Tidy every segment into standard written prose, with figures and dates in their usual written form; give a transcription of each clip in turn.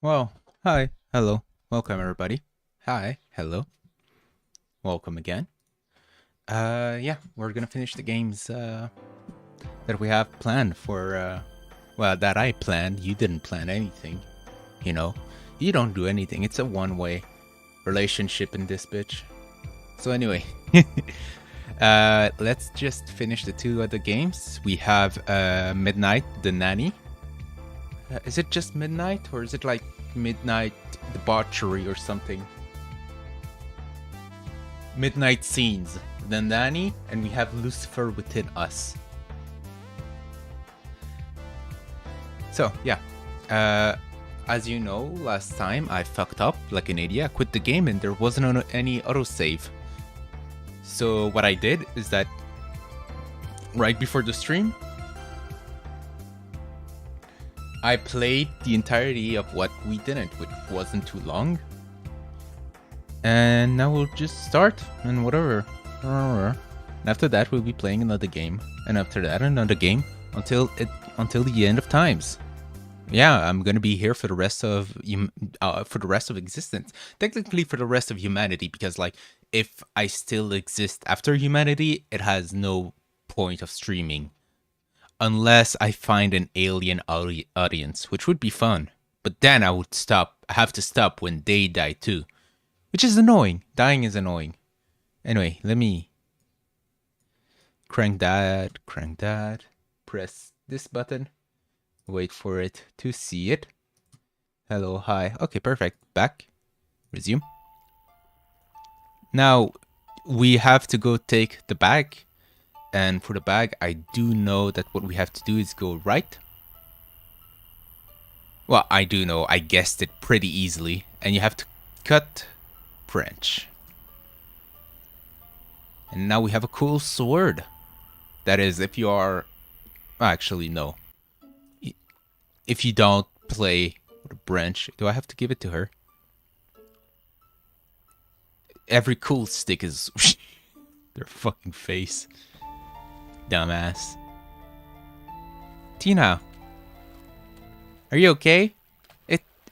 Well, hi, hello, welcome everybody. Hi, hello, welcome again. Yeah, we're gonna finish the games that we have planned for. Well, that I planned. You didn't plan anything. You know, you don't do anything. It's a one-way relationship in this bitch. So anyway, let's just finish the two other games. We have Midnight, the Nanny. Is it just Midnight or is it like Midnight Debauchery or something? Midnight Scenes, the Nanny, and we have Lucifer Within Us. So, yeah. As you know, last time I fucked up like an idiot, quit the game, and there wasn't any autosave. So what I did is that right before the stream, I played the entirety of what we didn't, which wasn't too long. And now we'll just start and whatever. And after that, we'll be playing another game, and after that, another game until the end of times. Yeah, I'm gonna be here for the rest of existence. Technically, for the rest of humanity, because like if I still exist after humanity, it has no point of streaming, unless I find an alien audience, which would be fun. But then I would stop. I have to stop when they die too, which is annoying. Dying is annoying. Anyway, let me crank that, press this button, wait for it to see it. Hello, hi. Okay, perfect. Back. Resume. Now, we have to go take the bag. And for the bag, I do know that what we have to do is go right. Well, I do know. I guessed it pretty easily. And you have to cut branch. And now we have a cool sword. That is, if you are... Actually, no. If you don't play with a branch... Do I have to give it to her? Every cool stick is... their fucking face. Dumbass. Tina. Are you okay?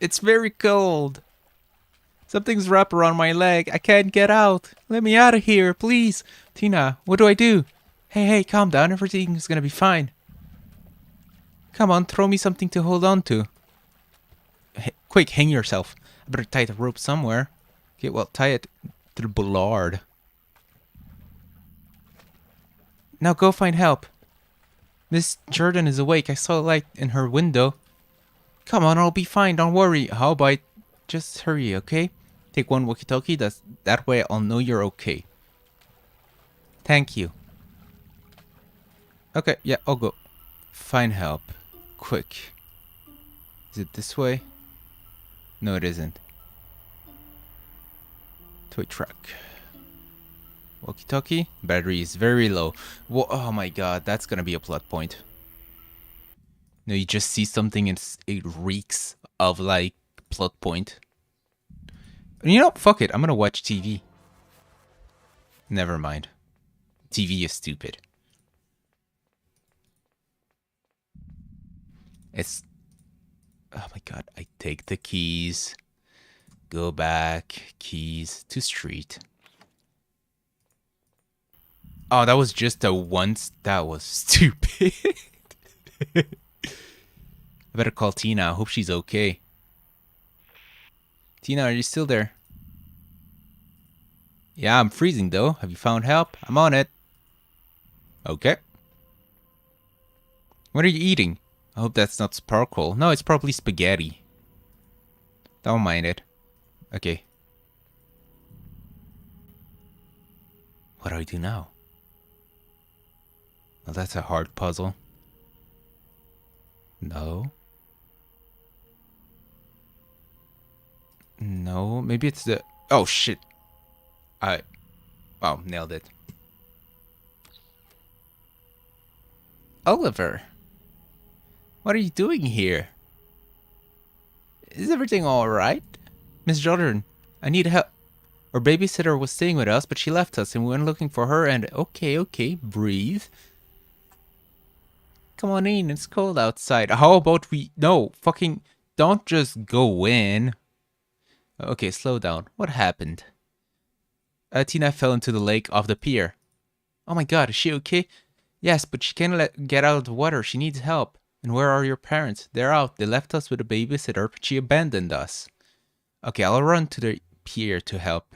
It's very cold. Something's wrapped around my leg. I can't get out. Let me out of here, please. Tina, what do I do? Hey, calm down. Everything's gonna be fine. Come on, throw me something to hold on to. Hey, quick, hang yourself. I better tie the rope somewhere. Okay, well, tie it to the bollard. Now go find help. Miss Jordan is awake. I saw a light in her window. Come on, I'll be fine. Don't worry. How about just hurry, okay? Take one walkie-talkie. That way I'll know you're okay. Thank you. Okay, yeah, I'll go. Find help. Quick. Is it this way? No, it isn't. Toy truck. Walkie-talkie. Battery is very low. Whoa, oh my god, that's gonna be a plot point. No, you just see something and it reeks of like plot point. You know, fuck it. I'm gonna watch TV. Never mind. TV is stupid. It's... Oh my god. I take the keys. Go back. Keys to street. Oh, that was just a once. That was stupid. I better call Tina. I hope she's okay. Tina, are you still there? Yeah, I'm freezing though. Have you found help? I'm on it. Okay. What are you eating? I hope that's not sparkle. No, it's probably spaghetti. Don't mind it. Okay. What do I do now? Well, that's a hard puzzle. No. No, maybe it's the... Oh, shit. Oh, nailed it. Oliver. What are you doing here? Is everything alright? Miss Jordan, I need help. Our babysitter was staying with us, but she left us and we went looking for her and... Okay, breathe. Come on in, it's cold outside. How about we... No, fucking... don't just go in. Okay, slow down. What happened? Tina fell into the lake off the pier. Oh my god, is she okay? Yes, but she can't get out of the water. She needs help. And where are your parents? They're out. They left us with a babysitter, but she abandoned us. Okay, I'll run to the pier to help.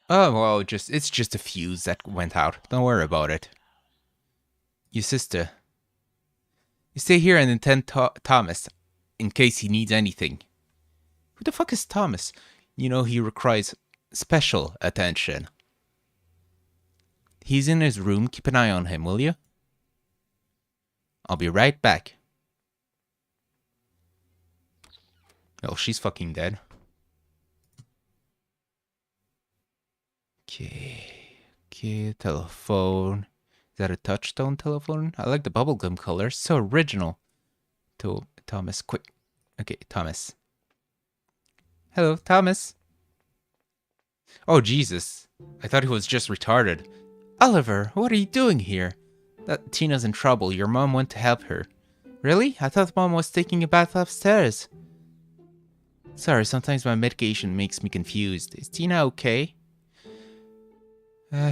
Oh, well, it's just a fuse that went out. Don't worry about it. Your sister. You stay here and attend Thomas, in case he needs anything. Who the fuck is Thomas? You know he requires special attention. He's in his room. Keep an eye on him, will you? I'll be right back. Oh, she's fucking dead. Okay, telephone. Is that a touchstone telephone? I like the bubblegum color. So original. Thomas, quick. Okay, Thomas. Hello, Thomas. Oh, Jesus. I thought he was just retarded. Oliver, what are you doing here? That Tina's in trouble. Your mom went to help her. Really? I thought Mom was taking a bath upstairs. Sorry, sometimes my medication makes me confused. Is Tina okay?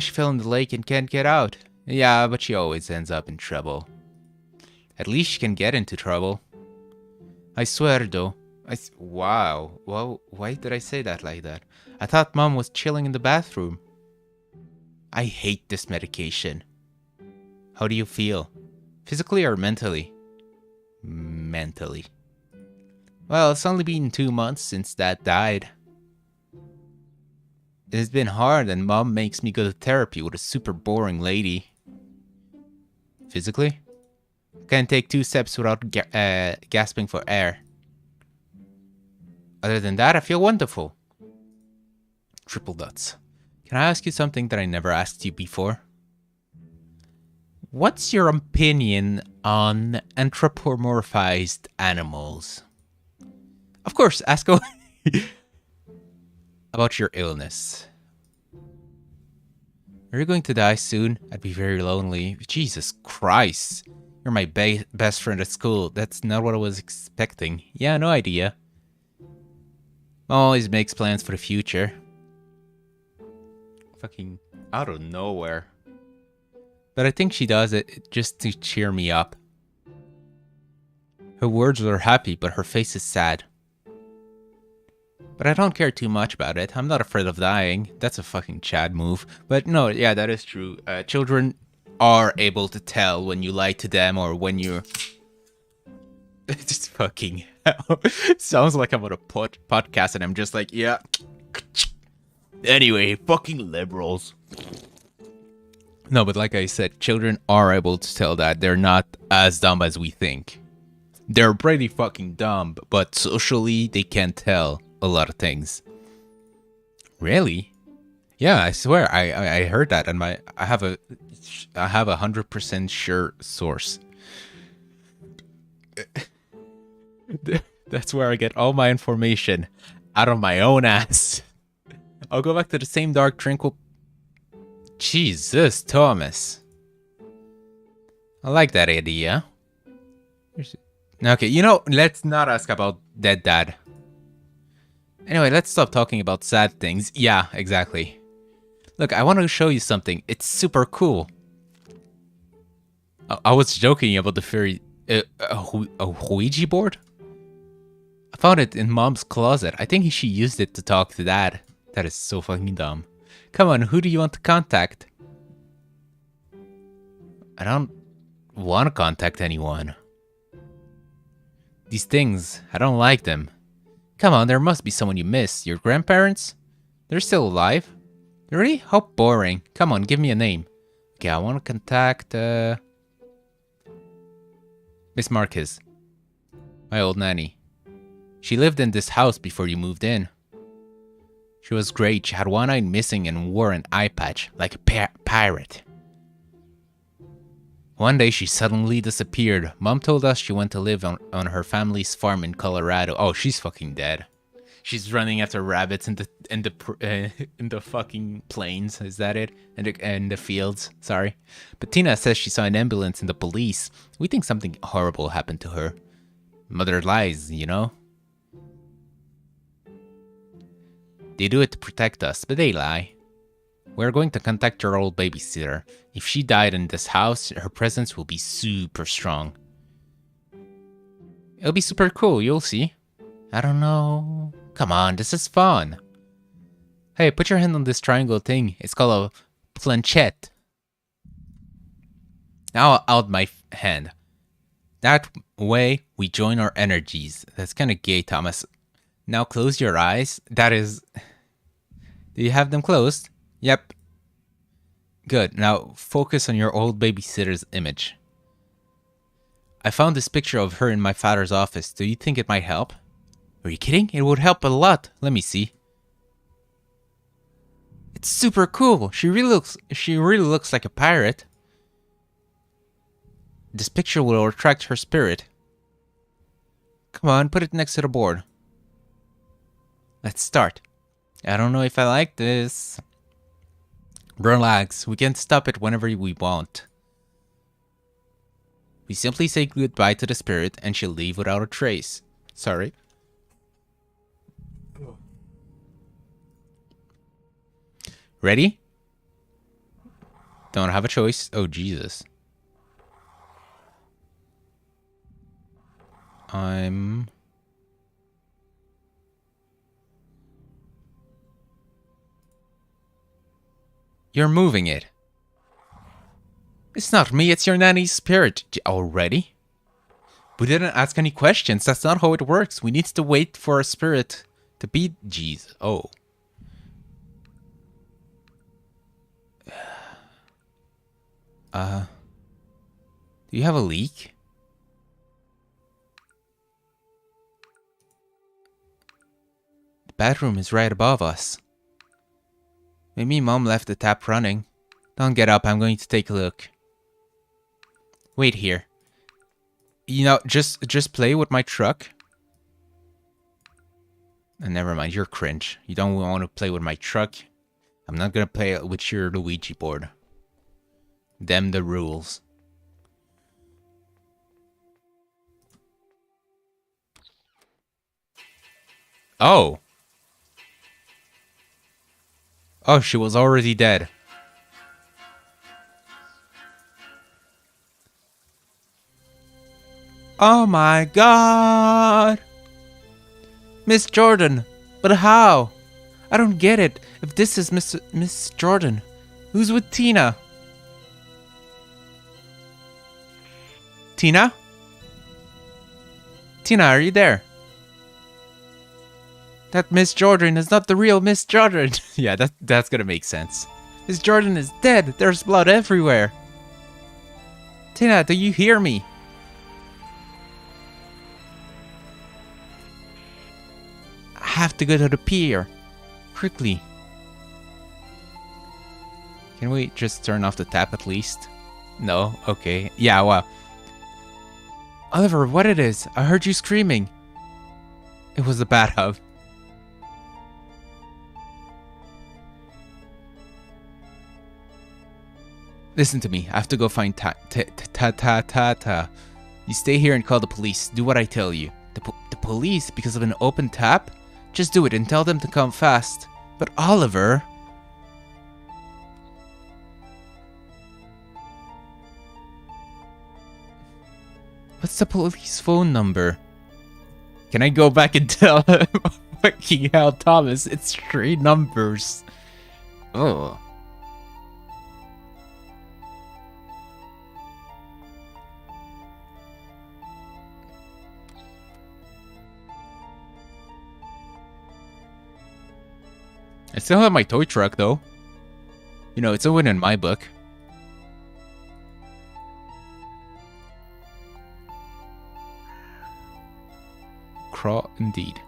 She fell in the lake and can't get out. Yeah, but she always ends up in trouble. At least she can get into trouble. I swear, though. Wow. Well, why did I say that like that? I thought Mom was chilling in the bathroom. I hate this medication. How do you feel? Physically or mentally? Mentally. Well, it's only been 2 months since Dad died. It has been hard, and Mom makes me go to therapy with a super boring lady. Physically? Can't take 2 steps without gasping for air. Other than that, I feel wonderful. Triple dots. Can I ask you something that I never asked you before? What's your opinion on anthropomorphized animals? Of course, ask about your illness. Are you going to die soon? I'd be very lonely. Jesus Christ. You're my best friend at school. That's not what I was expecting. Yeah, no idea. Mom always makes plans for the future. Fucking out of nowhere. But I think she does it just to cheer me up. Her words are happy, but her face is sad. But I don't care too much about it. I'm not afraid of dying. That's a fucking Chad move. But no, yeah, that is true. Children are able to tell when you lie to them or when you're... Just fucking hell. Sounds like I'm on a podcast and I'm just like, yeah. Anyway, fucking liberals. No, but like I said, children are able to tell that they're not as dumb as we think. They're pretty fucking dumb, but socially they can tell a lot of things. Really? Yeah, I swear, I heard that, and I have a 100% sure source. That's where I get all my information, out of my own ass. I'll go back to the same dark, tranquil... Jesus, Thomas. I like that idea. Okay, you know, let's not ask about dead dad. Anyway, let's stop talking about sad things. Yeah, exactly. Look, I want to show you something. It's super cool. I was joking about the fairy... a Ouija board? I found it in Mom's closet. I think she used it to talk to Dad. That is so fucking dumb. Come on, who do you want to contact? I don't want to contact anyone. These things, I don't like them. Come on, there must be someone you miss. Your grandparents? They're still alive? Really? How boring. Come on, give me a name. Okay, I want to contact, Miss Marquez. My old nanny. She lived in this house before you moved in. She was great. She had one eye missing and wore an eye patch, like a pirate. One day she suddenly disappeared. Mom told us she went to live on her family's farm in Colorado. Oh, she's fucking dead. She's running after rabbits in the fucking plains. Is that it? And the fields. Sorry, but Tina says she saw an ambulance and the police. We think something horrible happened to her. Mother lies, you know. They do it to protect us, but they lie. We're going to contact your old babysitter. If she died in this house, her presence will be super strong. It'll be super cool, you'll see. I don't know. Come on, this is fun. Hey, put your hand on this triangle thing. It's called a planchette. Now out my hand. That way, we join our energies. That's kind of gay, Thomas. Now close your eyes. That is... Do you have them closed? Yep. Good. Now focus on your old babysitter's image. I found this picture of her in my father's office. Do you think it might help? Are you kidding? It would help a lot. Let me see. It's super cool. She really looks like a pirate. This picture will attract her spirit. Come on, put it next to the board. Let's start. I don't know if I like this. Relax, we can stop it whenever we want. We simply say goodbye to the spirit and she'll leave without a trace. Sorry. Ready? Don't have a choice. Oh, Jesus. You're moving it. It's not me, it's your nanny's spirit. Already? We didn't ask any questions. That's not how it works. We need to wait for a spirit to be... Jeez. Oh. Do you have a leak? The bathroom is right above us. Maybe Mom left the tap running. Don't get up, I'm going to take a look. Wait here. You know, just play with my truck. And never mind, you're cringe. You don't want to play with my truck. I'm not gonna play with your Luigi board. Them the rules. Oh. Oh, she was already dead. Oh my god! Miss Jordan! But how? I don't get it. If this is Miss Jordan, who's with Tina? Tina? Tina, are you there? That Miss Jordan is not the real Miss Jordan. Yeah, that's gonna make sense. Miss Jordan is dead. There's blood everywhere. Tina, do you hear me? I have to go to the pier. Quickly. Can we just turn off the tap at least? No? Okay. Yeah, well. Oliver, what it is? I heard you screaming. It was the bathtub. Listen to me. I have to go find Ta. You stay here and call the police. Do what I tell you. The police? Because of an open tap? Just do it and tell them to come fast. But Oliver... What's the police phone number? Can I go back and tell him? Fucking hell, Thomas. It's 3 numbers. Oh. I still have my toy truck, though. You know, it's a win in my book. Craw indeed.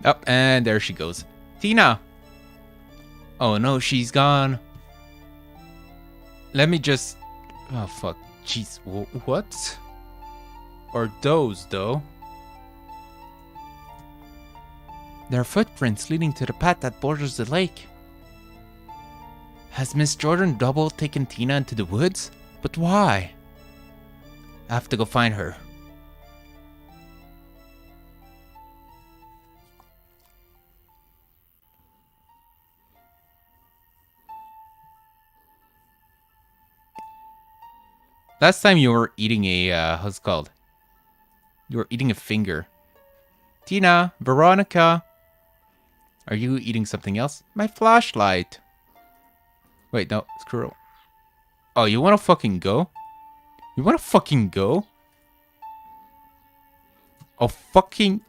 Oh, and there she goes. Tina! Oh no, she's gone. Let me just... Oh, fuck. Jeez, what? Are those, though? There are footprints leading to the path that borders the lake. Has Miss Jordan double taken Tina into the woods? But why? I have to go find her. Last time you were eating a, how's it called? You were eating a finger. Tina, Veronica. Are you eating something else? My flashlight. Wait, no, squirrel. Oh, you wanna fucking go? You wanna fucking go? Oh, fucking...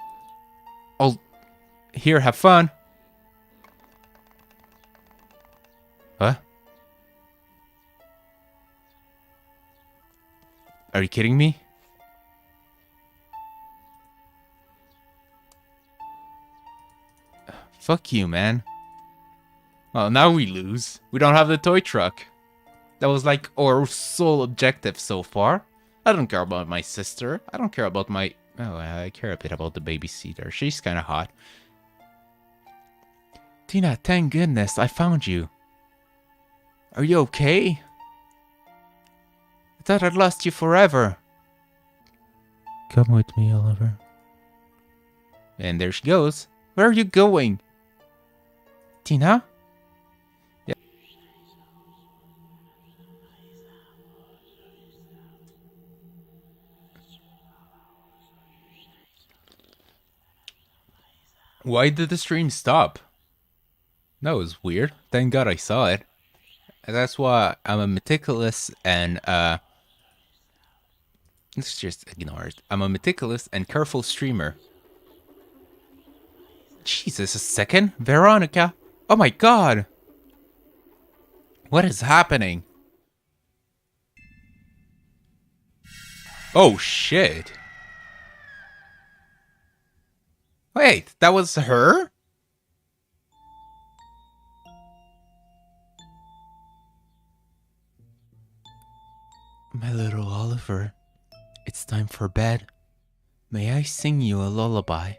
Oh, here, have fun. What? Are you kidding me? Fuck you, man. Well, now we lose. We don't have the toy truck. That was like our sole objective so far. I don't care about my sister. I don't care about my... Oh, I care a bit about the babysitter. She's kind of hot. Tina, thank goodness I found you. Are you okay? I thought I'd lost you forever. Come with me, Oliver. And there she goes. Where are you going? Tina? Yeah. Why did the stream stop? That was weird. Thank God I saw it. And that's why I'm a meticulous and, let's just ignore it. I'm a meticulous and careful streamer. Jesus, a second? Veronica? Oh my god! What is happening? Oh shit. Wait, that was her? My little Oliver, it's time for bed. May I sing you a lullaby?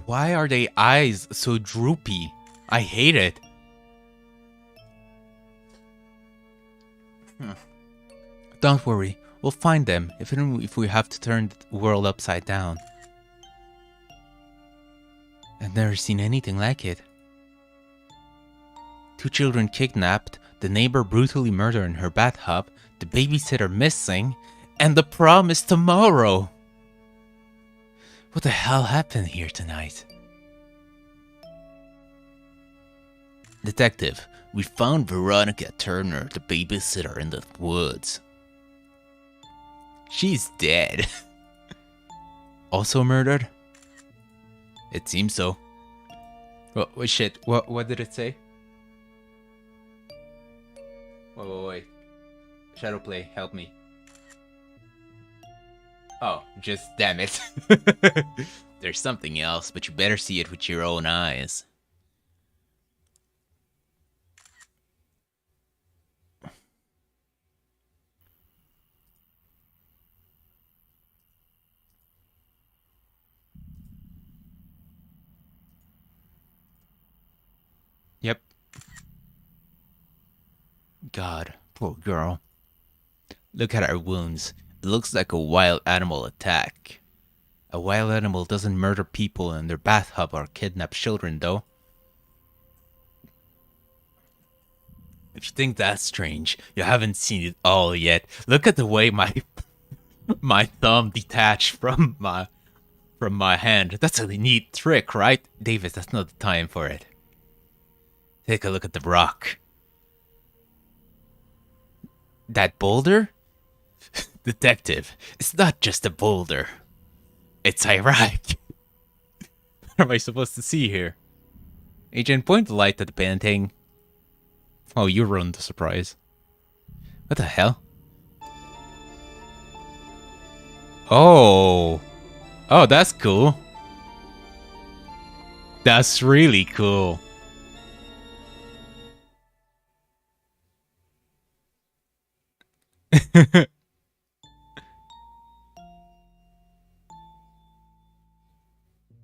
Why are their eyes so droopy? I hate it. Don't worry, we'll find them, even if we have to turn the world upside down. I've never seen anything like it. 2 children kidnapped, the neighbor brutally murdered in her bathtub, the babysitter missing, and the prom is tomorrow! What the hell happened here tonight? Detective, we found Veronica Turner, the babysitter, in the woods. She's dead. Also murdered? It seems so. Oh, shit. What did it say? Wait. Shadowplay, help me. Oh, just damn it. There's something else, but you better see it with your own eyes. Yep. God, poor girl. Look at her wounds. It looks like a wild animal attack. A wild animal doesn't murder people in their bathtub or kidnap children, though. If you think that's strange, you haven't seen it all yet. Look at the way my thumb detached from my hand. That's a neat trick, right? David, that's not the time for it. Take a look at the rock. That boulder? Detective, it's not just a boulder. It's ironic. What am I supposed to see here? Agent, point the light at the painting. Oh, you ruined the surprise. What the hell? Oh. Oh, that's cool. That's really cool.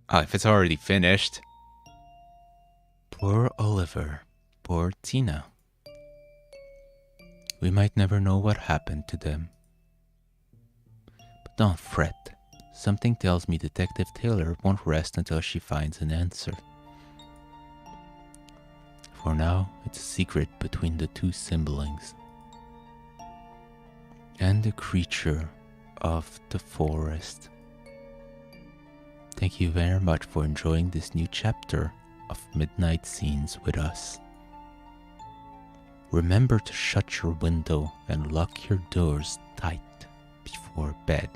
Oh, if it's already finished. Poor Oliver. Poor Tina. We might never know what happened to them. But don't fret. Something tells me Detective Taylor won't rest until she finds an answer. For now, it's a secret between the two siblings. And the creature of the forest. Thank you very much for enjoying this new chapter of Midnight Scenes with us. Remember to shut your window and lock your doors tight before bed.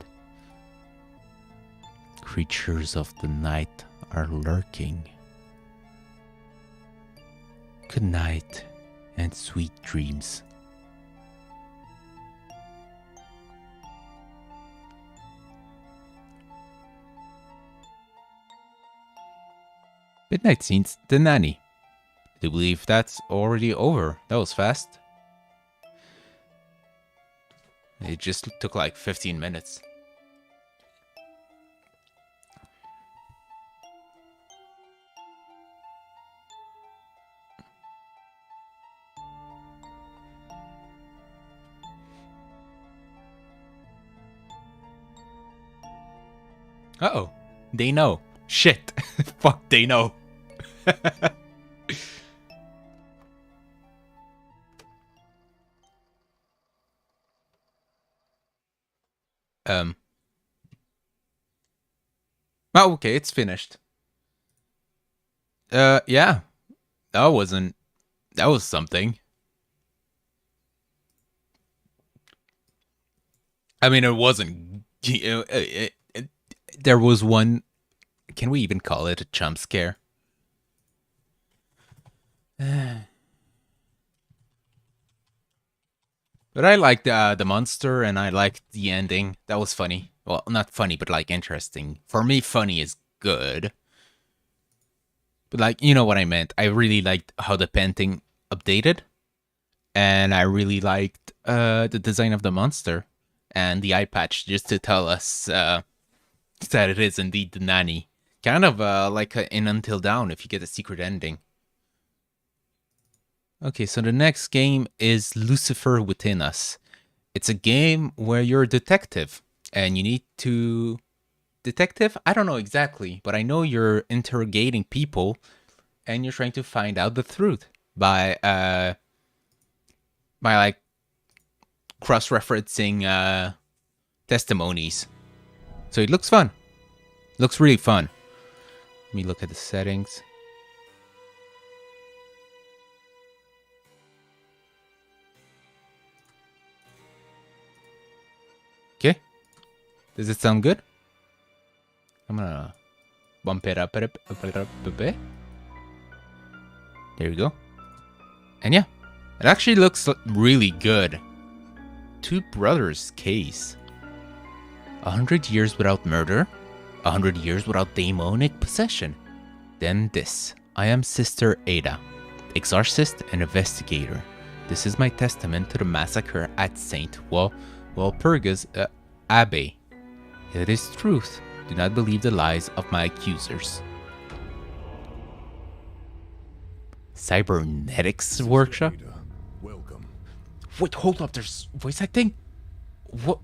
Creatures of the night are lurking. Good night and sweet dreams. Midnight Scenes, The Nanny. I do believe that's already over. That was fast. It just took like 15 minutes. Uh-oh. They know. Shit. Fuck, they know. Oh, okay, it's finished. Yeah. That was something. I mean, it wasn't... there was one... Can we even call it a jump scare? But I liked the monster, and I liked the ending. That was funny. Well, not funny, but like interesting. For me, funny is good. But like, you know what I meant. I really liked how the painting updated. And I really liked the design of the monster. And the eye patch, just to tell us that it is indeed the nanny. Kind of like in Until Dawn, if you get a secret ending. Okay, so the next game is Lucifer Within Us. It's a game where you're a detective, and you need to... Detective? I don't know exactly, but I know you're interrogating people, and you're trying to find out the truth by like cross-referencing testimonies. So it looks fun. Looks really fun. Let me look at the settings. Okay. Does it sound good? I'm gonna bump it up a bit. There you go. And yeah, it actually looks really good. Two brothers case. 100 years without murder. 100 years without demonic possession. Then this. I am Sister Ada, exorcist and investigator. This is my testament to the massacre at St. Walpurgis Abbey. It is truth. Do not believe the lies of my accusers. Cybernetics Workshop? Welcome. Wait, hold up, there's voice acting? What?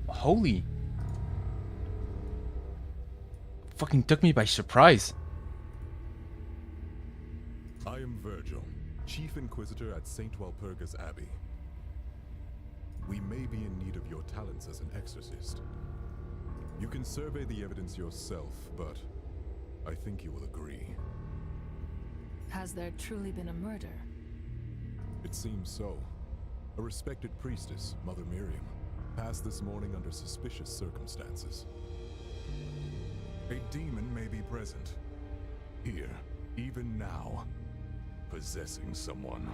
Holy. Fucking took me by surprise. I am Virgil, Chief Inquisitor at St. Walpurgis Abbey. We may be in need of your talents as an exorcist. You can survey the evidence yourself, but I think you will agree. Has there truly been a murder? It seems so. A respected priestess, Mother Miriam, passed this morning under suspicious circumstances. A demon may be present. Here, even now, possessing someone.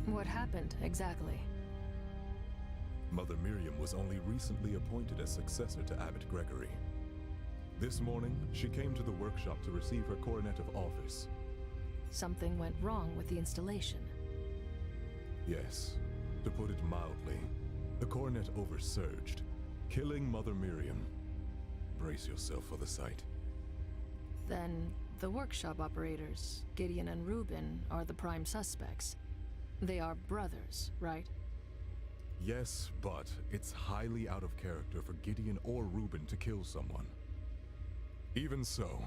What happened exactly? Mother Miriam was only recently appointed as successor to Abbot Gregory. This morning, she came to the workshop to receive her coronet of office. Something went wrong with the installation. Yes, to put it mildly, the coronet oversurged, killing Mother Miriam. Brace yourself for the sight. Then, the workshop operators, Gideon and Reuben, are the prime suspects. They are brothers, right? Yes, but it's highly out of character for Gideon or Reuben to kill someone. Even so,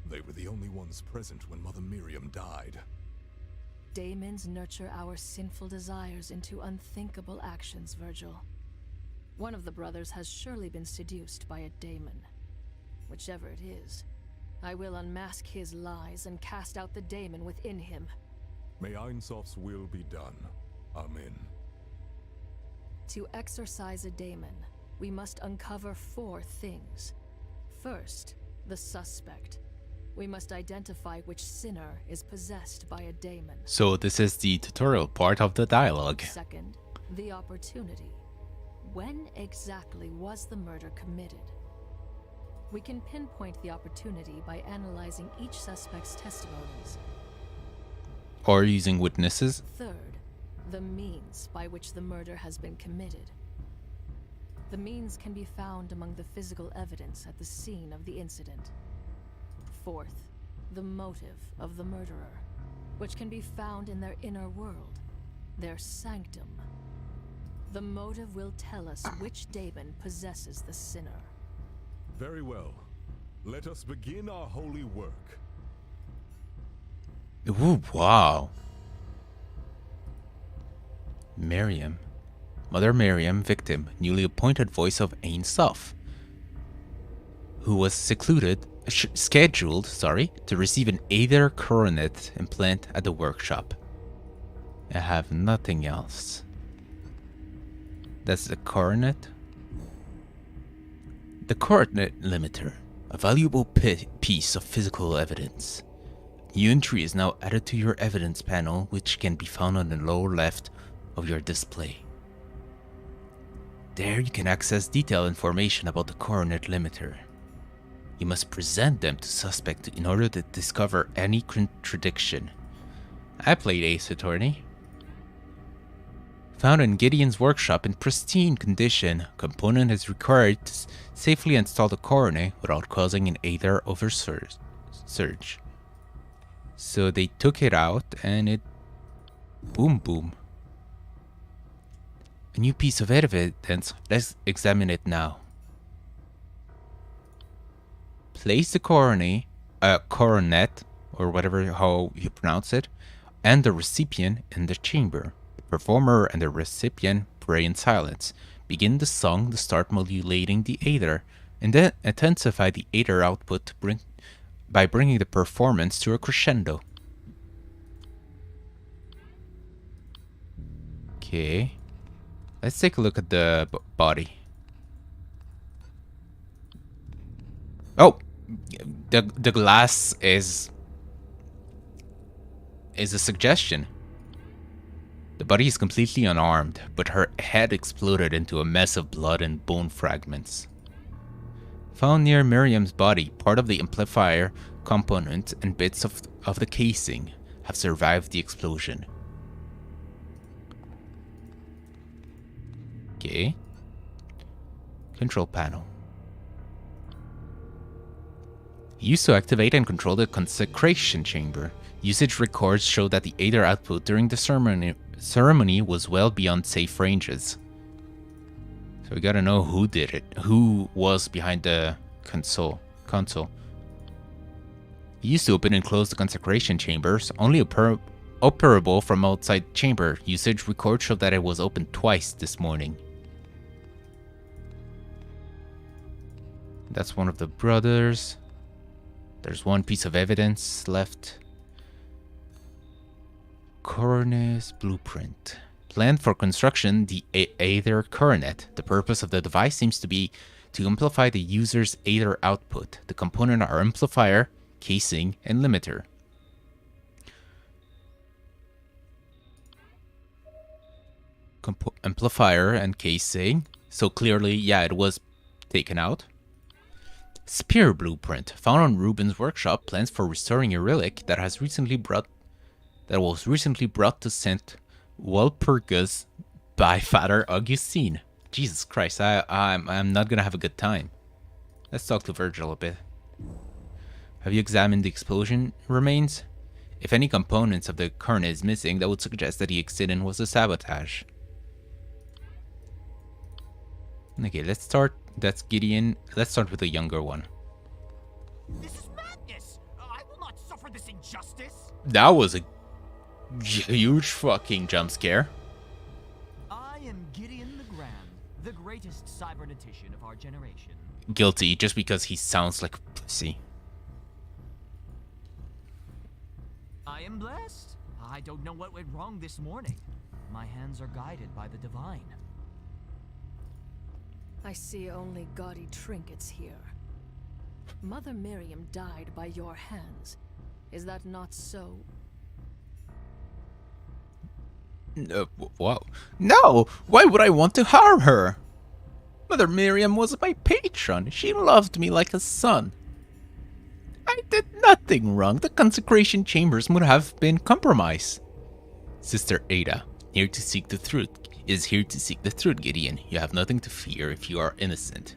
they were the only ones present when Mother Miriam died. Daemons nurture our sinful desires into unthinkable actions, Virgil. One of the brothers has surely been seduced by a daemon. Whichever it is, I will unmask his lies and cast out the daemon within him. May Einsoff's will be done. Amen. To exorcise a daemon, we must uncover 4 things. First, the suspect. We must identify which sinner is possessed by a daemon. So this is the tutorial part of the dialogue. Second, the opportunity. When exactly was the murder committed? We can pinpoint the opportunity by analyzing each suspect's testimonies. Or using witnesses. Third, the means by which the murder has been committed. The means can be found among the physical evidence at the scene of the incident. Fourth, the motive of the murderer, which can be found in their inner world, their sanctum. The motive will tell us which daemon possesses the sinner. Very well. Let us begin our holy work. Ooh, wow. Miriam. Mother Miriam, victim, newly appointed voice of Ain Soph, who was scheduled to receive an Aether coronet implant at the workshop. I have nothing else. That's the coronet. The coronet limiter, a valuable piece of physical evidence. New entry is now added to your evidence panel, which can be found on the lower left of your display. There you can access detailed information about the coronet limiter. You must present them to suspect in order to discover any contradiction. I played Ace Attorney. Found in Gideon's workshop in pristine condition, component is required to safely install the coronet without causing an Aether oversurge. So they took it out and it... boom boom. A new piece of evidence. Let's examine it now. Place the coronet, or whatever how you pronounce it, and the recipient in the chamber. The performer and the recipient pray in silence. Begin the song to start modulating the Aether, and then intensify the Aether output by bringing the performance to a crescendo. Okay. Let's take a look at the body. Oh, the glass is a suggestion. The body is completely unarmed, but her head exploded into a mess of blood and bone fragments. Found near Miriam's body, part of the amplifier component and bits of the casing have survived the explosion. Okay. Control panel. Used to activate and control the consecration chamber. Usage records show that the Aether output during the ceremony was well beyond safe ranges. So we gotta know who did it. Who was behind the console. Used to open and close the consecration chambers, only operable from outside chamber. Usage records show that it was opened twice this morning. That's one of the brothers. There's one piece of evidence left. Coroner's blueprint. Planned for construction, the Aether coronet. The purpose of the device seems to be to amplify the user's Aether output. The components are amplifier, casing, and limiter. amplifier and casing. So clearly, yeah, it was taken out. Spear blueprint found on Ruben's workshop. Plans for restoring a relic that was recently brought to Saint Walpurgis by Father Augustine. Jesus Christ, I'm not gonna have a good time. Let's talk to Virgil a bit. Have you examined the explosion remains? If any components of the current is missing, that would suggest that the accident was a sabotage. Okay, let's start. That's Gideon. Let's start with the younger one. This is madness! I will not suffer this injustice! That was a huge fucking jump scare. I am Gideon the Grand, the greatest cybernetician of our generation. Guilty, just because he sounds like a pussy. I am blessed. I don't know what went wrong this morning. My hands are guided by the divine. I see only gaudy trinkets here. Mother Miriam died by your hands. Is that not so? Wow. No! Why would I want to harm her? Mother Miriam was my patron. She loved me like a son. I did nothing wrong. The consecration chambers would have been compromised. Sister Ada, here to seek the truth, is here to seek the truth, Gideon. You have nothing to fear if you are innocent.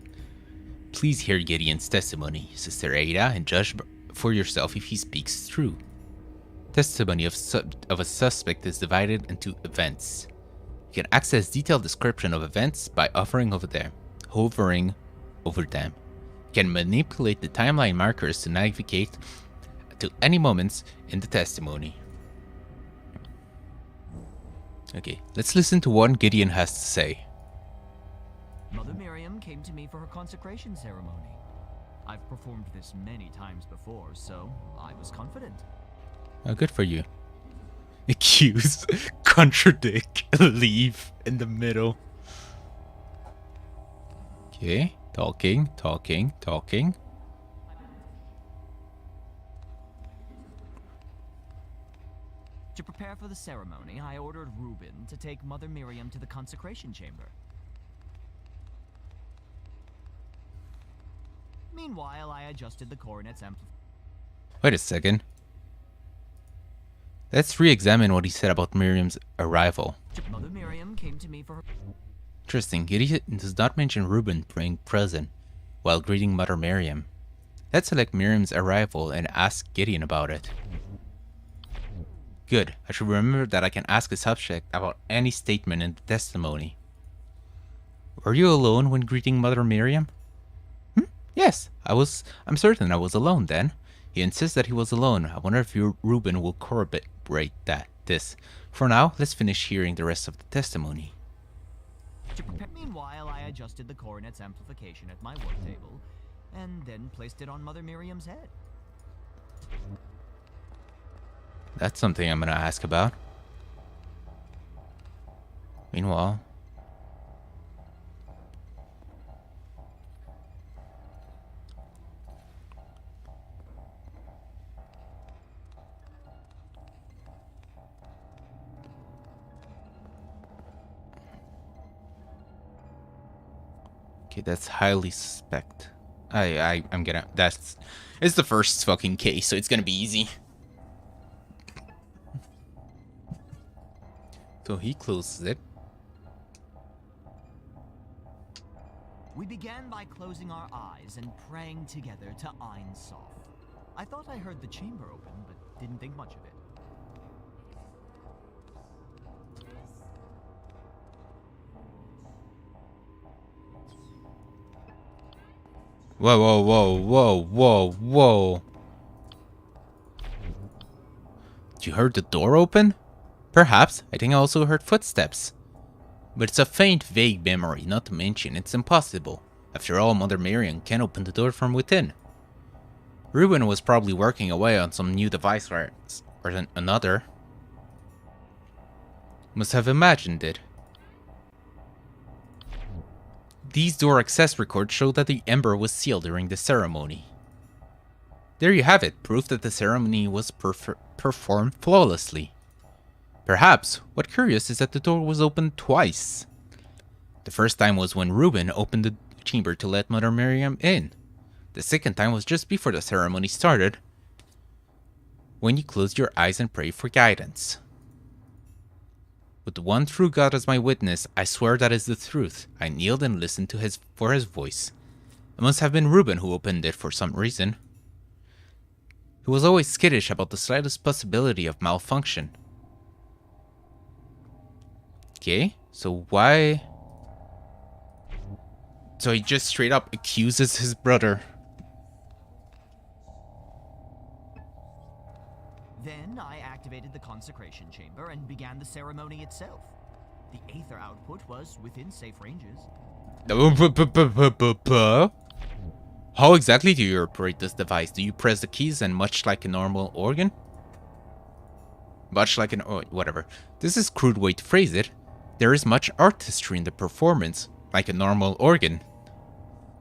Please hear Gideon's testimony, Sister Ada, and judge for yourself if he speaks true. Testimony of a suspect is divided into events. You can access detailed description of events by hovering over them. You can manipulate the timeline markers to navigate to any moments in the testimony. Okay, let's listen to what Gideon has to say. Mother Miriam came to me for her consecration ceremony. I've performed this many times before, so I was confident. Oh, good for you. Accuse, contradict, leave in the middle. Okay, talking. To prepare for the ceremony, I ordered Ruben to take Mother Miriam to the consecration chamber. Meanwhile, I adjusted the coronet's amplifier. Wait a second. Let's re-examine what he said about Miriam's arrival. Mother Miriam came to me for her... Interesting, Gideon does not mention Ruben being present while greeting Mother Miriam. Let's select Miriam's arrival and ask Gideon about it. Good, I should remember that I can ask a subject about any statement in the testimony. Were you alone when greeting Mother Miriam? Yes, I'm certain I was alone then. He insists that he was alone. I wonder if Ruben will corroborate this. For now, let's finish hearing the rest of the testimony. Meanwhile, I adjusted the coronet's amplification at my work table, and then placed it on Mother Miriam's head. That's something I'm gonna ask about. Meanwhile... Okay, that's highly suspect. I'm gonna... It's the first fucking case, so it's gonna be easy. So he closes it. We began by closing our eyes and praying together to Ein Sof. I thought I heard the chamber open, but didn't think much of it. Whoa. You heard the door open? Perhaps. I think I also heard footsteps. But it's a faint, vague memory, not to mention it's impossible. After all, Mother Miriam can't open the door from within. Ruben was probably working away on some new device or another. Must have imagined it. These door access records show that the ember was sealed during the ceremony. There you have it, proof that the ceremony was performed flawlessly. Perhaps, what's curious is that the door was opened twice. The first time was when Reuben opened the chamber to let Mother Miriam in. The second time was just before the ceremony started, when you closed your eyes and prayed for guidance. With the one true God as my witness, I swear that is the truth. I kneeled and listened to for his voice. It must have been Reuben who opened it for some reason. He was always skittish about the slightest possibility of malfunction. Okay, so why? So he just straight up accuses his brother. Then I activated the consecration chamber and began the ceremony itself. The aether output was within safe ranges. How exactly do you operate this device? Do you press the keys and much like a normal organ? Much like whatever. This is a crude way to phrase it. There is much artistry in the performance, like a normal organ.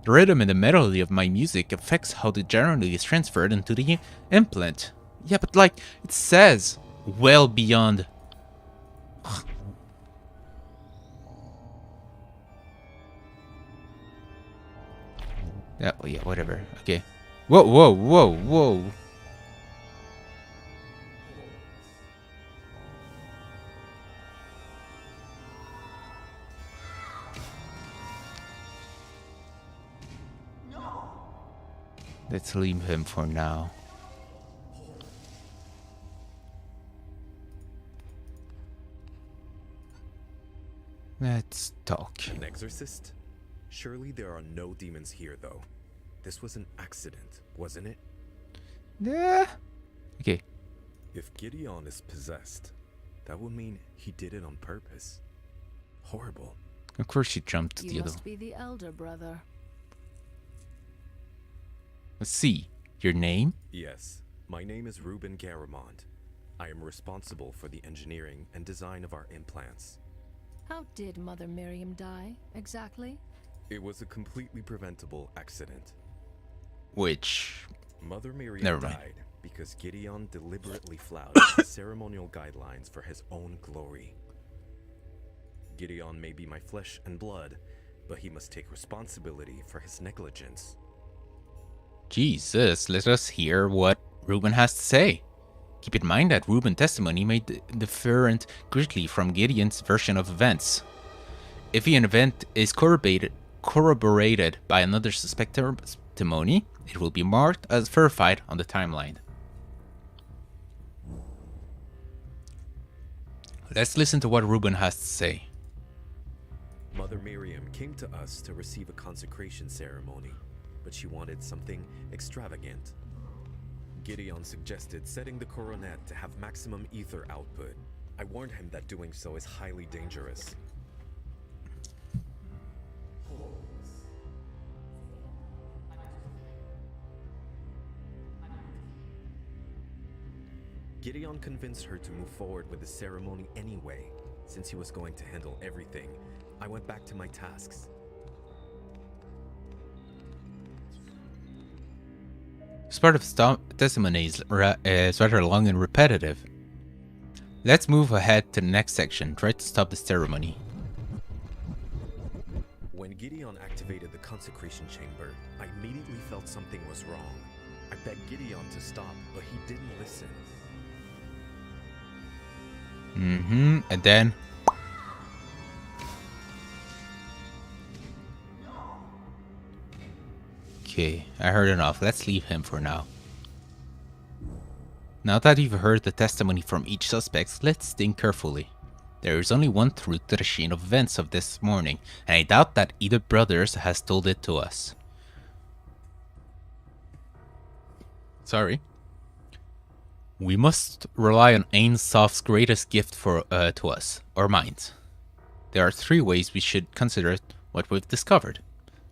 The rhythm and the melody of my music affects how the generally is transferred into the implant. Yeah, but like, it says, well beyond. Yeah, whatever. Okay. Whoa, whoa, whoa, whoa. Let's leave him for now. Let's talk. An exorcist? Surely there are no demons here, though. This was an accident, wasn't it? Yeah. Okay. If Gideon is possessed, that would mean he did it on purpose. Horrible. Of course she jumped to You the other. must be the elder brother. Let's see. Your name? Yes, my name is Reuben Garamond. I am responsible for the engineering and design of our implants. How did Mother Miriam die, exactly? It was a completely preventable accident. Which... Mother Miriam Never mind. died because Gideon deliberately flouted the ceremonial guidelines for his own glory. Gideon may be my flesh and blood, but he must take responsibility for his negligence. Jesus, let us hear what Reuben has to say. Keep in mind that Reuben's testimony may differ greatly from Gideon's version of events. If an event is corroborated by another suspected testimony, it will be marked as verified on the timeline. Let's listen to what Reuben has to say. Mother Miriam came to us to receive a consecration ceremony, but she wanted something extravagant. Gideon suggested setting the coronet to have maximum ether output. I warned him that doing so is highly dangerous. Gideon convinced her to move forward with the ceremony anyway. Since he was going to handle everything, I went back to my tasks. This part of his testimony is rather long and repetitive. Let's move ahead to the next section. Try to stop the ceremony. When Gideon activated the consecration chamber, I immediately felt something was wrong. I begged Gideon to stop, but he didn't listen. And then... Okay, I heard enough. Let's leave him for now. Now that you've heard the testimony from each suspect, let's think carefully. There is only one truth to the chain of events of this morning, and I doubt that either brothers has told it to us. Sorry. We must rely on Ein Soph's greatest gift to us, our minds. There are three ways we should consider what we've discovered.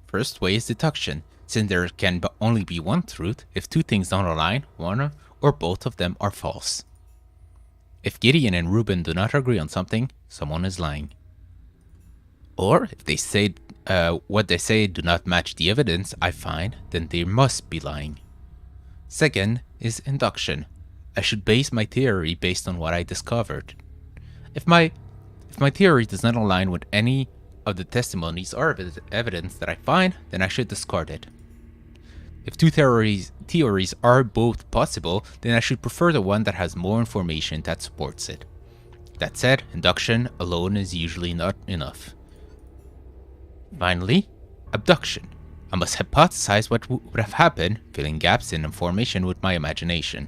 First way is deduction, since there can only be one truth. If two things don't align, one or both of them are false. If Gideon and Reuben do not agree on something, someone is lying. Or if they say what they say do not match the evidence I find, then they must be lying. Second is induction. I should base my theory based on what I discovered. If my theory does not align with any of the testimonies or evidence that I find, then I should discard it. If two theories are both possible, then I should prefer the one that has more information that supports it. That said, induction alone is usually not enough. Finally, abduction. I must hypothesize what would have happened, filling gaps in information with my imagination.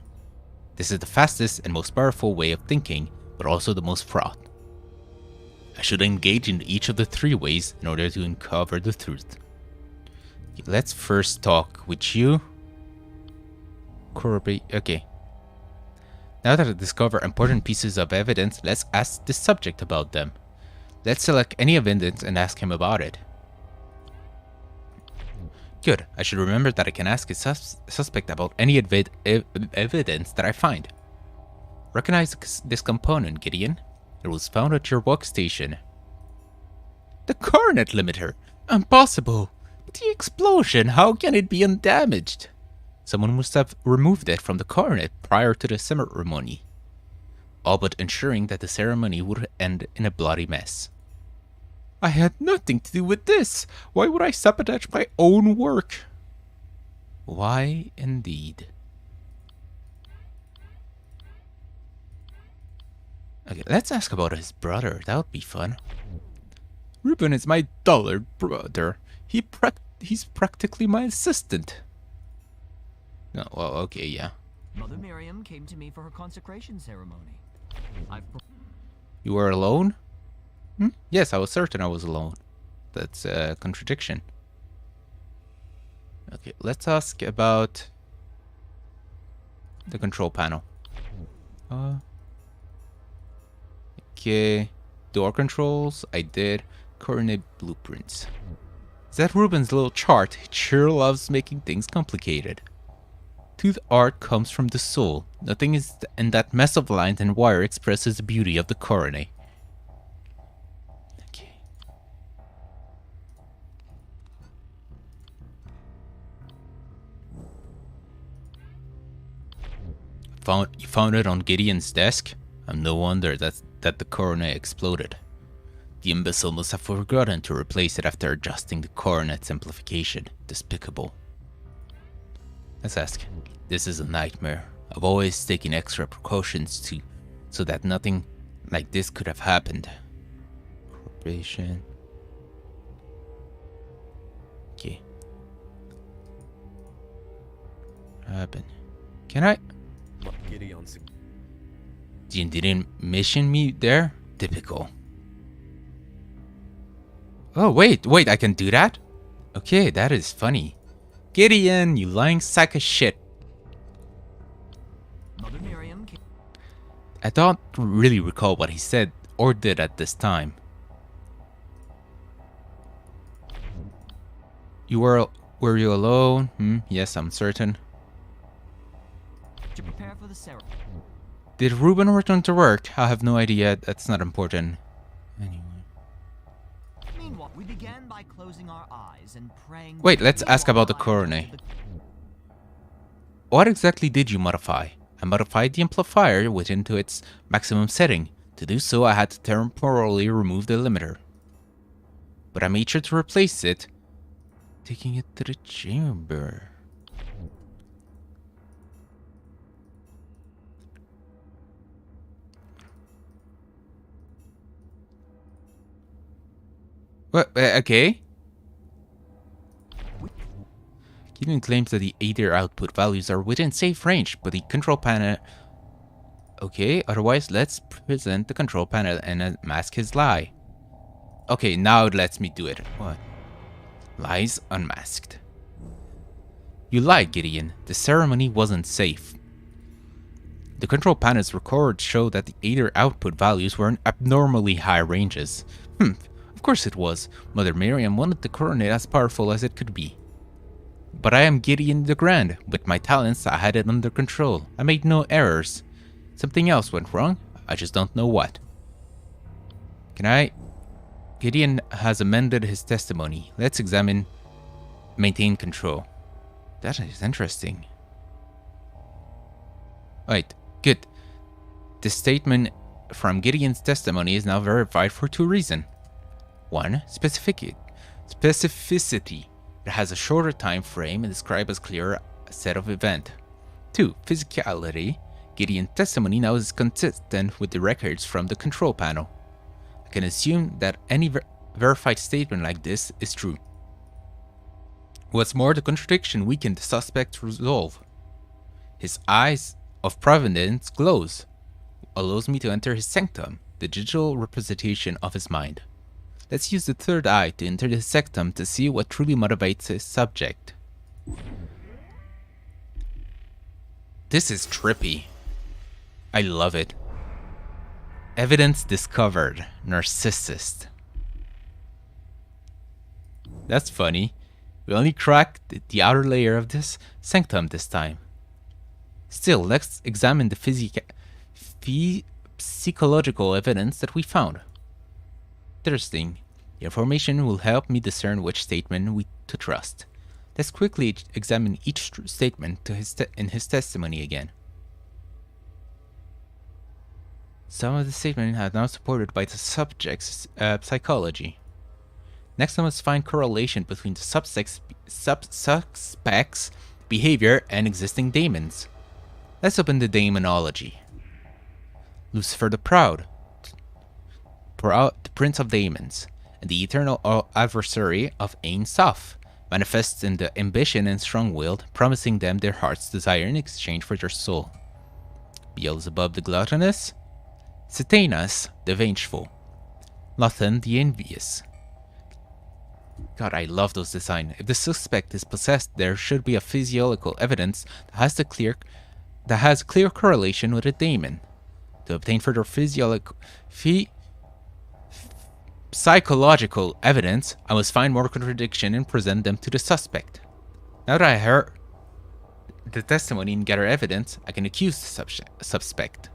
This is the fastest and most powerful way of thinking, but also the most fraught. I should engage in each of the three ways in order to uncover the truth. Let's first talk with you. Okay. Now that I discover important pieces of evidence, let's ask the subject about them. Let's select any evidence and ask him about it. Good. I should remember that I can ask a suspect about any evidence that I find. Recognize this component, Gideon. It was found at your workstation. The coronet limiter! Impossible! But the explosion, how can it be undamaged? Someone must have removed it from the coronet prior to the ceremony, all but ensuring that the ceremony would end in a bloody mess. I had nothing to do with this. Why would I sabotage my own work? Why indeed? Okay, let's ask about his brother. That would be fun. Ruben is my dullard brother. He's practically my assistant. Oh, well, okay, yeah. Mother Miriam came to me for her consecration ceremony. You were alone? Yes, I was certain I was alone. That's a contradiction. Okay, let's ask about the control panel. Okay, door controls, I did. Coordinate blueprints. Is that Ruben's little chart? He sure loves making things complicated. Tooth art comes from the soul. Nothing is in that mess of lines and wire expresses the beauty of the coronet. Okay. You found it on Gideon's desk? No wonder that the coronet exploded. The imbecile must have forgotten to replace it after adjusting the coronet's amplification. Despicable. Let's ask. This is a nightmare. I've always taken extra precautions so that nothing like this could have happened. Corporation. Okay. What happened? Can I? You didn't mission me there? Typical. Oh, wait, I can do that? Okay, that is funny. Gideon, you lying sack of shit. Mother Miriam I don't really recall what he said or did at this time. Were you alone? Yes, I'm certain. to prepare for the ceremony. Did Ruben return to work? I have no idea. That's not important. Anyway. Meanwhile, we began by closing our eyes and praying. Wait, let's ask about the coronet. What exactly did you modify? I modified the amplifier within to its maximum setting. To do so, I had to temporarily remove the limiter. But I made sure to replace it, taking it to the chamber. What? Okay. Gideon claims that the ADER output values are within safe range, but the control panel... Okay, otherwise let's present the control panel and mask his lie. Okay, now it lets me do it. What? Lies unmasked. You lied, Gideon. The ceremony wasn't safe. The control panel's records show that the ADER output values were in abnormally high ranges. Of course it was. Mother Miriam wanted the coronet as powerful as it could be. But I am Gideon the Grand. With my talents, I had it under control. I made no errors. Something else went wrong. I just don't know what. Can I? Gideon has amended his testimony. Let's examine maintain control. That is interesting. Right, good. The statement from Gideon's testimony is now verified for 2 reasons. 1. Specificity. It has a shorter time frame and describes a clearer set of events. 2. Physicality. Gideon's testimony now is consistent with the records from the control panel. I can assume that any verified statement like this is true. What's more, the contradiction weakened the suspect's resolve. His eyes of providence glows, allows me to enter his sanctum, the digital representation of his mind. Let's use the third eye to enter the sanctum to see what truly motivates his subject. This is trippy. I love it. Evidence discovered. Narcissist. That's funny. We only cracked the outer layer of this sanctum this time. Still, let's examine the psychological evidence that we found. Interesting. The information will help me discern which statement to trust. Let's quickly examine each statement in his testimony again. Some of the statements are now supported by the subject's psychology. Next, I must find correlation between the suspect's behavior and existing daemons. Let's open the daemonology. Lucifer the Proud, the Prince of Daemons, and the eternal adversary of Ein Sof, manifests in the ambition and strong-willed, promising them their heart's desire in exchange for their soul. Beelzebub the Gluttonous, Satanas the Vengeful, Lothan the Envious. God, I love those designs. If the suspect is possessed, there should be a physiological evidence that has clear correlation with a daemon. To obtain further psychological evidence, I must find more contradiction and present them to the suspect. Now that I heard the testimony and gather evidence, I can accuse the suspect.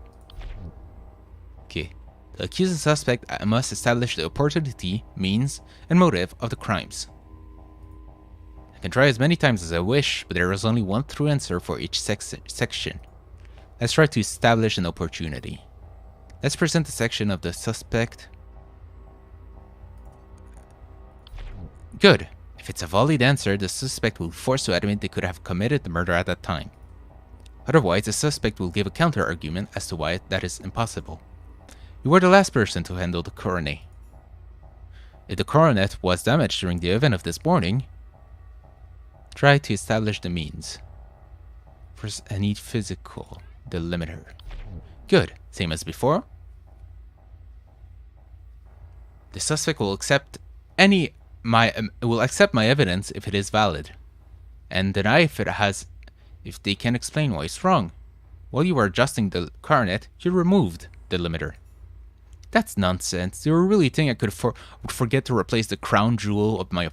Okay. To accuse the suspect, I must establish the opportunity, means, and motive of the crimes. I can try as many times as I wish, but there is only one true answer for each section. Let's try to establish an opportunity. Let's present the section of the suspect. Good. If it's a valid answer, the suspect will be forced to admit they could have committed the murder at that time. Otherwise, the suspect will give a counter-argument as to why that is impossible. You were the last person to handle the coronet. If the coronet was damaged during the event of this morning, try to establish the means. First, I need physical delimiter. Good. Same as before. The suspect will accept my evidence if it is valid, and deny if they can explain why it's wrong. While you were adjusting the coronet, you removed the limiter. That's nonsense. Do you really think I would forget to replace the crown jewel of my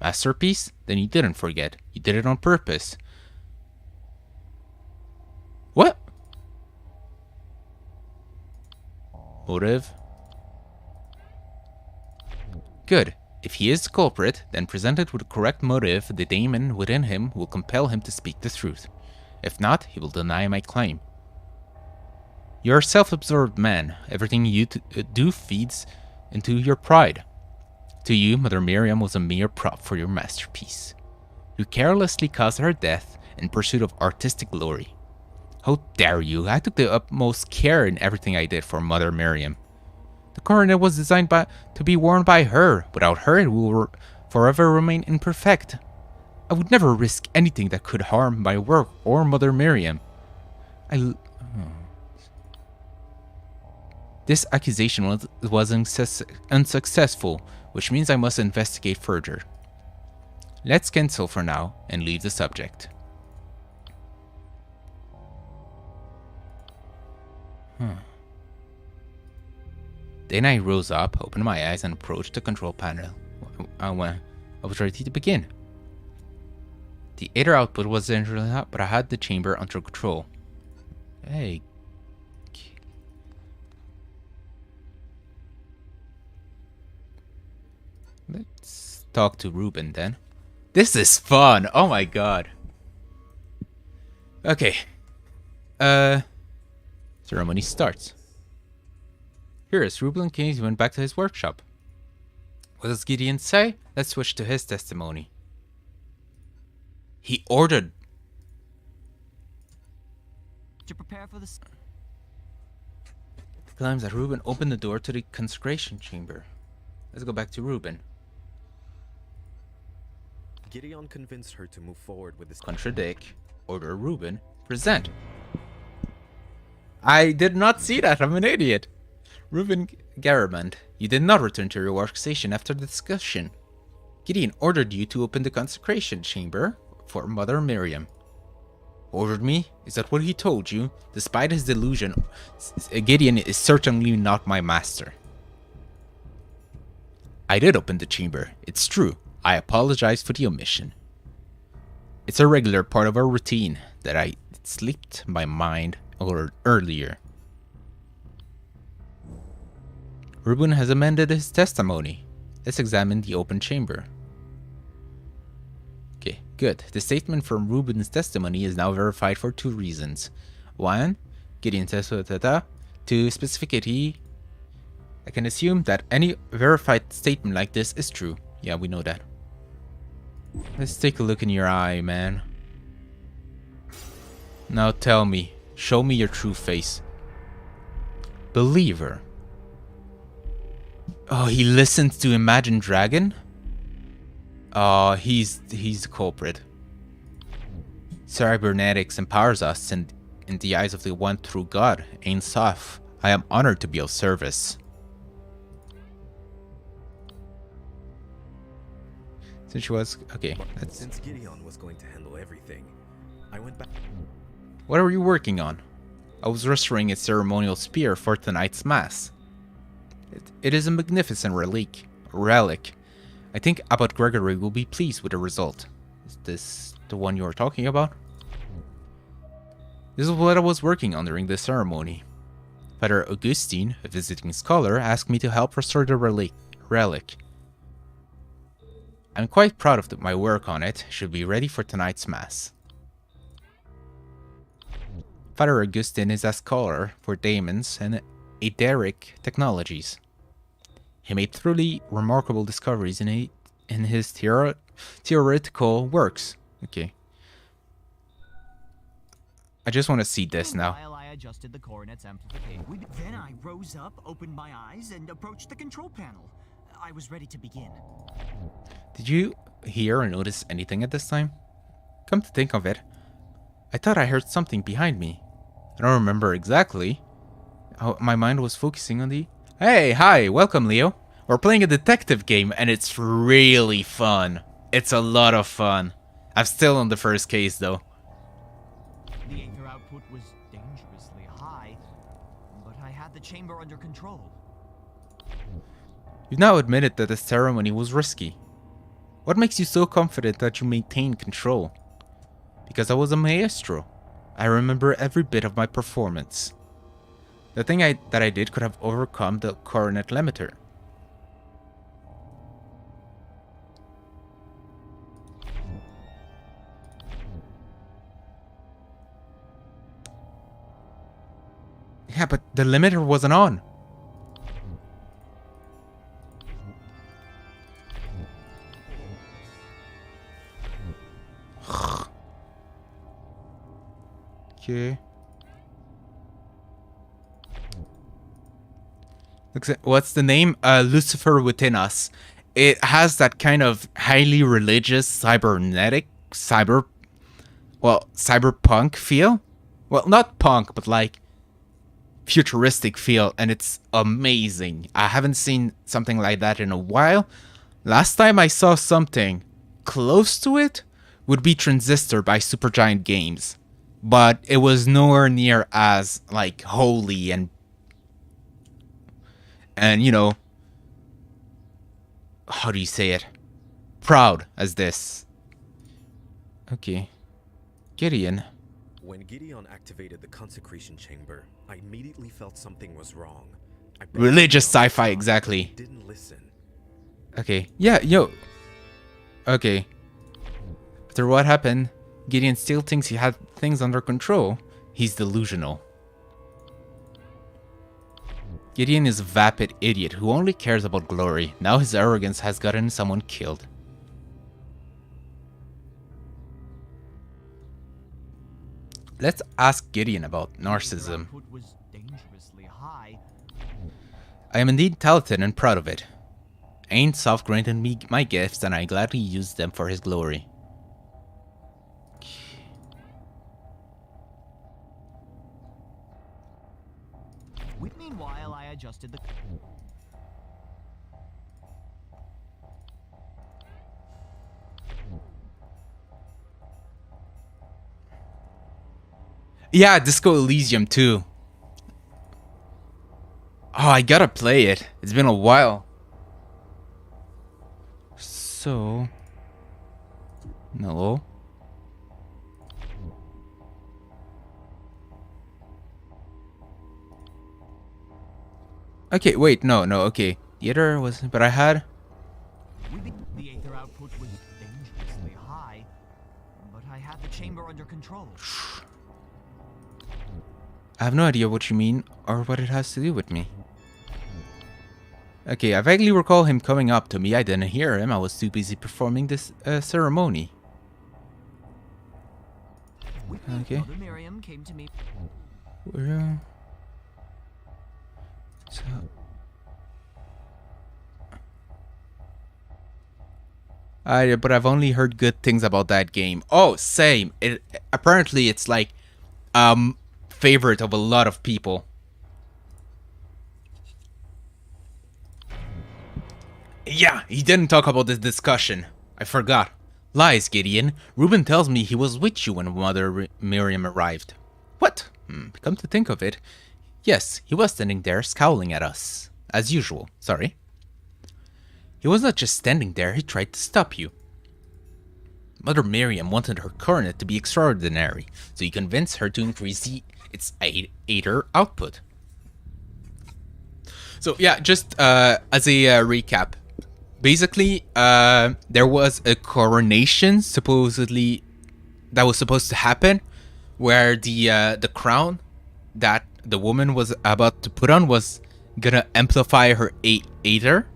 masterpiece? Then you didn't forget. You did it on purpose. What? Motive? Good. If he is the culprit, then presented with the correct motive, the daemon within him will compel him to speak the truth. If not, he will deny my claim. You're a self-absorbed man. Everything you do feeds into your pride. To you, Mother Miriam was a mere prop for your masterpiece. You carelessly caused her death in pursuit of artistic glory. How dare you? I took the utmost care in everything I did for Mother Miriam. The coronet was designed to be worn by her. Without her, it will forever remain imperfect. I would never risk anything that could harm my work or Mother Miriam. This accusation was unsuccessful, which means I must investigate further. Let's cancel for now and leave the subject. Then I rose up, opened my eyes, and approached the control panel. I was ready to begin. The ether output was generally hot, but I had the chamber under control. Hey. Let's talk to Ruben then. This is fun! Oh my god. Okay. Ceremony starts. Here, as Ruben Keynes went back to his workshop. What does Gideon say? Let's switch to his testimony. He ordered. To prepare for the... Claims that Ruben opened the door to the consecration chamber. Let's go back to Ruben. Gideon convinced her to move forward with this. Contradict. Order Ruben. Present. I did not see that. I'm an idiot. Ruben Garamond, you did not return to your workstation after the discussion. Gideon ordered you to open the consecration chamber for Mother Miriam. Ordered me? Is that what he told you? Despite his delusion, Gideon is certainly not my master. I did open the chamber. It's true. I apologize for the omission. It's a regular part of our routine that I slipped my mind earlier. Ruben has amended his testimony. Let's examine the open chamber. Okay, good. The statement from Ruben's testimony is now verified for 2 reasons. 1, Gideon testified. 2, specificity. I can assume that any verified statement like this is true. Yeah, we know that. Let's take a look in your eye, man. Now tell me. Show me your true face. Believer. Oh, he listens to Imagine Dragon? Oh, he's the culprit. Cybernetics empowers us in the eyes of the one true God, Ein Sof. I am honored to be of service. Since she was... Okay, that's... Since Gideon was going to handle everything, I went back... What are you working on? I was restoring a ceremonial spear for tonight's mass. It is a magnificent relic. I think Abbot Gregory will be pleased with the result. Is this the one you are talking about? This is what I was working on during the ceremony. Father Augustine, a visiting scholar, asked me to help restore the relic. I'm quite proud of my work on it. Should be ready for tonight's mass. Father Augustine is a scholar for daemons and Aetheric technologies. He made truly remarkable discoveries in his theoretical works. Okay. I just want to see this now. While I adjusted the coronet's amplification, then I rose up, opened my eyes, and approached the control panel. I was ready to begin. Did you hear or notice anything at this time? Come to think of it, I thought I heard something behind me. I don't remember exactly. My mind was focusing on the... Hey, hi, welcome Leo. We're playing a detective game and it's really fun. It's a lot of fun. I'm still on the first case though. The aether output was dangerously high, but I had the chamber under control. You've now admitted that the ceremony was risky. What makes you so confident that you maintain control? Because I was a maestro. I remember every bit of my performance. The thing that I did could have overcome the coronet limiter. Yeah, but the limiter wasn't on. Okay. What's the name? Lucifer Within Us. It has that kind of highly religious, cyberpunk feel. Well, not punk, but like futuristic feel, and it's amazing. I haven't seen something like that in a while. Last time I saw something close to it would be Transistor by Supergiant Games, but it was nowhere near as like holy and you know, how do you say it, proud as this. Okay, Gideon. When Gideon activated the consecration chamber, I immediately felt something was wrong. Religious sci-fi, exactly. Didn't listen. Okay, yeah, yo. Okay. After what happened, Gideon still thinks he had things under control. He's delusional. Gideon is a vapid idiot who only cares about glory. Now his arrogance has gotten someone killed. Let's ask Gideon about narcissism. Output was dangerously high. I am indeed talented and proud of it. Ain Soft granted me my gifts and I gladly used them for his glory. Meanwhile, I adjusted the... Yeah, Disco Elysium too. Oh, I gotta play it. It's been a while. So... No. Okay, wait, no, okay. The other was... But I had... The Aether output was dangerously high, but I had the chamber under control. I have no idea what you mean, or what it has to do with me. Okay, I vaguely recall him coming up to me. I didn't hear him. I was too busy performing this ceremony. Okay. Mother Miriam came to me. So... but I've only heard good things about that game. Oh, same. Apparently it's like favorite of a lot of people. Yeah, he didn't talk about this discussion. I forgot. Lies, Gideon. Reuben tells me he was with you when Mother Miriam arrived. What? Come to think of it, yes, he was standing there scowling at us. As usual, sorry. He was not just standing there, he tried to stop you. Mother Miriam wanted her coronet to be extraordinary, so he convinced her to increase its Aether output. So yeah, just as a recap. Basically, there was a coronation supposedly that was supposed to happen, where the crown that the woman was about to put on was gonna amplify her Aether,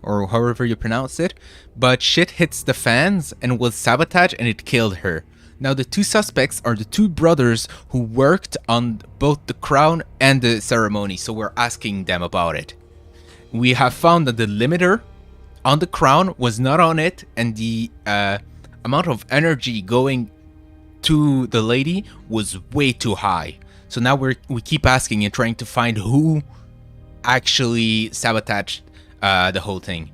or however you pronounce it, but shit hits the fans and was sabotaged and it killed her. Now the two suspects are the two brothers who worked on both the crown and the ceremony, so we're asking them about it. We have found that the limiter on the crown was not on it, and the amount of energy going to the lady was way too high. So now we keep asking and trying to find who actually sabotaged the whole thing.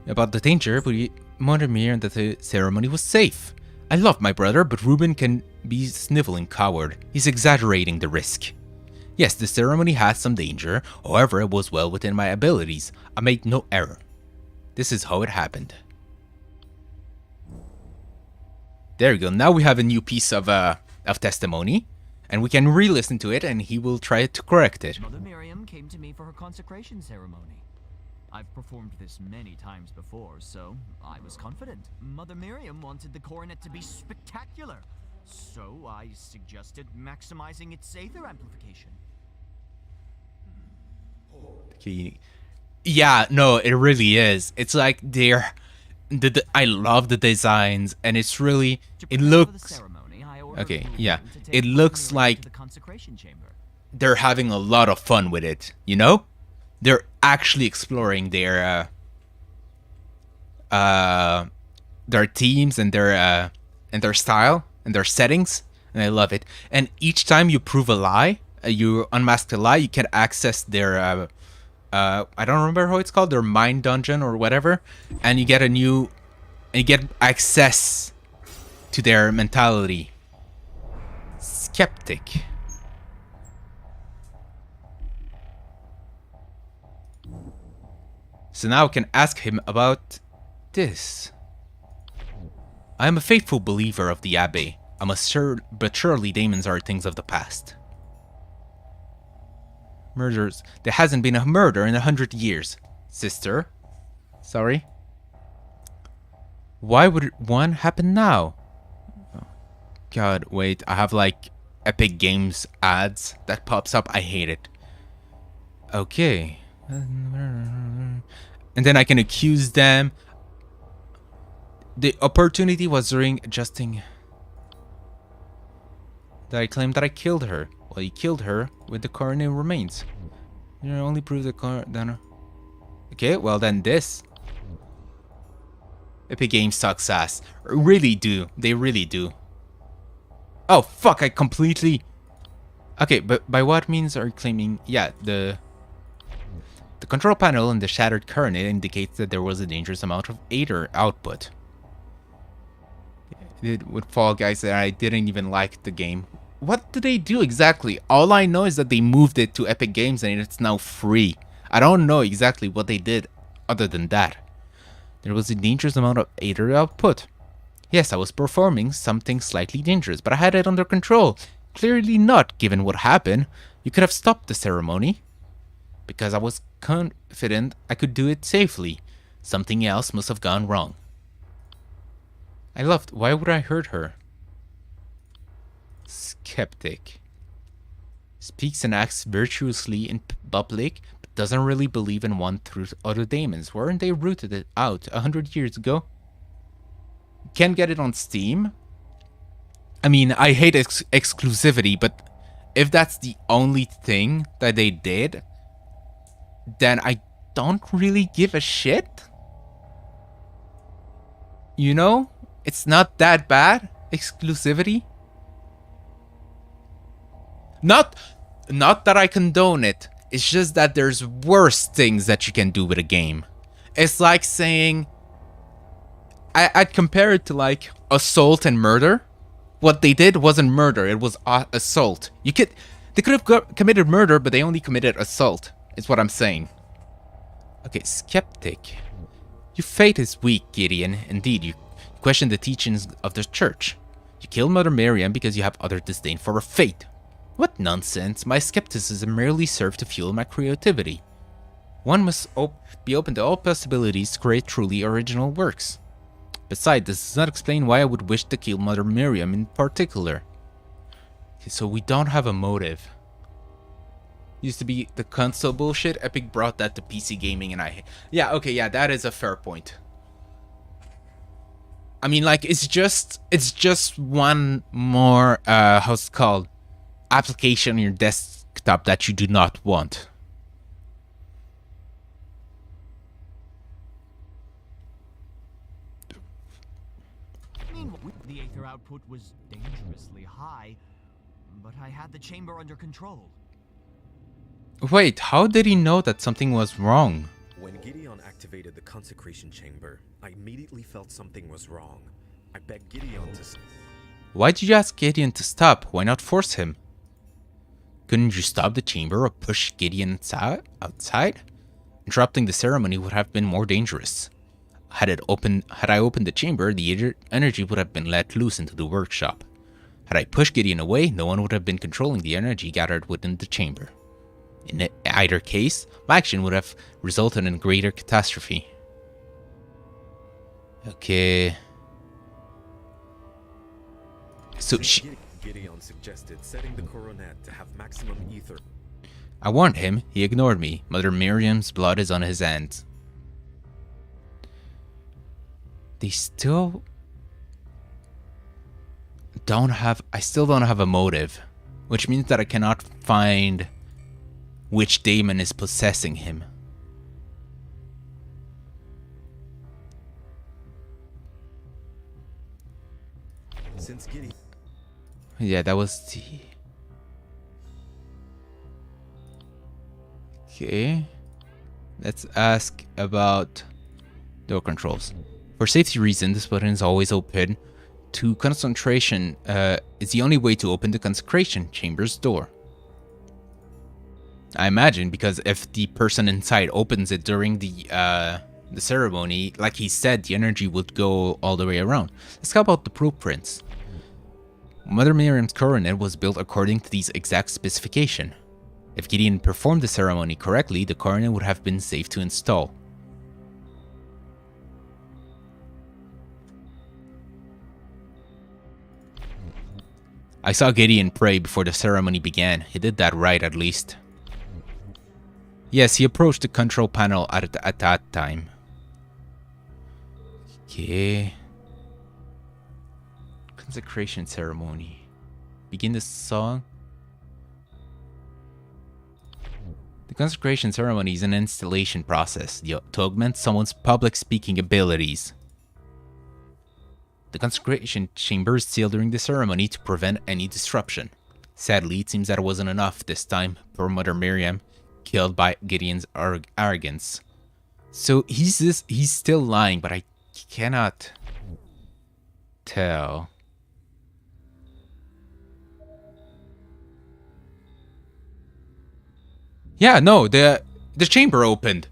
About the danger, we Mother Miriam that the ceremony was safe. I love my brother, but Reuben can be sniveling coward. He's exaggerating the risk. Yes, the ceremony had some danger, however it was well within my abilities. I made no error. This is how it happened. There you go, now we have a new piece of testimony, and we can re-listen to it and he will try to correct it. Mother Miriam came to me for her consecration ceremony. I've performed this many times before, so I was confident. Mother Miriam wanted the coronet to be spectacular, so I suggested maximizing its Aether amplification. Okay. Yeah, no, it really is. It's like I love the designs, and it's really, it looks, okay, yeah, it looks like they're having a lot of fun with it, you know? They're actually exploring their themes and their style and their settings, and I love it. And each time you prove a lie, you unmask a lie, you can access their I don't remember how it's called, their mind dungeon or whatever, and you get access to their mentality. Skeptic. So now I can ask him about this. I am a faithful believer of the Abbey. But surely demons are things of the past. Murders. There hasn't been a murder in 100 years. Sister. Sorry. Why would one happen now? Oh, God, wait. I have like Epic Games ads that pops up. I hate it. Okay. And then I can accuse them. The opportunity was during adjusting that I claimed that I killed her. Well, you killed her with the coroner remains. You only prove the coroner. Okay, well then this. Epic Games sucks ass. Really do. They really do. Oh, fuck, I completely... Okay, but by what means are you claiming... Yeah, the control panel in the shattered coronet indicates that there was a dangerous amount of Aether output. With Fall Guys that I didn't even like the game. What did they do exactly? All I know is that they moved it to Epic Games and it's now free. I don't know exactly what they did other than that. There was a dangerous amount of Aether output. Yes, I was performing something slightly dangerous, but I had it under control. Clearly not, given what happened. You could have stopped the ceremony. Because I was confident I could do it safely. Something else must have gone wrong. I left. Why would I hurt her? Skeptic. Speaks and acts virtuously in public, but doesn't really believe in one through other daemons. Weren't they rooted it out 100 years ago? Can't get it on Steam? I mean, I hate exclusivity, but if that's the only thing that they did, then I don't really give a shit. You know? It's not that bad. Exclusivity. Not that I condone it. It's just that there's worse things that you can do with a game. It's like saying... I'd compare it to like assault and murder. What they did wasn't murder, it was assault. They could have committed murder, but they only committed assault. Is what I'm saying. Okay, skeptic. Your faith is weak, Gideon. Indeed, you question the teachings of the church. You killed Mother Miriam because you have utter disdain for her faith. What nonsense. My skepticism merely served to fuel my creativity. One must be open to all possibilities to create truly original works. Besides, this does not explain why I would wish to kill Mother Miriam in particular. Okay, so we don't have a motive. Used to be the console bullshit. Epic brought that to PC gaming and yeah, okay, yeah, that is a fair point. I mean, like, it's just one more, how's it called? Application on your desktop that you do not want. The Aether output was dangerously high, but I had the chamber under control. Wait, how did he know that something was wrong? When Gideon activated the consecration chamber, I immediately felt something was wrong. I begged Gideon to... Why did you ask Gideon to stop? Why not force him? Couldn't you stop the chamber or push Gideon outside? Interrupting the ceremony would have been more dangerous. Had I opened the chamber, the energy would have been let loose into the workshop. Had I pushed Gideon away, no one would have been controlling the energy gathered within the chamber. In either case, my action would have resulted in greater catastrophe. Okay. So Gideon suggested setting the coronet to have maximum ether. I warned him, he ignored me. Mother Miriam's blood is on his hands. They still don't have... I still don't have a motive. Which means that I cannot find which daemon is possessing him. Since Gideon... Yeah, that was the... Okay. Let's ask about door controls. For safety reasons, this button is always open to concentration. It's the only way to open the consecration chamber's door. I imagine because if the person inside opens it during the ceremony, like he said, the energy would go all the way around. Let's talk about the blueprints. Mother Miriam's coronet was built according to these exact specifications. If Gideon performed the ceremony correctly, the coronet would have been safe to install. I saw Gideon pray before the ceremony began. He did that right, at least. Yes, he approached the control panel at that time. Okay. Consecration ceremony. Begin the song. The consecration ceremony is an installation process to augment someone's public speaking abilities. The consecration chamber is sealed during the ceremony to prevent any disruption. Sadly, it seems that it wasn't enough this time. Poor Mother Miriam, killed by Gideon's arrogance. So he's still lying, but I cannot tell. Yeah, no, the chamber opened.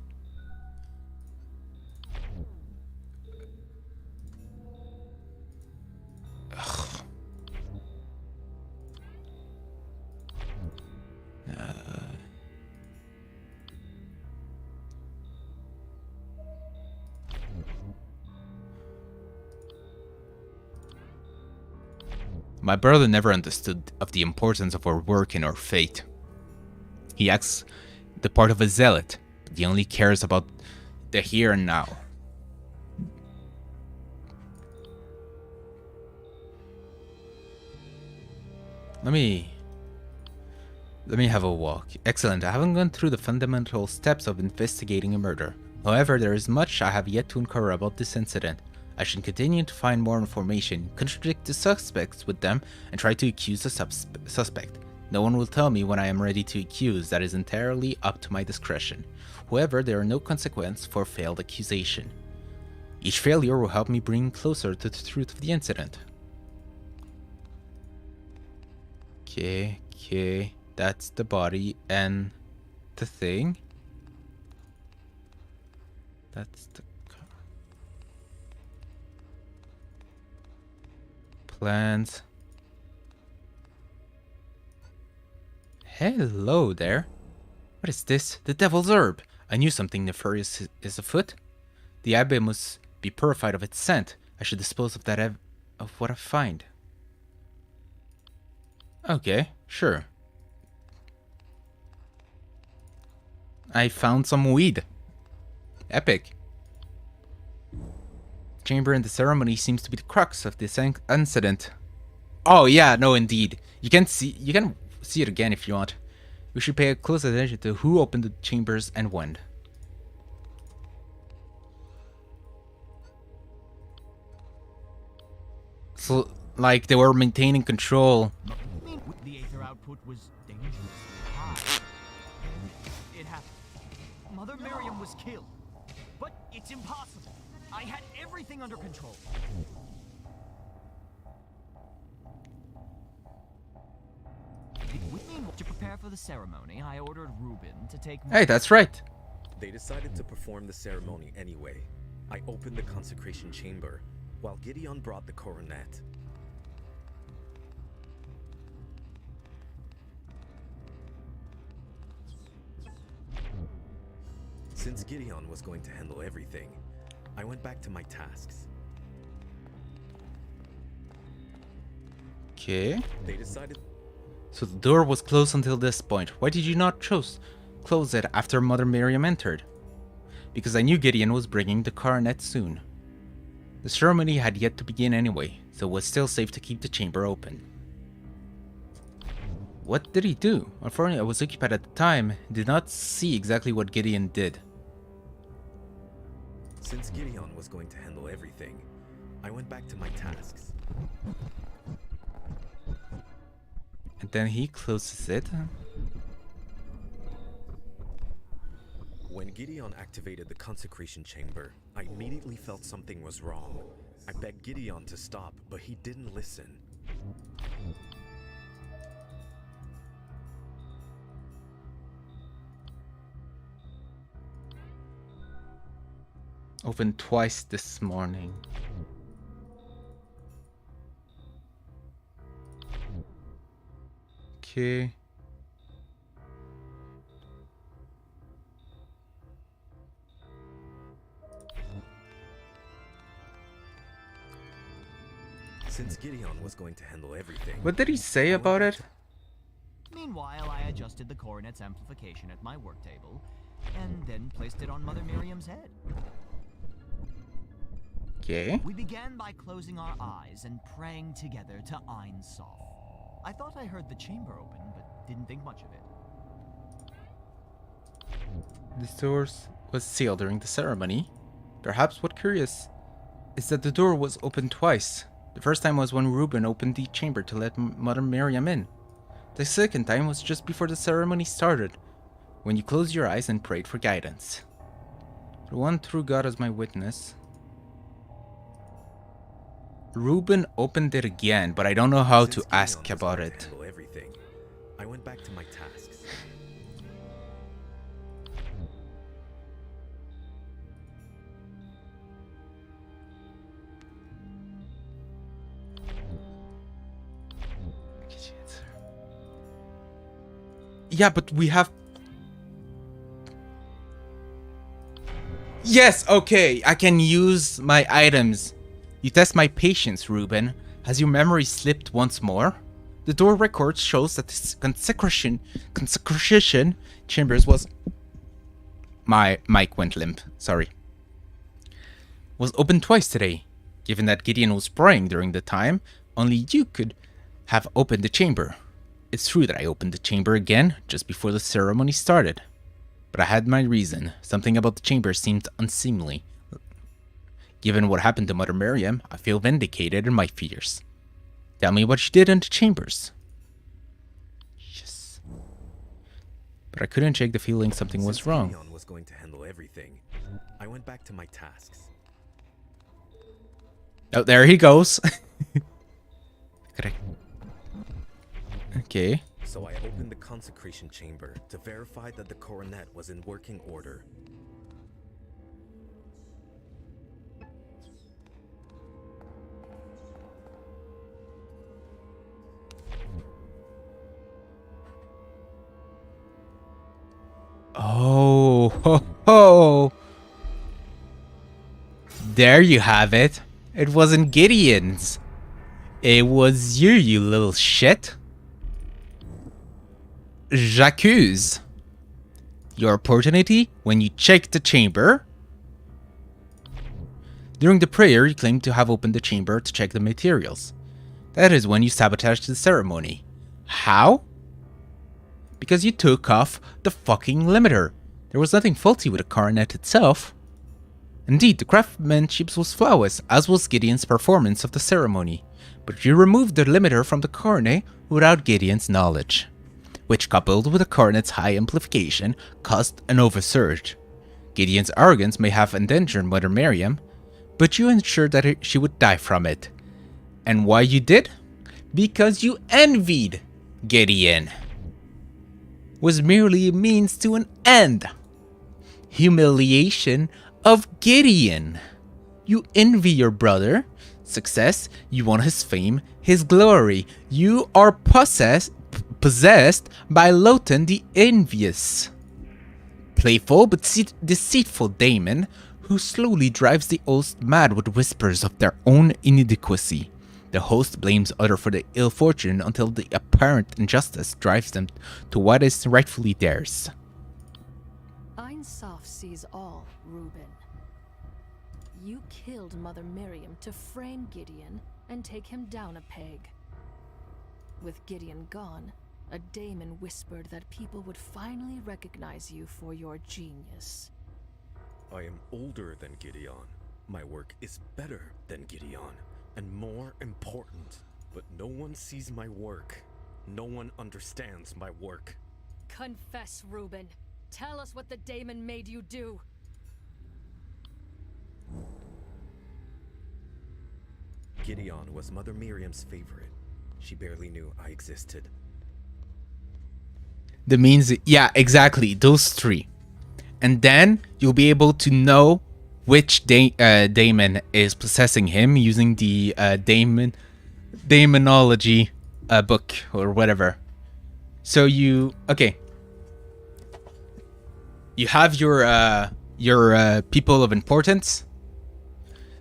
My brother never understood of the importance of our work and our fate. He acts the part of a zealot, but he only cares about the here and now. Let me have a walk. Excellent. I haven't gone through the fundamental steps of investigating a murder. However, there is much I have yet to uncover about this incident. I should continue to find more information, contradict the suspects with them, and try to accuse the suspect. No one will tell me when I am ready to accuse. That is entirely up to my discretion. However, there are no consequences for failed accusation. Each failure will help me bring closer to the truth of the incident. Okay. That's the body and the thing. That's the plans. Hello there. What is this? The devil's herb. I knew something nefarious is afoot. The abbey must be purified of its scent. I should dispose of that of what I find. Okay, sure. I found some weed. Epic. The chamber in the ceremony seems to be the crux of this incident. Oh yeah, no indeed. You can see it again if you want. We should pay close attention to who opened the chambers and when. So, like, they were maintaining control. The aether output was dangerously high. It happened. Mother Miriam was killed. But it's impossible. I had everything under control. To prepare for the ceremony, I ordered Reuben to take... Hey, that's right. They decided to perform the ceremony anyway. I opened the consecration chamber, while Gideon brought the coronet. Since Gideon was going to handle everything, I went back to my tasks. Okay. They decided... So the door was closed until this point. Why did you not close it after Mother Miriam entered? Because I knew Gideon was bringing the coronet soon. The ceremony had yet to begin anyway, so it was still safe to keep the chamber open. What did he do? Unfortunately, I was occupied at the time, did not see exactly what Gideon did. Since Gideon was going to handle everything, I went back to my tasks. And then he closes it. When Gideon activated the consecration chamber, I immediately felt something was wrong. I begged Gideon to stop, but he didn't listen. Opened twice this morning. Okay. Since Gideon was going to handle everything... What did he say about it? Meanwhile, I adjusted the coronet's amplification at my work table and then placed it on Mother Miriam's head. Okay. We began by closing our eyes and praying together to Ein Sof. I thought I heard the chamber open, but didn't think much of it. This door was sealed during the ceremony. Perhaps what's curious is that the door was opened twice. The first time was when Reuben opened the chamber to let Mother Miriam in. The second time was just before the ceremony started, when you closed your eyes and prayed for guidance. The one true God as my witness. Reuben opened it again, but I don't know how to Since ask Gideon was about going to it. handle everything, I went back to my tasks. Yeah, but we have... Yes, okay, I can use my items. You test my patience, Reuben. Has your memory slipped once more? The door record shows that this consecration chambers was... My mic went limp, sorry. Was opened twice today. Given that Gideon was praying during the time, only you could have opened the chamber. It's true that I opened the chamber again just before the ceremony started. But I had my reason. Something about the chamber seemed unseemly. Given what happened to Mother Miriam, I feel vindicated in my fears. Tell me what you did in the chambers. Yes. But I couldn't shake the feeling something was Since wrong. Gideon was going to handle everything, I went back to my tasks. Oh, there he goes. Okay. So I opened the consecration chamber to verify that the coronet was in working order. Oh, ho, ho. There you have it. It wasn't Gideon's. It was you, you little shit. J'accuse. Your opportunity when you checked the chamber. During the prayer, you claimed to have opened the chamber to check the materials. That is when you sabotaged the ceremony. How? Because you took off the fucking limiter. There was nothing faulty with the coronet itself. Indeed, the craftsmanship was flawless, as was Gideon's performance of the ceremony. But you removed the limiter from the coronet without Gideon's knowledge, which, coupled with the coronet's high amplification, caused an oversurge. Gideon's arrogance may have endangered Mother Miriam, but you ensured that she would die from it. And why you did? Because you envied Gideon. Was merely a means to an end. Humiliation of Gideon. You envy your brother. Success, you want his fame, his glory. You are possessed by Lotan the envious. Playful but deceitful Damon, who slowly drives the host mad with whispers of their own inadequacy. The host blames others for the ill fortune until the apparent injustice drives them to what is rightfully theirs. Ein Sof sees all, Reuben. You killed Mother Miriam to frame Gideon and take him down a peg. With Gideon gone, a daemon whispered that people would finally recognize you for your genius. I am older than Gideon. My work is better than Gideon, and more important. But no one sees my work. No one understands my work. Confess, Reuben. Tell us what the daemon made you do. Gideon was Mother Miriam's favorite. She barely knew I existed. The means, yeah, exactly, those three. And then you'll be able to know which daemon is possessing him using the daemonology book or whatever. So you have your people of importance.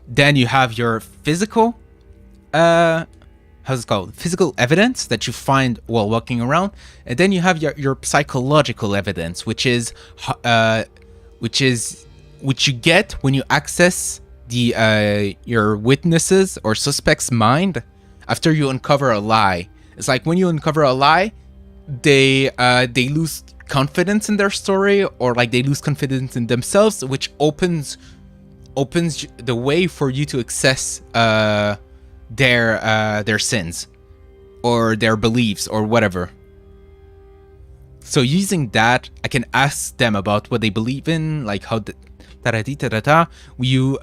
Then you have your physical how's it called? Physical evidence that you find while walking around. And then you have your psychological evidence, which is which you get when you access the your witnesses or suspect's mind after you uncover a lie. It's like when you uncover a lie, they lose confidence in their story, or like they lose confidence in themselves, which opens the way for you to access their sins or their beliefs or whatever. So using that, I can ask them about what they believe in, like how you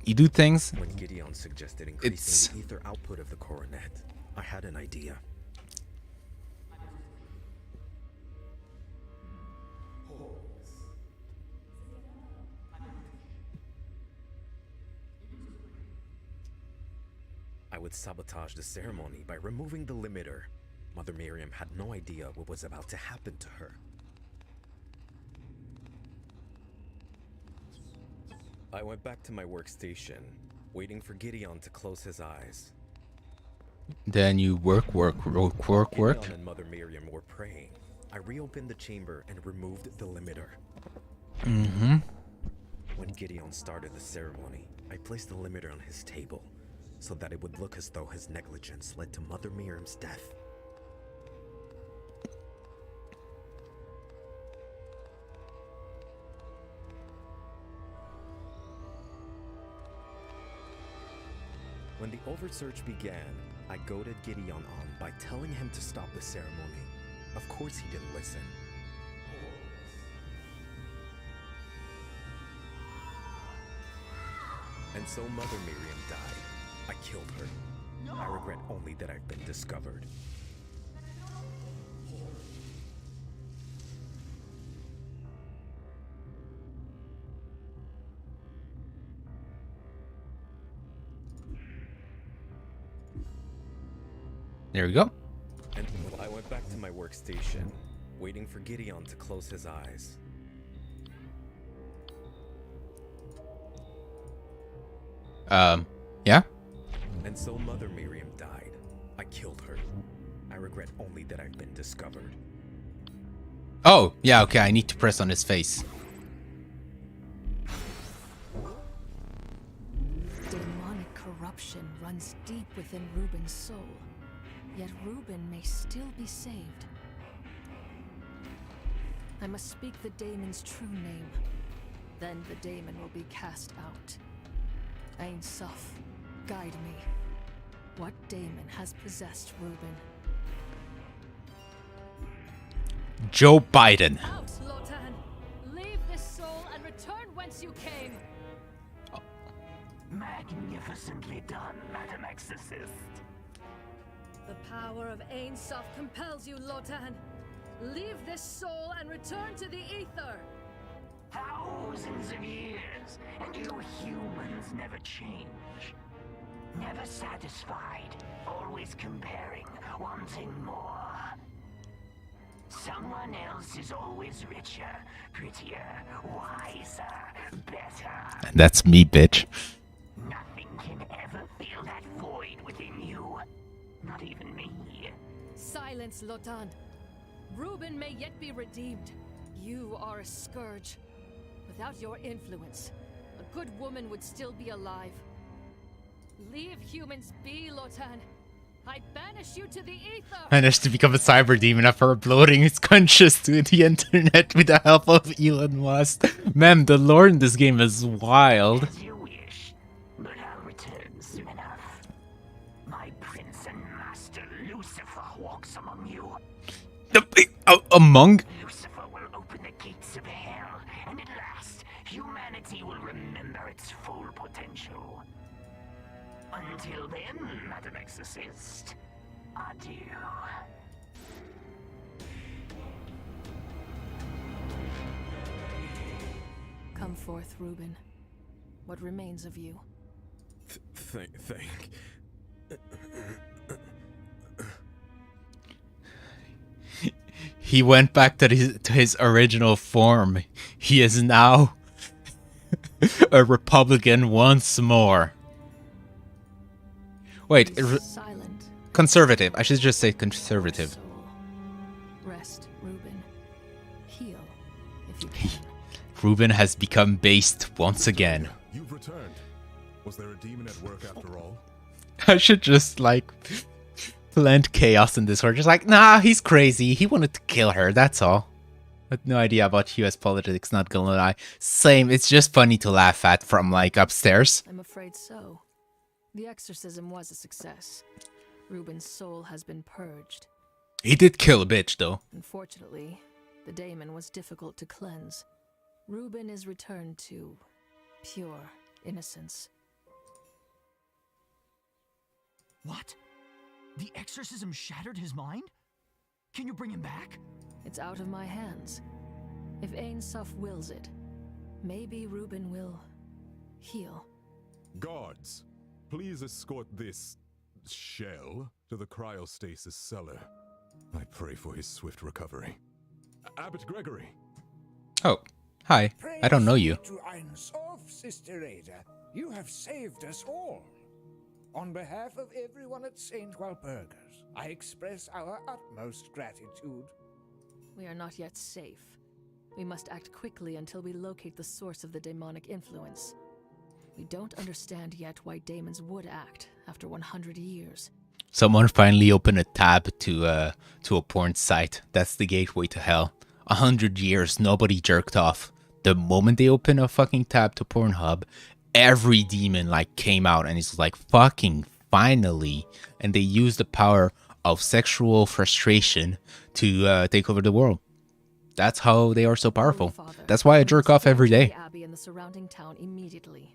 do things. When Gideon suggested increasing the ether output of the coronet, I had an idea. I would sabotage the ceremony by removing the limiter. Mother Miriam had no idea what was about to happen to her. I went back to my workstation, waiting for Gideon to close his eyes. Then you work. Gideon and Mother Miriam were praying. I reopened the chamber and removed the limiter. When Gideon started the ceremony, I placed the limiter on his table so that it would look as though his negligence led to Mother Miriam's death. When the oversearch began, I goaded Gideon on by telling him to stop the ceremony. Of course he didn't listen. And so Mother Miriam died. I killed her. I regret only that I've been discovered. There we go. And I went back to my workstation, waiting for Gideon to close his eyes. Yeah? And so Mother Miriam died. I killed her. I regret only that I've been discovered. Oh, yeah, okay, I need to press on his face. Demonic corruption runs deep within Reuben's soul. Yet Reuben may still be saved. I must speak the daemon's true name. Then the daemon will be cast out. Ain Soph, guide me. What daemon has possessed Reuben? Joe Biden. Out, Lotan! Leave this soul and return whence you came! Magnificently done, Madam Exorcist. The power of Ain Soph compels you, Lotan. Leave this soul and return to the ether. Thousands of years, and you humans never change. Never satisfied, always comparing, wanting more. Someone else is always richer, prettier, wiser, better. That's me, bitch. Nothing can ever fill that void within you. Not even me. Silence, Lotan. Reuben may yet be redeemed. You are a scourge. Without your influence, a good woman would still be alive. Leave humans be, Lotan. I banish you to the ether. Managed to become a cyber demon after uploading his conscious to the internet with the help of Elon Musk. Man, the lore in this game is wild. As you wish, but I'll return soon enough. My prince and master Lucifer walks among you. Among? Lucifer will open the gates of hell, and at last, humanity will remember its full potential. Until then, Madam Exorcist, adieu. Come forth, Reuben. What remains of you? Thank. He went back to his original form. He is now a Republican once more. Wait, Silent. conservative. I should just say conservative. Soul. Rest, Reuben. Heal, if you can. Ruben has become based once again. You've returned. Was there a demon at work after all? I should just, like, plant chaos in this war. Just like, nah, he's crazy. He wanted to kill her, that's all. I had no idea about US politics, not gonna lie. Same, it's just funny to laugh at from, like, upstairs. I'm afraid so. The exorcism was a success. Ruben's soul has been purged. He did kill a bitch, though. Unfortunately, the daemon was difficult to cleanse. Ruben is returned to pure innocence. What? The exorcism shattered his mind? Can you bring him back? It's out of my hands. If Ain Suf wills it, maybe Ruben will heal. Guards, please escort this shell to the cryostasis cellar. I pray for his swift recovery. Abbot Gregory. Oh, hi. I don't know you. Praise be to Ain Suf, Sister Ada. You have saved us all. On behalf of everyone at St. Walpurgis, I express our utmost gratitude. We are not yet safe. We must act quickly until we locate the source of the demonic influence. We don't understand yet why demons would act after 100 years. Someone finally opened a tab to a porn site. That's the gateway to hell. 100 years, nobody jerked off. The moment they open a fucking tab to Pornhub, every demon like came out and it's like fucking finally. And they used the power of sexual frustration to take over the world. That's how they are so powerful. Father, That's why I jerk off every day. the abbey and the surrounding town immediately.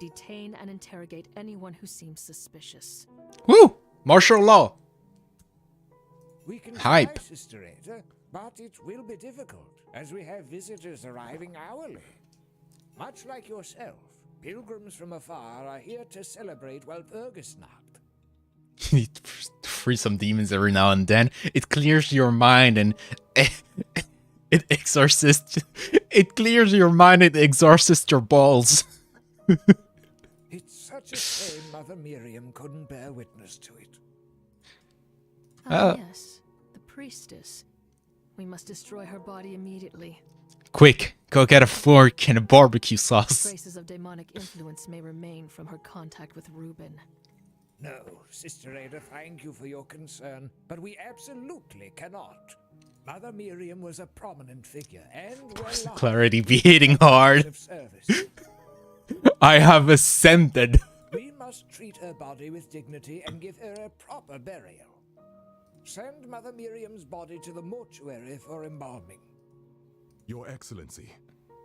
Detain and interrogate anyone who seems suspicious. Woo! Martial law. We can Hype. try, Sister Ada, but it will be difficult, as we have visitors arriving hourly. Much like yourself, pilgrims from afar are here to celebrate Walpurgisnacht. You need to free some demons every now and then. It clears your mind and it exorcists. It clears your mind and exorcists your balls. It's such a shame Mother Miriam couldn't bear witness to it. Yes, the priestess. We must destroy her body immediately. Quick, go get a fork and a barbecue sauce. Traces of demonic influence may remain from her contact with Ruben. No, Sister Ada, thank you for your concern, but we absolutely cannot. Mother Miriam was a prominent figure and well Clarity be hitting hard. of service. I have ascended. We must treat her body with dignity and give her a proper burial. Send Mother Miriam's body to the mortuary for embalming. Your Excellency,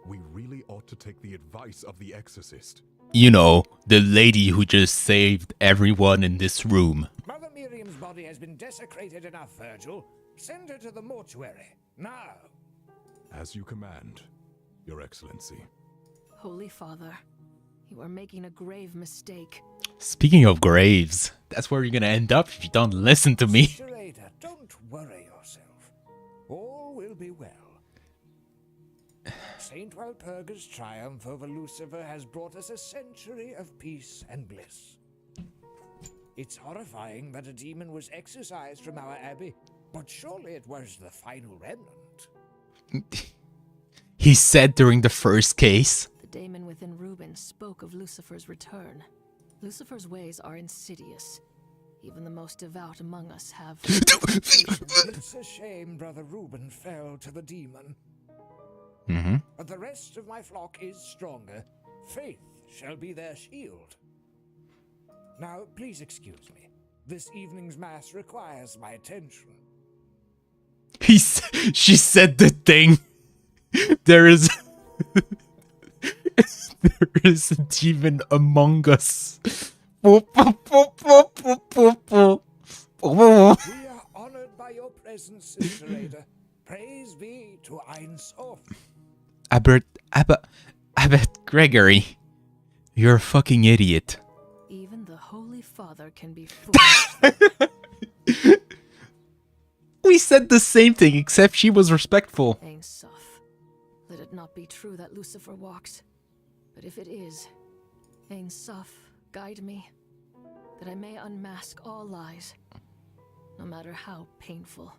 we really ought to take the advice of the exorcist. You know, the lady who just saved everyone in this room. Mother Miriam's body has been desecrated enough, Virgil. Send her to the mortuary, now. As you command, Your Excellency. Holy Father, you are making a grave mistake. Speaking of graves, that's where you're gonna end up if you don't listen to me. Sister Ada, don't worry yourself. All will be well. St. Walpurgis' triumph over Lucifer has brought us a century of peace and bliss. It's horrifying that a demon was exorcised from our abbey, but surely it was the final remnant. He said during the first case. The daemon within Ruben spoke of Lucifer's return. Lucifer's ways are insidious. Even the most devout among us have... It's a shame Brother Reuben fell to the demon. But the rest of my flock is stronger. Faith shall be their shield. Now, please excuse me. This evening's mass requires my attention. She said the thing. There is... there is a demon among us. We are honored by your presence, Sister Ada. Praise be to Ain Suf. Abbot Gregory, you're a fucking idiot. Even the Holy Father can be foolish. We said the same thing, except she was respectful. Ain Suf, let it not be true that Lucifer walks. But if it is, Ain Suf, guide me, that I may unmask all lies, no matter how painful.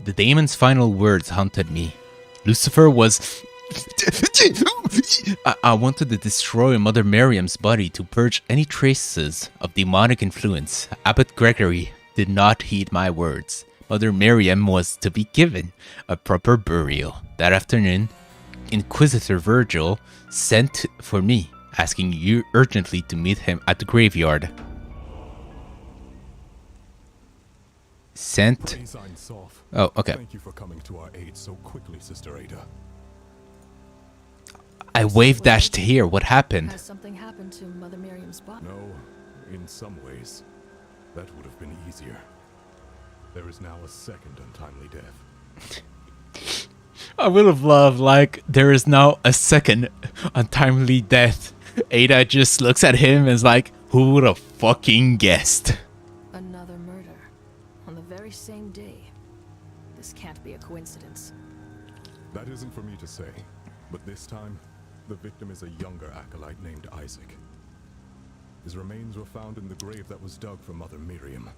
The daemon's final words haunted me. Lucifer was... I wanted to destroy Mother Miriam's body to purge any traces of demonic influence. Abbot Gregory did not heed my words. Mother Miriam was to be given a proper burial. That afternoon, Inquisitor Virgil sent for me, asking you urgently to meet him at the graveyard. Sent... Ensign Soph. Oh, okay. Thank you for coming to our aid so quickly, Sister Ada. I wave dashed here. What happened? Has something happened to Mother Miriam's body? No, in some ways, that would have been easier. There is now a second untimely death. I would have loved, like, there is now a second untimely death. Ada just looks at him and is like, who would have fucking guessed? Another murder. On the very same day. This can't be a coincidence. That isn't for me to say, but this time, the victim is a younger acolyte named Isaac. His remains were found in the grave that was dug for Mother Miriam.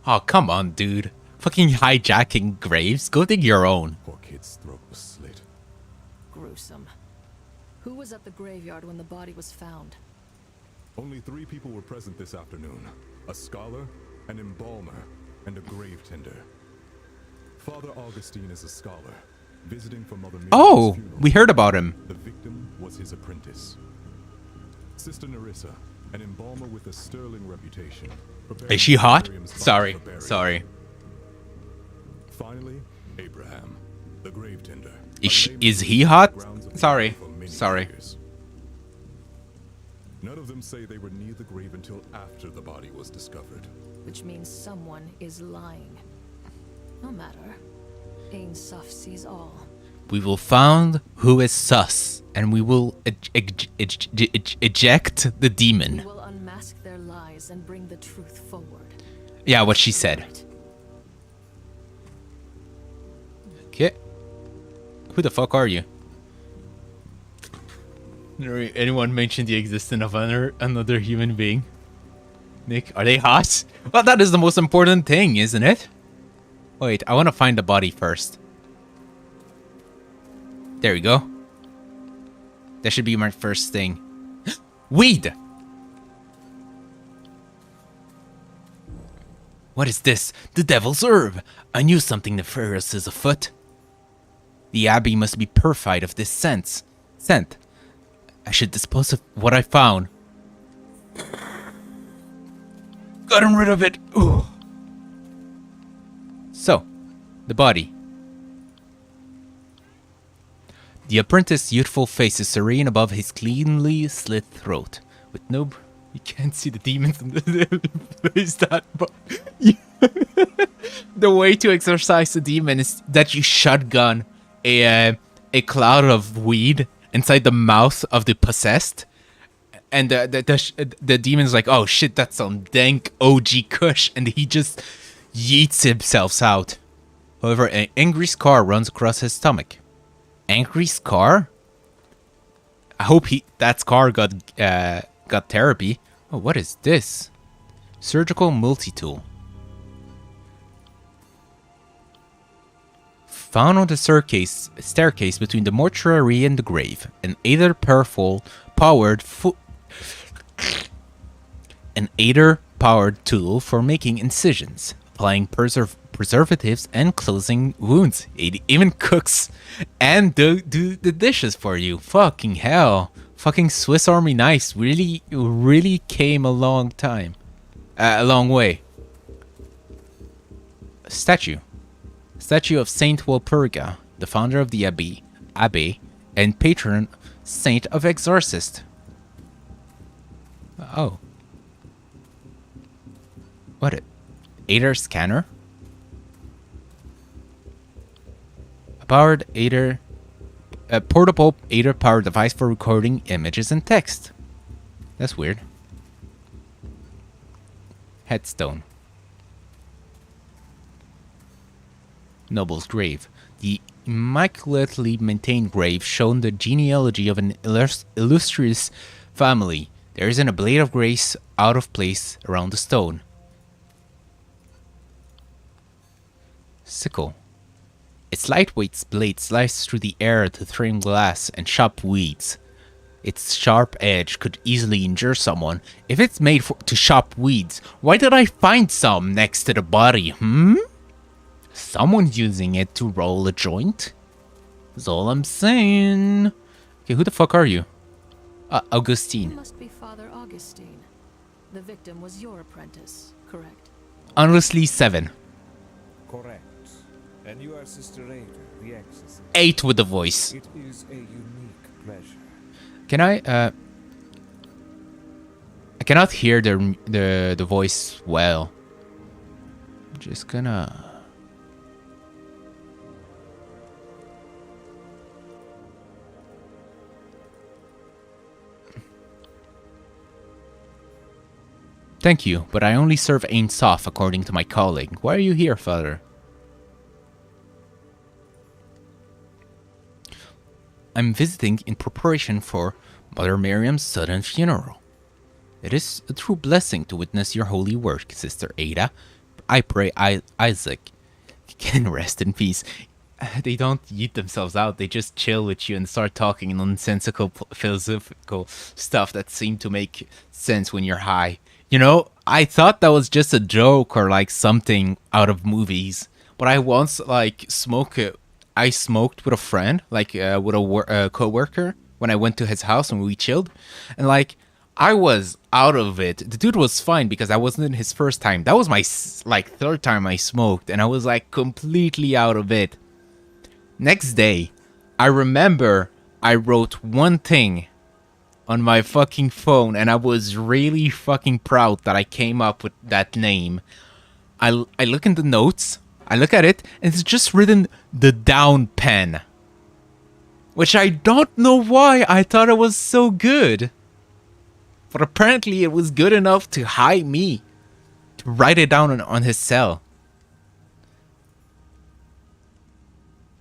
Oh, come on, dude. Fucking hijacking graves? Go dig your own. Poor kid's throat was slit. Gruesome. Who was at the graveyard when the body was found? Only 3 people were present this afternoon. A scholar, an embalmer, and a grave tender. Father Augustine is a scholar, visiting for Mother Miriam's Oh, funeral. we heard about him. The victim was his apprentice. Sister Nerissa, an embalmer with a sterling reputation. Is she hot? Miriam's body Sorry, for burial. sorry. Finally, Abraham, the grave tender. Is he hot? Sorry, sorry. None of them say they were near the grave until after the body was discovered. Which means someone is lying. No matter. Ain Suf sees all. We will find who is sus, and we will eject the We demon. will unmask their lies and bring the truth forward. Yeah, what she said. Okay. Who the fuck are you? Anyone mention the existence of another human being? Nick, are they hot? Well, that is the most important thing, isn't it? Wait, I want to find the body first. There we go. That should be my first thing. Weed! What is this? The devil's herb! I knew something nefarious is afoot. The abbey must be purified of this scent. I should dispose of what I found. Gotten rid of it! Ooh. So, the body. The apprentice's youthful face is serene above his cleanly slit throat. With no... You can't see the demons in the place that... But the way to exorcise the demon is that you shotgun a cloud of weed inside the mouth of the possessed. And the demon's like, oh shit, that's some dank OG kush. And he just yeets himself out. However, an angry scar runs across his stomach. Angry scar? I hope that scar got therapy. Oh, what is this? Surgical multi-tool. Found on the staircase between the mortuary and the grave. An Aether-powered tool for making incisions, applying preservatives and closing wounds. It even cooks and do the dishes for you. Fucking hell. Fucking Swiss Army knives really came a long way. Statue of Saint Walpurga, the founder of the abbey, and patron saint of exorcist. Oh. What it? Aether scanner? A portable Aether-powered device for recording images and text. That's weird. Headstone. Noble's grave. The immaculately maintained grave shown the genealogy of an illustrious family. There isn't a blade of grace out of place around the stone. Sickle. Its lightweight blade slices through the air to trim glass and chop weeds. Its sharp edge could easily injure someone. If it's made to chop weeds, why did I find some next to the body, Someone's using it to roll a joint? That's all I'm saying. Okay, who the fuck are you? You Augustine. must be Father Augustine. The victim was your apprentice, correct? Honestly, 7. Correct. And you are Sister Ada, the exorcist. 8 with the voice. It is a unique pleasure. Can I cannot hear the voice well. I'm just gonna... Thank you, but I only serve Ain Sof according to my calling. Why are you here, Father? I'm visiting in preparation for Mother Miriam's sudden funeral. It is a true blessing to witness your holy work, Sister Ada. I pray Isaac can rest in peace. They don't eat themselves out, they just chill with you and start talking nonsensical philosophical stuff that seem to make sense when you're high. You know, I thought that was just a joke or like something out of movies. But I once like smoked with a friend, like with a co-worker when I went to his house and we chilled. And like, I was out of it. The dude was fine because I wasn't his first time. That was my like 3rd time I smoked and I was like completely out of it. Next day, I remember I wrote one thing on my fucking phone and I was really fucking proud that I came up with that name. I look in the notes, I look at it, and it's just written the down pen. Which I don't know why I thought it was so good. But apparently it was good enough to hide me. To write it down on his cell.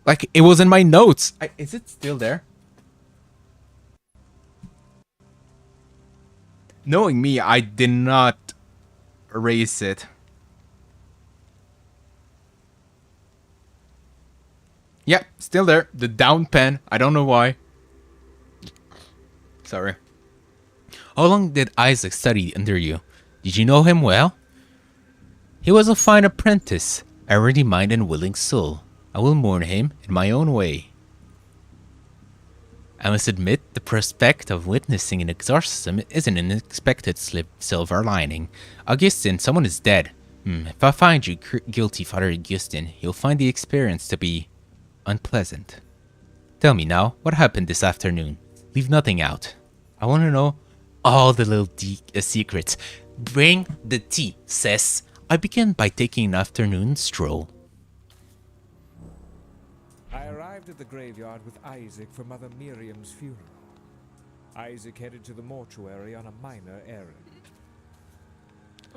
Like, it was in my notes. Is it still there? Knowing me, I did not erase it. Yeah, still there. The down pen. I don't know why. Sorry. How long did Isaac study under you? Did you know him well? He was a fine apprentice, a ready mind and willing soul. I will mourn him in my own way. I must admit, the prospect of witnessing an exorcism is an unexpected silver lining. Augustine, someone is dead. If I find you guilty, Father Augustine, you'll find the experience to be unpleasant. Tell me now, what happened this afternoon? Leave nothing out. I want to know all the little secrets. Bring the tea, sis. I began by taking an afternoon stroll. I arrived at the graveyard with Isaac for Mother Miriam's funeral. Isaac headed to the mortuary on a minor errand.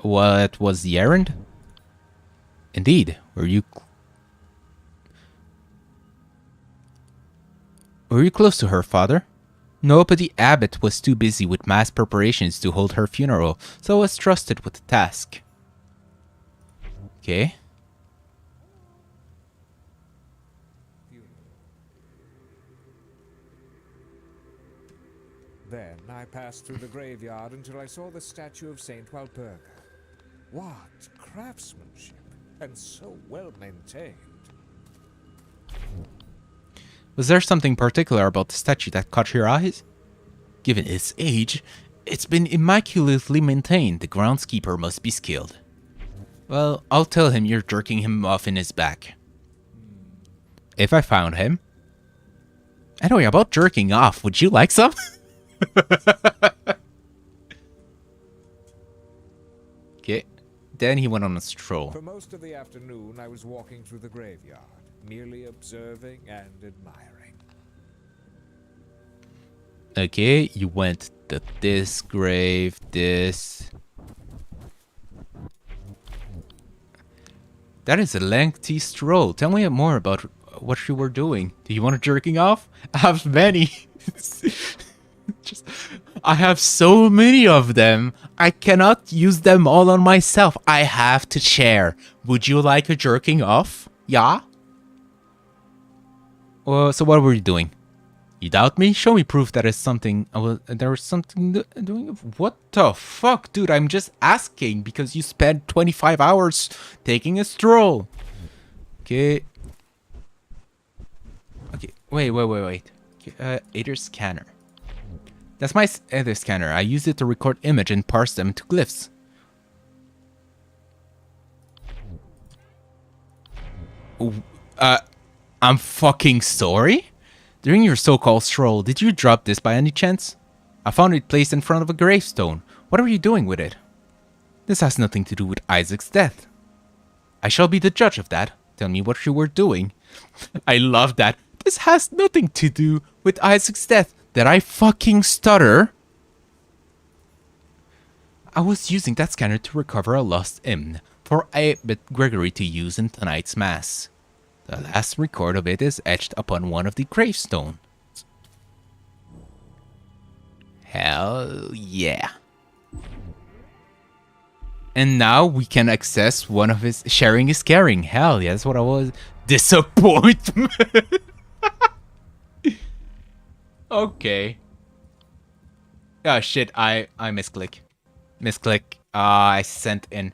What was the errand? Indeed, were you close to her, Father? No, but the abbot was too busy with mass preparations to hold her funeral, so I was trusted with the task. Okay. Then I passed through the graveyard until I saw the statue of Saint Walpurga. What craftsmanship, and so well maintained. Was there something particular about the statue that caught your eyes? Given its age, it's been immaculately maintained. The groundskeeper must be skilled. Well, I'll tell him you're jerking him off in his back. If I found him. Anyway, about jerking off, would you like some? Okay. Then he went on a stroll. For most of the afternoon, I was walking through the graveyard, merely observing and admiring. Okay, you went to this grave, this. That is a lengthy stroll. Tell me more about what you were doing. Do you want a jerking off? I have many. I have so many of them. I cannot use them all on myself. I have to share. Would you like a jerking off? Yeah? So what were you doing? You doubt me? Show me proof that is something. There was something doing. What the fuck, dude? I'm just asking because you spent 25 hours taking a stroll. Okay. Okay. Wait. Okay, Aether scanner. That's my Aether scanner. I use it to record image and parse them to glyphs. I'm fucking sorry? During your so-called stroll, did you drop this by any chance? I found it placed in front of a gravestone. What are you doing with it? This has nothing to do with Isaac's death. I shall be the judge of that. Tell me what you were doing. I love that. This has nothing to do with Isaac's death. Did I fucking stutter? I was using that scanner to recover a lost hymn for Abbot Gregory to use in tonight's mass. The last record of it is etched upon one of the gravestones. Hell yeah. And now we can access one of his... Sharing is caring. Hell yeah, that's what I was... Disappointment! Okay. Oh shit, I misclick. I sent in...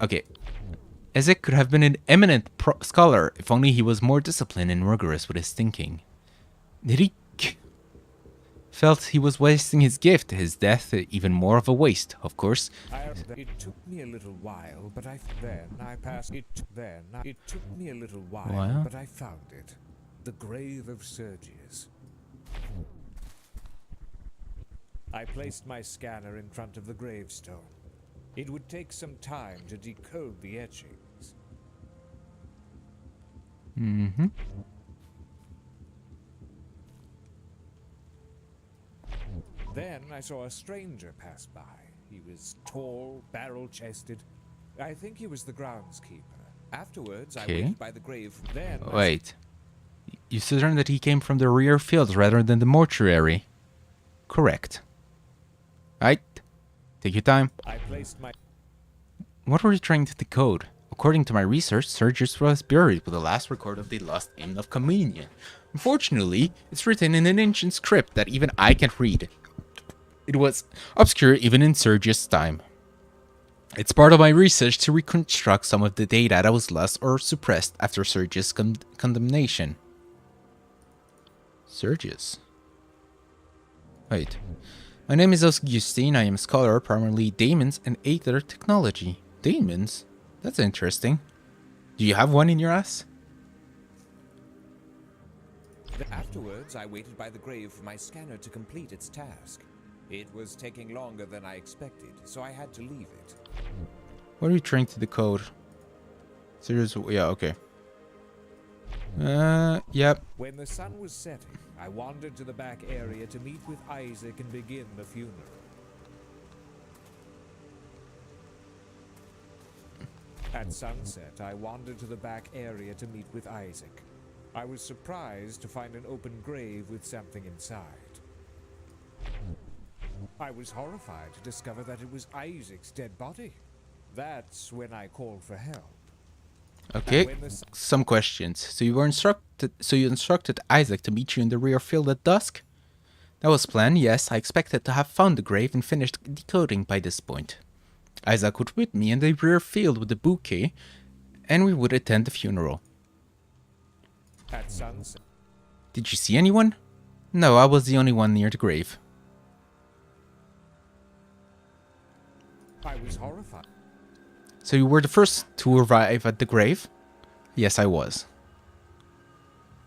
Okay. Isaac could have been an eminent scholar if only he was more disciplined and rigorous with his thinking. Did he... Felt he was wasting his gift, his death even more of a waste, of course. It took me a little while, but it took me a little while, but I found it. The grave of Sergius. I placed my scanner in front of the gravestone. It would take some time to decode the etchings. Mm-hmm. Then I saw a stranger pass by. He was tall, barrel-chested. I think he was the groundskeeper. Afterwards, I waited by the grave. Then wait. You certain that he came from the rear fields rather than the mortuary? Correct. Right. Take your time. I placed my... What were you trying to decode? According to my research, Sergius was buried with the last record of the lost hymn of communion. Unfortunately, it's written in an ancient script that even I can't read. It was obscure even in Sergius' time. It's part of my research to reconstruct some of the data that was lost or suppressed after Sergius' condemnation. Sergius? Wait. My name is Augustine. I am a scholar, primarily daemons and aether technology. Daemons? That's interesting. Do you have one in your ass? Afterwards, I waited by the grave for my scanner to complete its task. It was taking longer than I expected, so I had to leave it. What are you trying to decode? Seriously? Yeah, okay. Yep. When the sun was setting, I wandered to the back area to meet with Isaac and begin the funeral. At sunset, I wandered to the back area to meet with Isaac. I was surprised to find an open grave with something inside. I was horrified to discover that it was Isaac's dead body. That's when I called for help. Okay, some questions. So you instructed Isaac to meet you in the rear field at dusk? That was planned, yes. I expected to have found the grave and finished decoding by this point. Isaac would meet me in the rear field with the bouquet, and we would attend the funeral. At sunset. Did you see anyone? No, I was the only one near the grave. I was horrified. So you were the first to arrive at the grave? Yes, I was.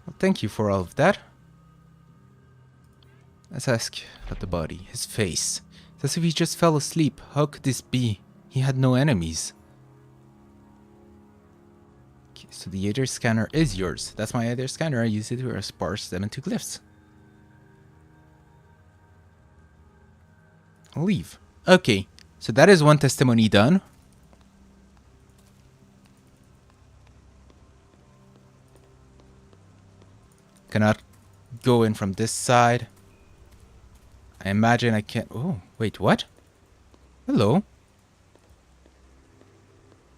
Well, thank you for all of that. Let's ask about the body, his face. It's as if he just fell asleep. How could this be? He had no enemies. Okay, so the Aether scanner is yours. That's my Aether scanner. I use it to parse them into glyphs. I'll leave. Okay, so that is one testimony done. Cannot go in from this side. I imagine I can't... Oh, wait, what? Hello?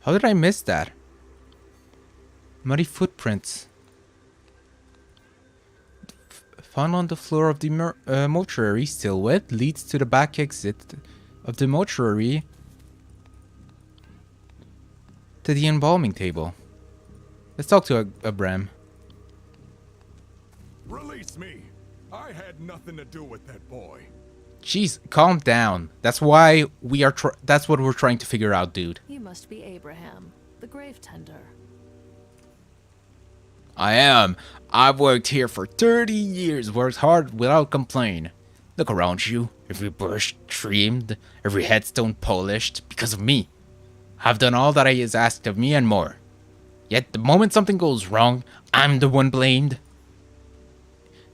How did I miss that? Muddy footprints. Found on the floor of the mortuary, still wet, leads to the back exit of the mortuary to the embalming table. Let's talk to Abram. Release me! I had nothing to do with that boy. Jeez, calm down. That's why we are. That's what we're trying to figure out, dude. You must be Abraham, the grave tender. I am. I've worked here for 30 years, worked hard without complaint. Look around you. Every bush trimmed, every headstone polished, because of me. I've done all that is asked of me and more. Yet the moment something goes wrong, I'm the one blamed.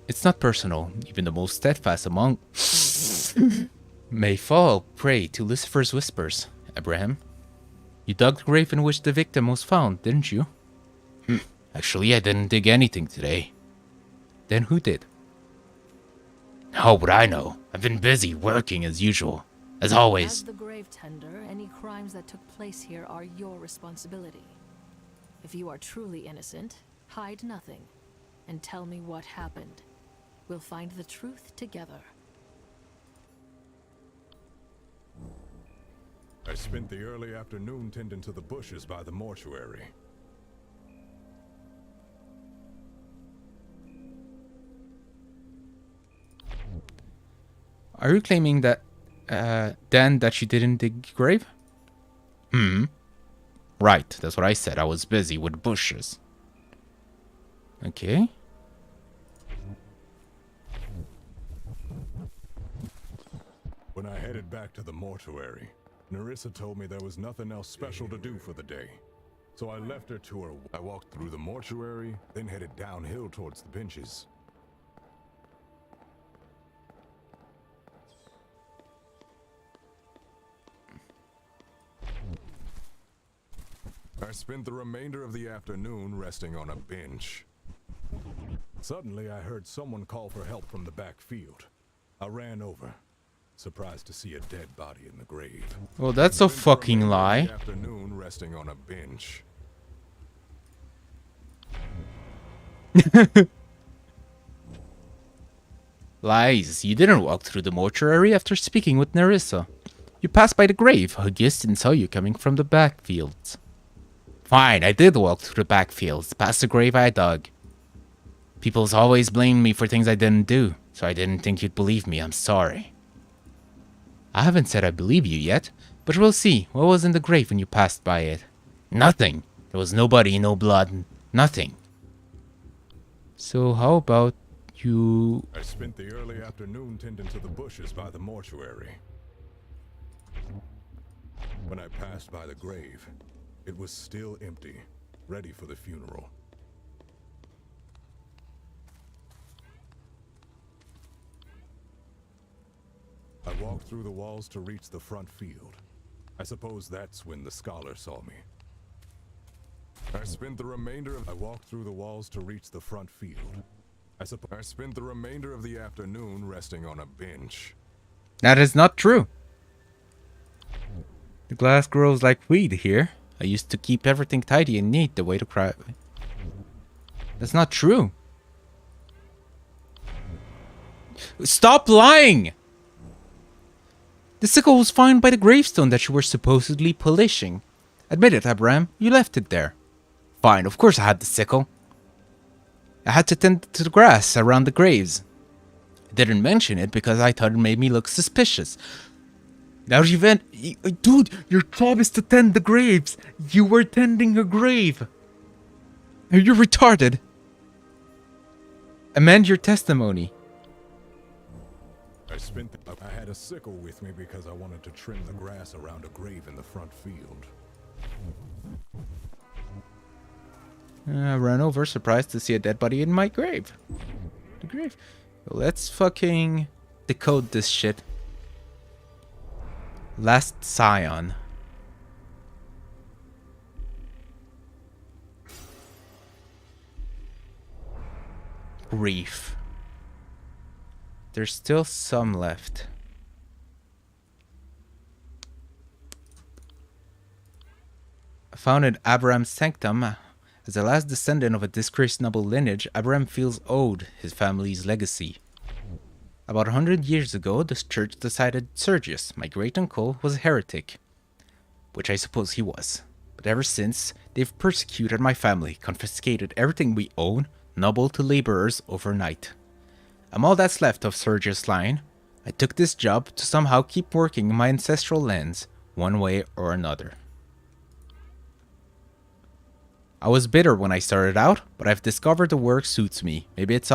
It's not personal. Even the most steadfast among may fall prey to Lucifer's whispers. Abraham, you dug the grave in which the victim was found, didn't you? Actually, I didn't dig anything today. Then who did? How would I know? I've been busy working as usual. As always. As the grave tender, any crimes that took place here are your responsibility. If you are truly innocent, hide nothing and tell me what happened. We'll find the truth together. I spent the early afternoon tending to the bushes by the mortuary. Are you claiming that, Dan, that you didn't dig the grave? Right, that's what I said. I was busy with bushes. Okay. When I headed back to the mortuary, Nerissa told me there was nothing else special to do for the day. So I left her to her. I walked through the mortuary, then headed downhill towards the benches. I spent the remainder of the afternoon resting on a bench. Suddenly, I heard someone call for help from the back field. I ran over, surprised to see a dead body in the grave. Well, that's a fucking lie. Afternoon resting on a bench. Lies. You didn't walk through the mortuary after speaking with Nerissa. You passed by the grave. Augustin saw you coming from the backfields. Fine, I did walk through the backfields, past the grave I dug. People's always blamed me for things I didn't do, so I didn't think you'd believe me. I'm sorry. I haven't said I believe you yet, but we'll see. What was in the grave when you passed by it? Nothing. There was nobody, no blood, nothing. So how about you... I spent the early afternoon tending to the bushes by the mortuary. When I passed by the grave, it was still empty, ready for the funeral. I walked through the walls to reach the front field. I suppose that's when the scholar saw me. I spent the remainder of... I walked through the walls to reach the front field. I spent the remainder of the afternoon resting on a bench. That is not true. The glass grows like weed here. I used to keep everything tidy and neat the way to cry. That's not true. Stop lying! The sickle was found by the gravestone that you were supposedly polishing. Admit it, Abraham. You left it there. Fine, of course I had the sickle. I had to tend to the grass around the graves. I didn't mention it because I thought it made me look suspicious. Now dude, your job is to tend the graves. You were tending a grave. Are you retarded? Amend your testimony. I had a sickle with me because I wanted to trim the grass around a grave in the front field. I ran over, surprised to see a dead body in my grave. The grave. Let's fucking decode this shit. Last Scion. Grief. There's still some left. I found in Abraham's sanctum. As the last descendant of a disgraced noble lineage, Abraham feels owed his family's legacy. About 100 years ago, the church decided Sergius, my great-uncle, was a heretic. Which I suppose he was. But ever since, they've persecuted my family, confiscated everything we own, noble to laborers, overnight. I'm all that's left of Sergius' line. I took this job to somehow keep working in my ancestral lands, one way or another. I was bitter when I started out, but I've discovered the work suits me. Maybe it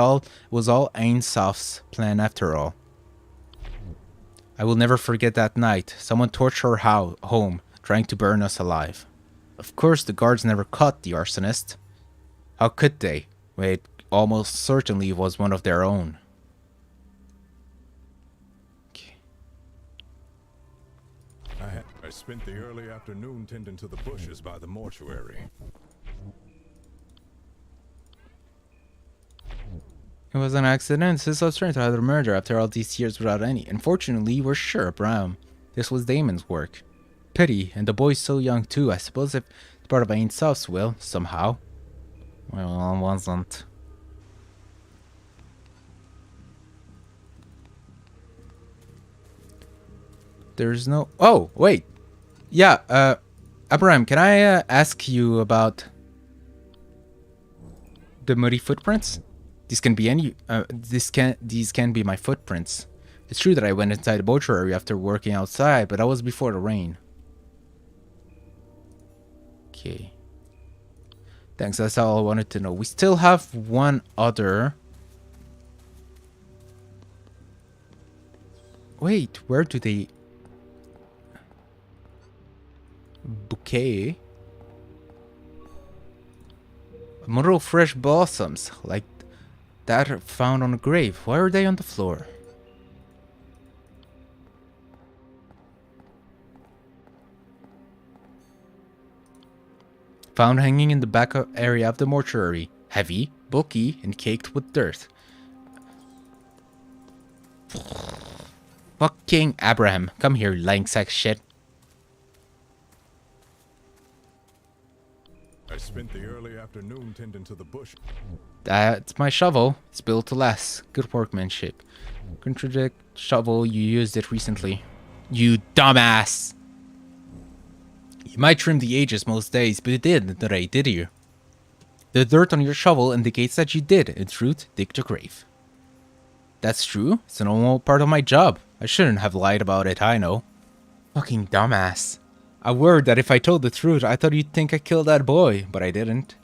was all Ain Saf's plan after all. I will never forget that night. Someone torched our home, trying to burn us alive. Of course, the guards never caught the arsonist. How could they? Well, it almost certainly was one of their own. Okay. I spent the early afternoon tending to the bushes by the mortuary. It was an accident. It's so strange to have a murder after all these years without any. Unfortunately, we're sure, Brown. This was Damon's work. Pity, and the boy's so young too. I suppose if it's part of Ain Saf's will, somehow. Well, it wasn't. There's no... Oh, wait. Yeah, Abraham, can I ask you about the muddy footprints? These can be any... these can be my footprints. It's true that I went inside the mortuary after working outside, but that was before the rain. Okay. Thanks, that's all I wanted to know. We still have one other... Wait, where do they... Bouquet? A muddle of fresh blossoms, like that found on a grave. Why are they on the floor? Found hanging in the back area of the mortuary. Heavy, bulky, and caked with dirt. Fucking Abraham, come here, lying sack shit. I spent the early afternoon tending to the bush. That's my shovel. It's built to last. Good workmanship. Contradict shovel, you used it recently. You dumbass! You might trim the edges most days, but you didn't today, did you? The dirt on your shovel indicates that you did, in truth, dig the grave. That's true. It's a normal part of my job. I shouldn't have lied about it, I know. Fucking dumbass. I worried that if I told the truth, I thought you'd think I killed that boy, but I didn't.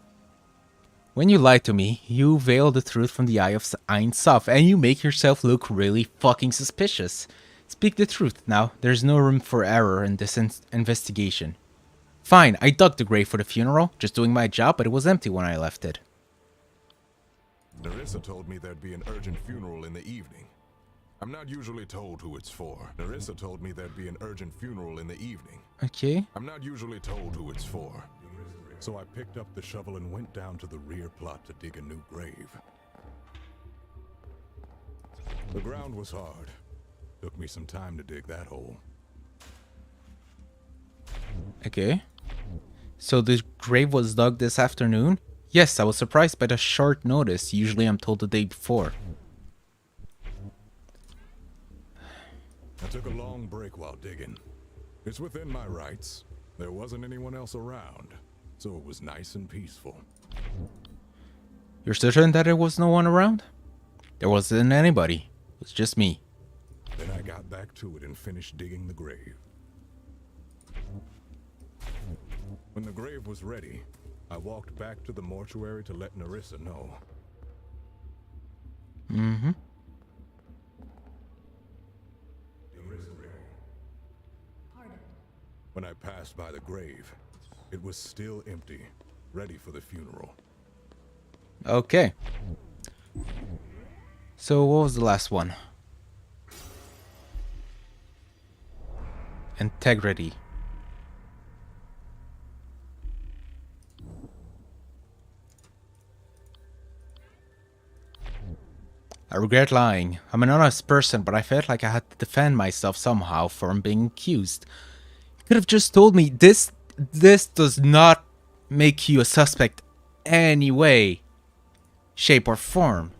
When you lie to me, you veil the truth from the eye of Ain Saf, and you make yourself look really fucking suspicious. Speak the truth now. There's no room for error in this investigation. Fine, I dug the grave for the funeral, just doing my job, but it was empty when I left it. Nerissa told me there'd be an urgent funeral in the evening. I'm not usually told who it's for. Nerissa told me there'd be an urgent funeral in the evening. Okay. I'm not usually told who it's for. So I picked up the shovel and went down to the rear plot to dig a new grave. The ground was hard. Took me some time to dig that hole. Okay. So the grave was dug this afternoon? Yes, I was surprised by the short notice. Usually I'm told the day before. I took a long break while digging. It's within my rights. There wasn't anyone else around, so it was nice and peaceful. You're certain that there was no one around? There wasn't anybody. It was just me. Then I got back to it and finished digging the grave. When the grave was ready, I walked back to the mortuary to let Nerissa know. Mm-hmm. When I passed by the grave, it was still empty, ready for the funeral. Okay. So what was the last one? Integrity. I regret lying. I'm an honest person, but I felt like I had to defend myself somehow from being accused. You could have just told me this does not make you a suspect any way, shape, or form.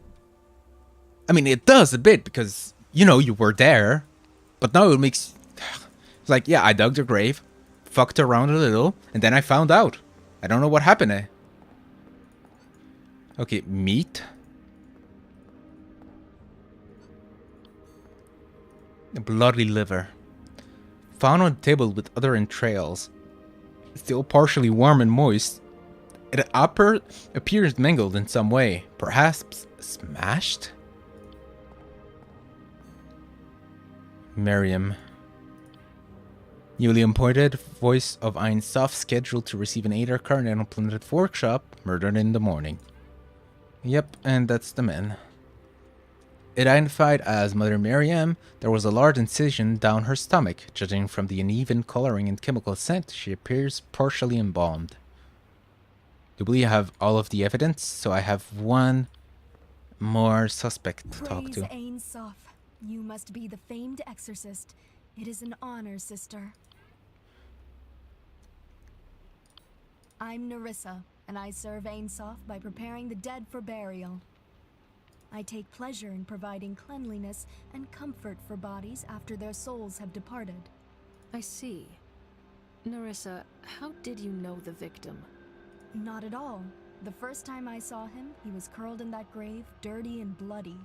I mean, it does a bit because, you know, you were there. But now it makes... It's like, yeah, I dug the grave, fucked around a little, and then I found out. I don't know what happened. Okay, meat. A bloody liver. Found on the table with other entrails. Still partially warm and moist. It appears mangled in some way. Perhaps smashed? Miriam. Newly appointed voice of Ein Sof, scheduled to receive an Aether card in a planet workshop, murdered in the morning. Yep, and that's the man. Identified as Mother Miriam, there was a large incision down her stomach. Judging from the uneven coloring and chemical scent, she appears partially embalmed. Do we have all of the evidence? So I have one more suspect to talk to. Praise Ein Sof. You must be the famed exorcist. It is an honor, sister. I'm Nerissa, and I serve Ein Sof by preparing the dead for burial. I take pleasure in providing cleanliness and comfort for bodies after their souls have departed. I see. Nerissa, how did you know the victim? Not at all. The first time I saw him, he was curled in that grave, dirty and bloody.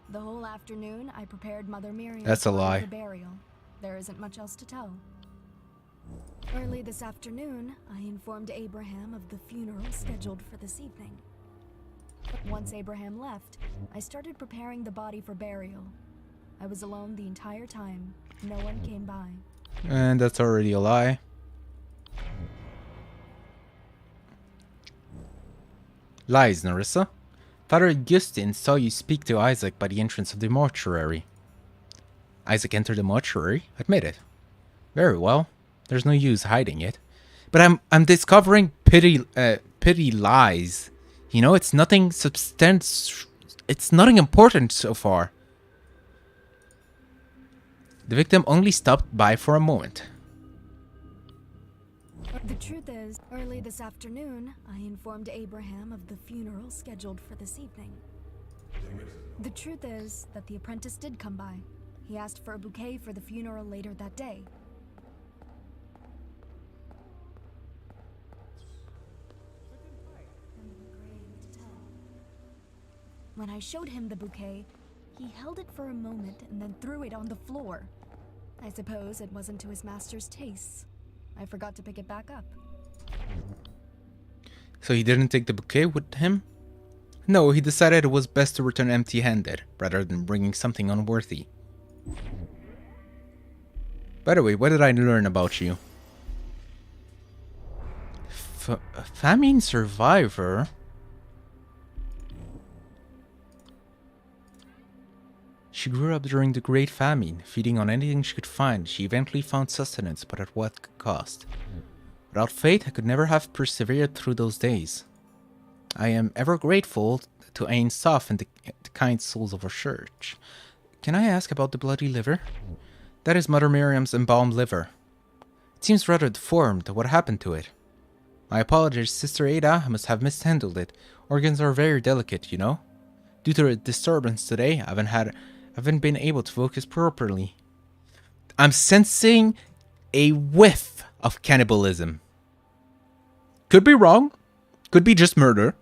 The whole afternoon, I prepared Mother Miriam That's a lie. for burial. There isn't much else to tell. Early this afternoon, I informed Abraham of the funeral scheduled for this evening. Once Abraham left, I started preparing the body for burial. I was alone the entire time. No one came by. And that's already a lie. Lies, Nerissa. Father Augustine saw you speak to Isaac by the entrance of the mortuary. Isaac entered the mortuary? Admit it. Very well. There's no use hiding it. But I'm discovering petty lies. You know, it's nothing it's nothing important so far. The victim only stopped by for a moment. The truth is, early this afternoon, I informed Abraham of the funeral scheduled for this evening. The truth is that the apprentice did come by. He asked for a bouquet for the funeral later that day. When I showed him the bouquet, he held it for a moment and then threw it on the floor. I suppose it wasn't to his master's tastes. I forgot to pick it back up. So he didn't take the bouquet with him? No, he decided it was best to return empty-handed, rather than bringing something unworthy. By the way, what did I learn about you? Famine survivor? She grew up during the Great Famine, feeding on anything she could find. She eventually found sustenance, but at what cost? Without faith, I could never have persevered through those days. I am ever grateful to Ein Sof and the kind souls of our church. Can I ask about the bloody liver? That is Mother Miriam's embalmed liver. It seems rather deformed. What happened to it? My apologies, Sister Ada. I must have mishandled it. Organs are very delicate, you know. Due to a disturbance today, I haven't been able to focus properly. I'm sensing a whiff of cannibalism. Could be wrong. Could be just murder.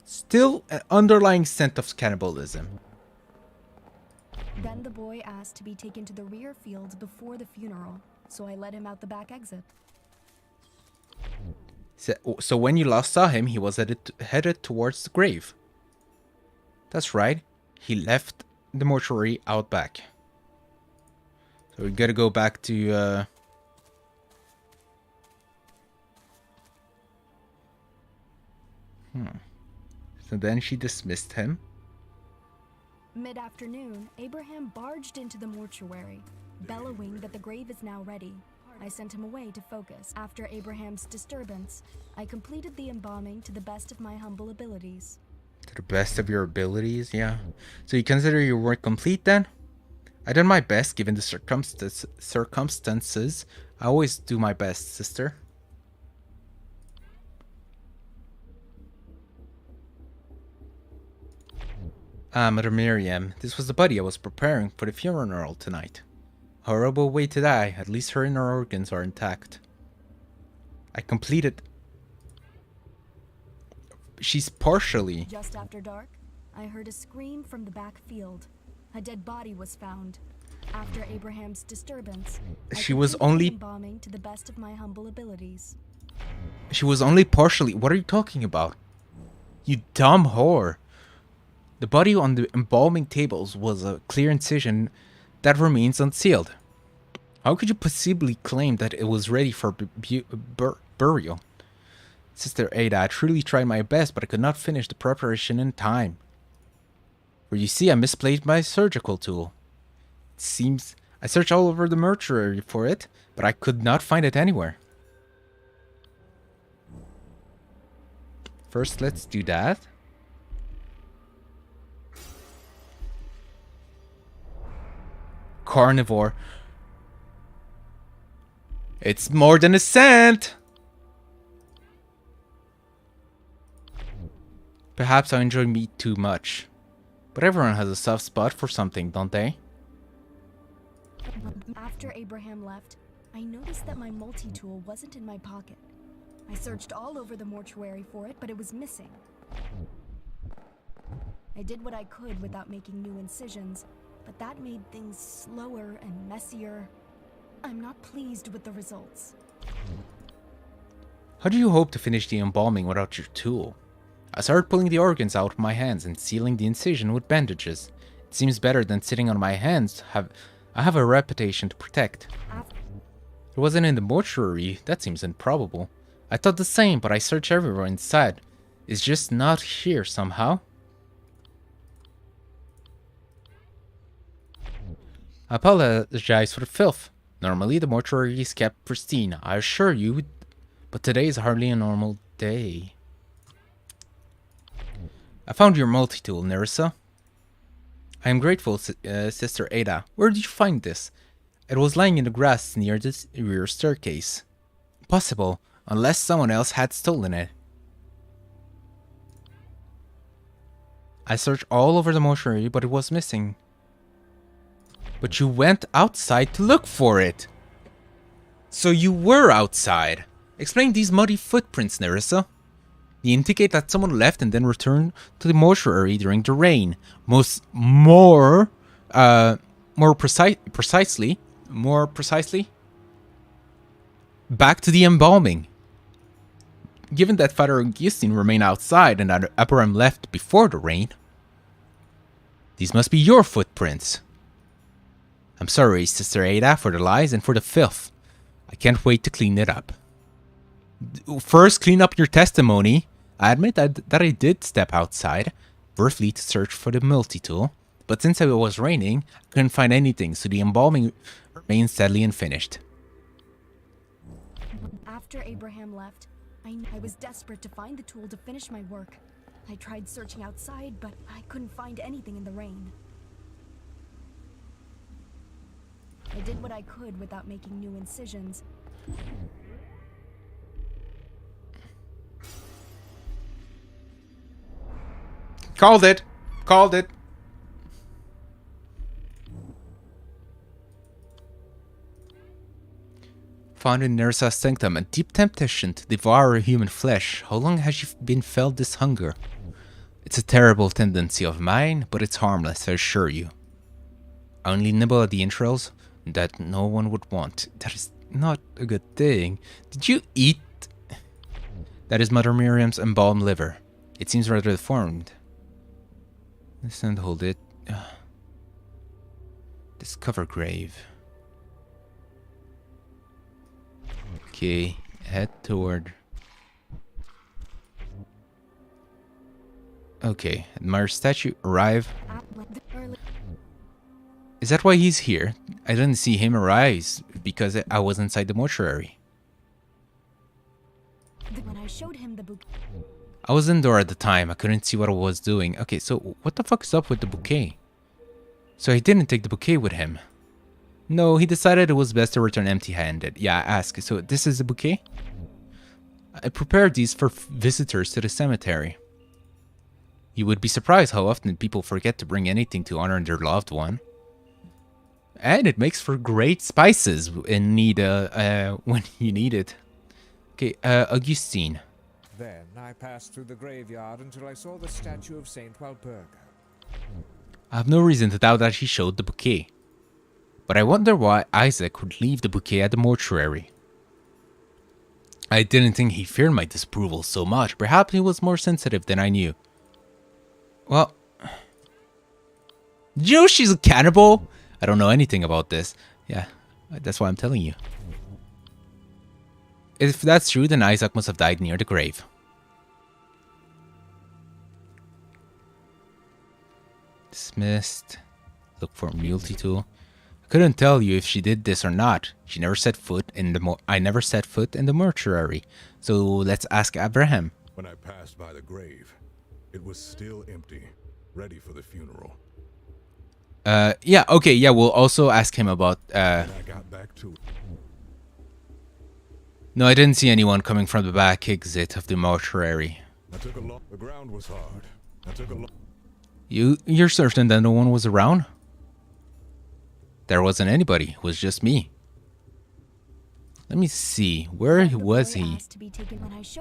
Still an underlying scent of cannibalism. Then the boy asked to be taken to the rear fields before the funeral, so I led him out the back exit. So when you last saw him, he was headed towards the grave. That's right. He left the mortuary out back. So we gotta go back to So then she dismissed him. Mid-afternoon, Abraham barged into the mortuary, bellowing that the grave is now ready. I sent him away to focus. After Abraham's disturbance, I completed the embalming to the best of my humble abilities. To the best of your abilities, yeah. So you consider your work complete then? I did my best given the circumstances. I always do my best, sister. Mother Miriam, this was the body I was preparing for the funeral tonight. Horrible way to die, at least her inner organs are intact. I completed... She's partially... Just after dark, I heard a scream from the back field. A dead body was found. After Abraham's disturbance, She was only... embalming to the best of my humble abilities. She was only partially... What are you talking about? You dumb whore. The body on the embalming tables was a clear incision that remains unsealed. How could you possibly claim that it was ready for burial? Sister Ada, I truly tried my best, but I could not finish the preparation in time. For you see, I misplaced my surgical tool. It seems I searched all over the mortuary for it, but I could not find it anywhere. First, let's do that. Carnivore. It's more than a cent! Perhaps I enjoy meat too much. But everyone has a soft spot for something, don't they? After Abraham left, I noticed that my multi-tool wasn't in my pocket. I searched all over the mortuary for it, but it was missing. I did what I could without making new incisions, but that made things slower and messier. I'm not pleased with the results. How do you hope to finish the embalming without your tool? I started pulling the organs out of my hands and sealing the incision with bandages. It seems better than sitting on my hands. I have a reputation to protect. It wasn't in the mortuary. That seems improbable. I thought the same, but I searched everywhere inside. It's just not here somehow. I apologize for the filth. Normally the mortuary is kept pristine, I assure you, but today is hardly a normal day. I found your multi-tool, Nerissa. I am grateful, Sister Ada. Where did you find this? It was lying in the grass near the rear staircase. Possible, unless someone else had stolen it. I searched all over the mortuary, but it was missing. But you went outside to look for it. So you were outside. Explain these muddy footprints, Nerissa. They indicate that someone left and then returned to the mortuary during the rain. More precisely, back to the embalming. Given that Father Augustine remained outside and that Abraham left before the rain, these must be your footprints. I'm sorry, Sister Ada, for the lies and for the filth. I can't wait to clean it up. First, clean up your testimony. I admit that I did step outside, briefly to search for the multi-tool, but since it was raining, I couldn't find anything, so the embalming remains steadily unfinished. After Abraham left, I was desperate to find the tool to finish my work. I tried searching outside, but I couldn't find anything in the rain. I did what I could without making new incisions. Called it! Called it! Found in Nerissa's sanctum a deep temptation to devour human flesh. How long has she been felt this hunger? It's a terrible tendency of mine, but it's harmless, I assure you. I only nibble at the entrails that no one would want. That is not a good thing. Did you eat? That is Mother Miriam's embalmed liver. It seems rather deformed. Listen, hold it. Discover grave. Okay, head toward. Okay, admire statue. Arrive. Is that why he's here? I didn't see him arise because I was inside the mortuary. When I showed him the bouquet. I was indoor at the time. I couldn't see what I was doing. Okay, so what the fuck is up with the bouquet? So he didn't take the bouquet with him. No, he decided it was best to return empty-handed. Yeah, I asked. So this is the bouquet? I prepared these for visitors to the cemetery. You would be surprised how often people forget to bring anything to honor their loved one. And it makes for great spices in need when you need it. Okay, Augustine. Then I passed through the graveyard until I saw the statue of Saint Walpurga. I have no reason to doubt that he showed the bouquet. But I wonder why Isaac would leave the bouquet at the mortuary. I didn't think he feared my disapproval so much. Perhaps he was more sensitive than I knew. Well, did you know she's a cannibal? I don't know anything about this. Yeah, that's why I'm telling you. If that's true, then Isaac must have died near the grave. Dismissed. Look for multi-tool. I couldn't tell you if she did this or not. She never set foot in the I never set foot in the mortuary. So let's ask Abraham. When I passed by the grave, it was still empty, ready for the funeral. Yeah, okay, yeah, we'll also ask him about, And I got back to it. No, I didn't see anyone coming from the back exit of the mortuary. The ground was hard. I took a long. You're certain that no one was around? There wasn't anybody. It was just me. Let me see. Where was he?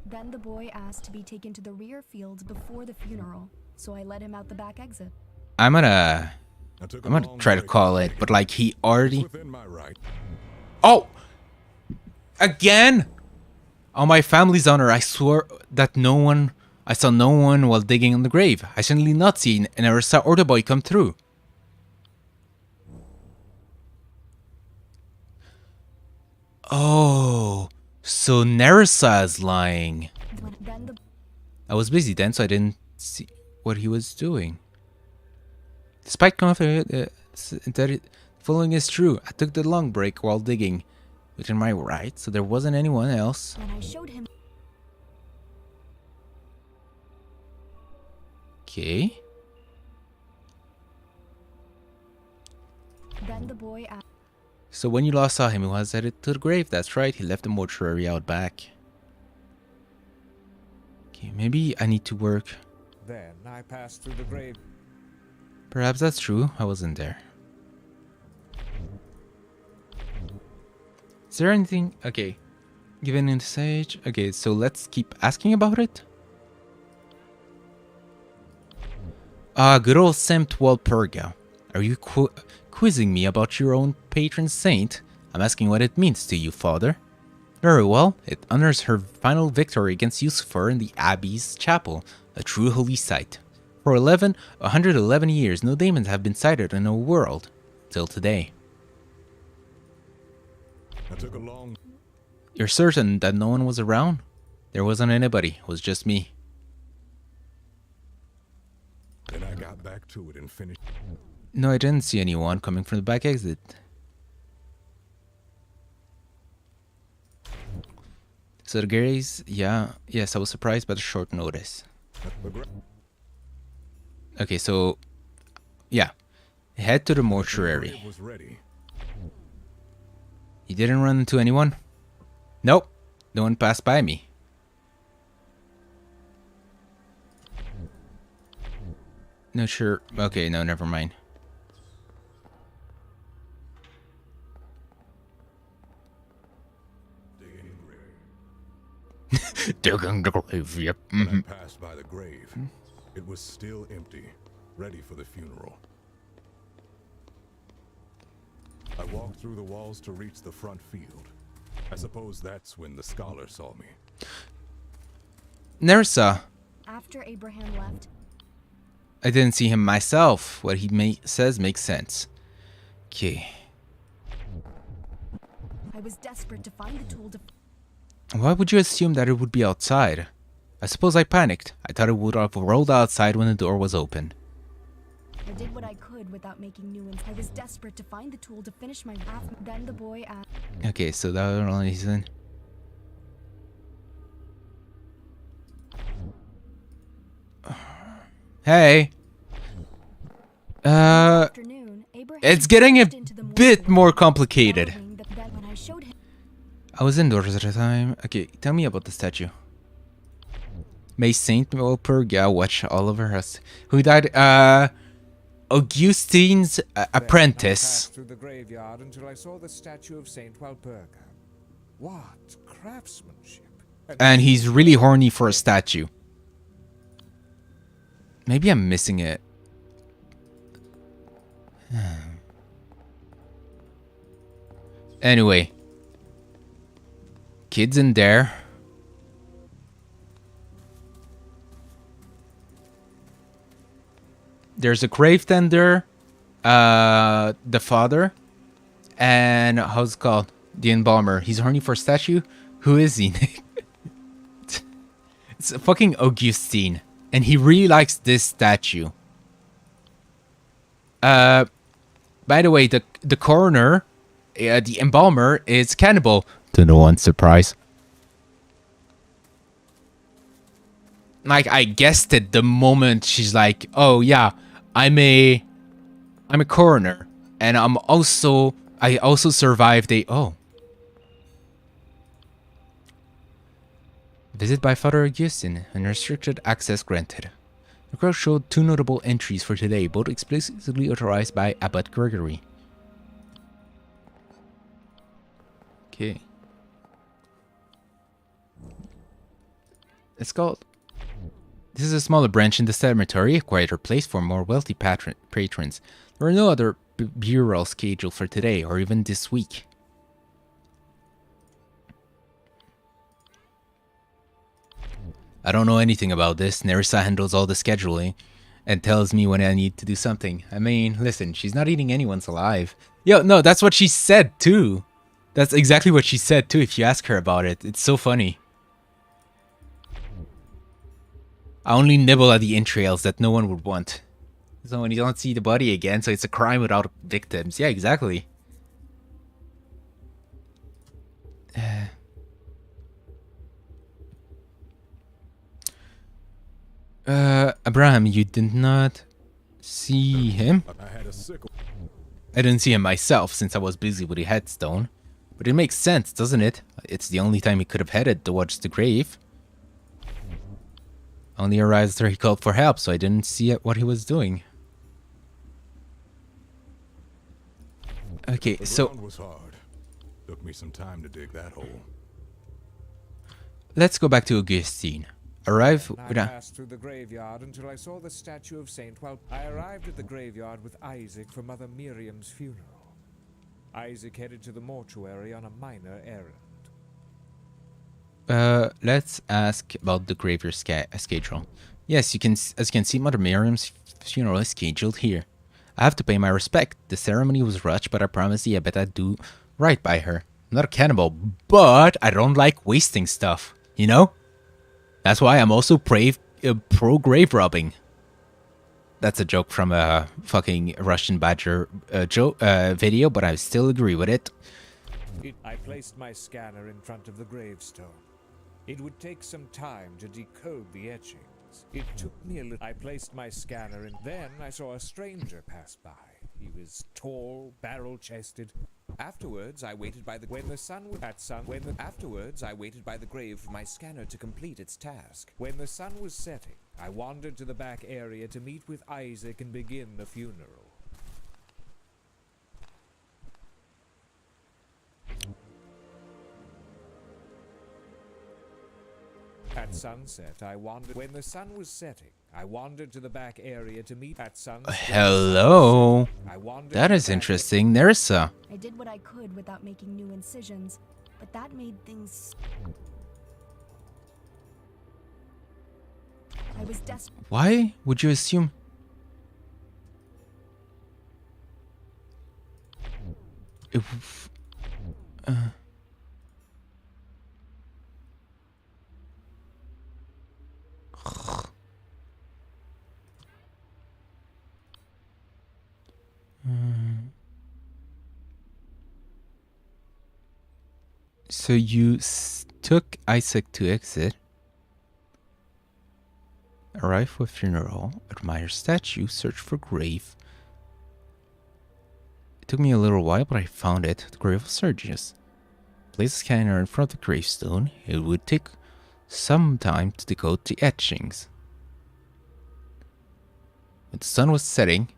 Then the boy asked to be taken to the rear fields before the funeral, so I let him out the back exit. I'm gonna try to call it, but like he already. Within my right. Oh! Again! On my family's honor, I swore that I saw no one while digging on the grave. I certainly not seen Nerissa or the boy come through. Oh, so Nerissa is lying. I was busy then, so I didn't see what he was doing. Despite confidence that following is true, I took the long break while digging. Within my right, so there wasn't anyone else. When I showed him. Okay. Then the boy asked. So when you last saw him, he was headed to the grave. That's right, he left the mortuary out back. Okay, maybe I need to work. Then I passed through the grave. Perhaps that's true. I wasn't there. Is there anything? Okay. Given in the sage. Okay, so let's keep asking about it. Good old Saint Walpurga. Are you quizzing me about your own patron saint? I'm asking what it means to you, Father. Very well. It honors her final victory against Lucifer in the Abbey's chapel, a true holy site. For 111 years, no demons have been sighted in the world, till today. I took a long. You're certain that no one was around? There wasn't anybody. It was just me. Then I got back to it and finished. No, I didn't see anyone coming from the back exit. So the gaze, yes, I was surprised by the short notice. Okay, so, yeah. Head to the mortuary. Was ready. You didn't run into anyone? Nope. No one passed by me. No, sure. Okay, no, never mind. Digging the grave, yep. When I passed by the grave, it was still empty, ready for the funeral. I walked through the walls to reach the front field. I suppose that's when the scholar saw me. Nerissa. After Abraham left. I didn't see him myself. What he says makes sense. Okay. I was desperate to find the tool to. Why would you assume that it would be outside? I suppose I panicked. I thought it would have rolled outside when the door was open. I did what I could without making new ones. I was desperate to find the tool to finish my raft. Then the boy asked. Okay, so that was the only reason. Hey. It's getting a bit more complicated. I was indoors at the time. Okay, tell me about the statue. May Saint Walpurga watch Oliver us. Who died? Augustine's apprentice. Through the graveyard until I saw the statue of Saint Walpurga. What craftsmanship! And he's really horny for a statue. Maybe I'm missing it. Anyway. Kids in there. There's a grave tender, the father, and how's it called? The embalmer. He's horny for a statue? Who is he? It's a fucking Augustine. And he really likes this statue. By the way, the coroner, the embalmer, is cannibal. To no one's surprise. Like, I guessed it the moment she's like, oh yeah, I'm a coroner. And I also survived a, oh. Visit by Father Augustine, unrestricted access granted. The crowd showed 2 notable entries for today, both explicitly authorized by Abbot Gregory. Okay. It's called... This is a smaller branch in the cemetery, a quieter place for more wealthy patrons. There are no other burials scheduled for today, or even this week. I don't know anything about this. Nerissa handles all the scheduling and tells me when I need to do something. I mean, listen, she's not eating anyone's alive. Yo, no, that's what she said too. That's exactly what she said too if you ask her about it. It's so funny. I only nibble at the entrails that no one would want. So when you don't see the body again, so it's a crime without victims. Yeah, exactly. Abraham, you did not see him? I didn't see him myself since I was busy with the headstone. But it makes sense, doesn't it? It's the only time he could have headed towards the grave. Only arrived after he called for help, so I didn't see what he was doing. Okay, so... was hard. Took me some time to dig that hole. Let's go back to Augustine. I passed through the graveyard until I saw the statue of Saint Walpurga. I arrived at the graveyard with Isaac for Mother Miriam's funeral. Isaac headed to the mortuary on a minor errand. Let's ask about the graveyard schedule. Yes, as you can see, Mother Miriam's funeral is scheduled here. I have to pay my respect. The ceremony was rushed, but I promise you I bet I'd do right by her. I'm not a cannibal, but I don't like wasting stuff, you know? That's why I'm also pro grave robbing. That's a joke from a fucking Russian Badger video, but I still agree with it. I placed my scanner in front of the gravestone. It would take some time to decode the etchings. It took me a little... I placed my scanner in... Then I saw a stranger pass by. He was tall, barrel-chested. Afterwards, I waited by the... Afterwards, I waited by the grave for my scanner to complete its task. When the sun was setting, I wandered to the back area to meet with Isaac and begin the funeral. At sunset, I wandered... When the sun was setting, I wandered to the back area to meet at sunset. Hello. That is interesting. Nerissa. I did what I could without making new incisions, but that made things... I was desperate. Why would you assume? So you took Isaac to exit, arrive for funeral, admire statue, search for grave. It took me a little while, but I found it, the grave of Sergius. Place a scanner in front of the gravestone. It would take some time to decode the etchings. When the sun was setting,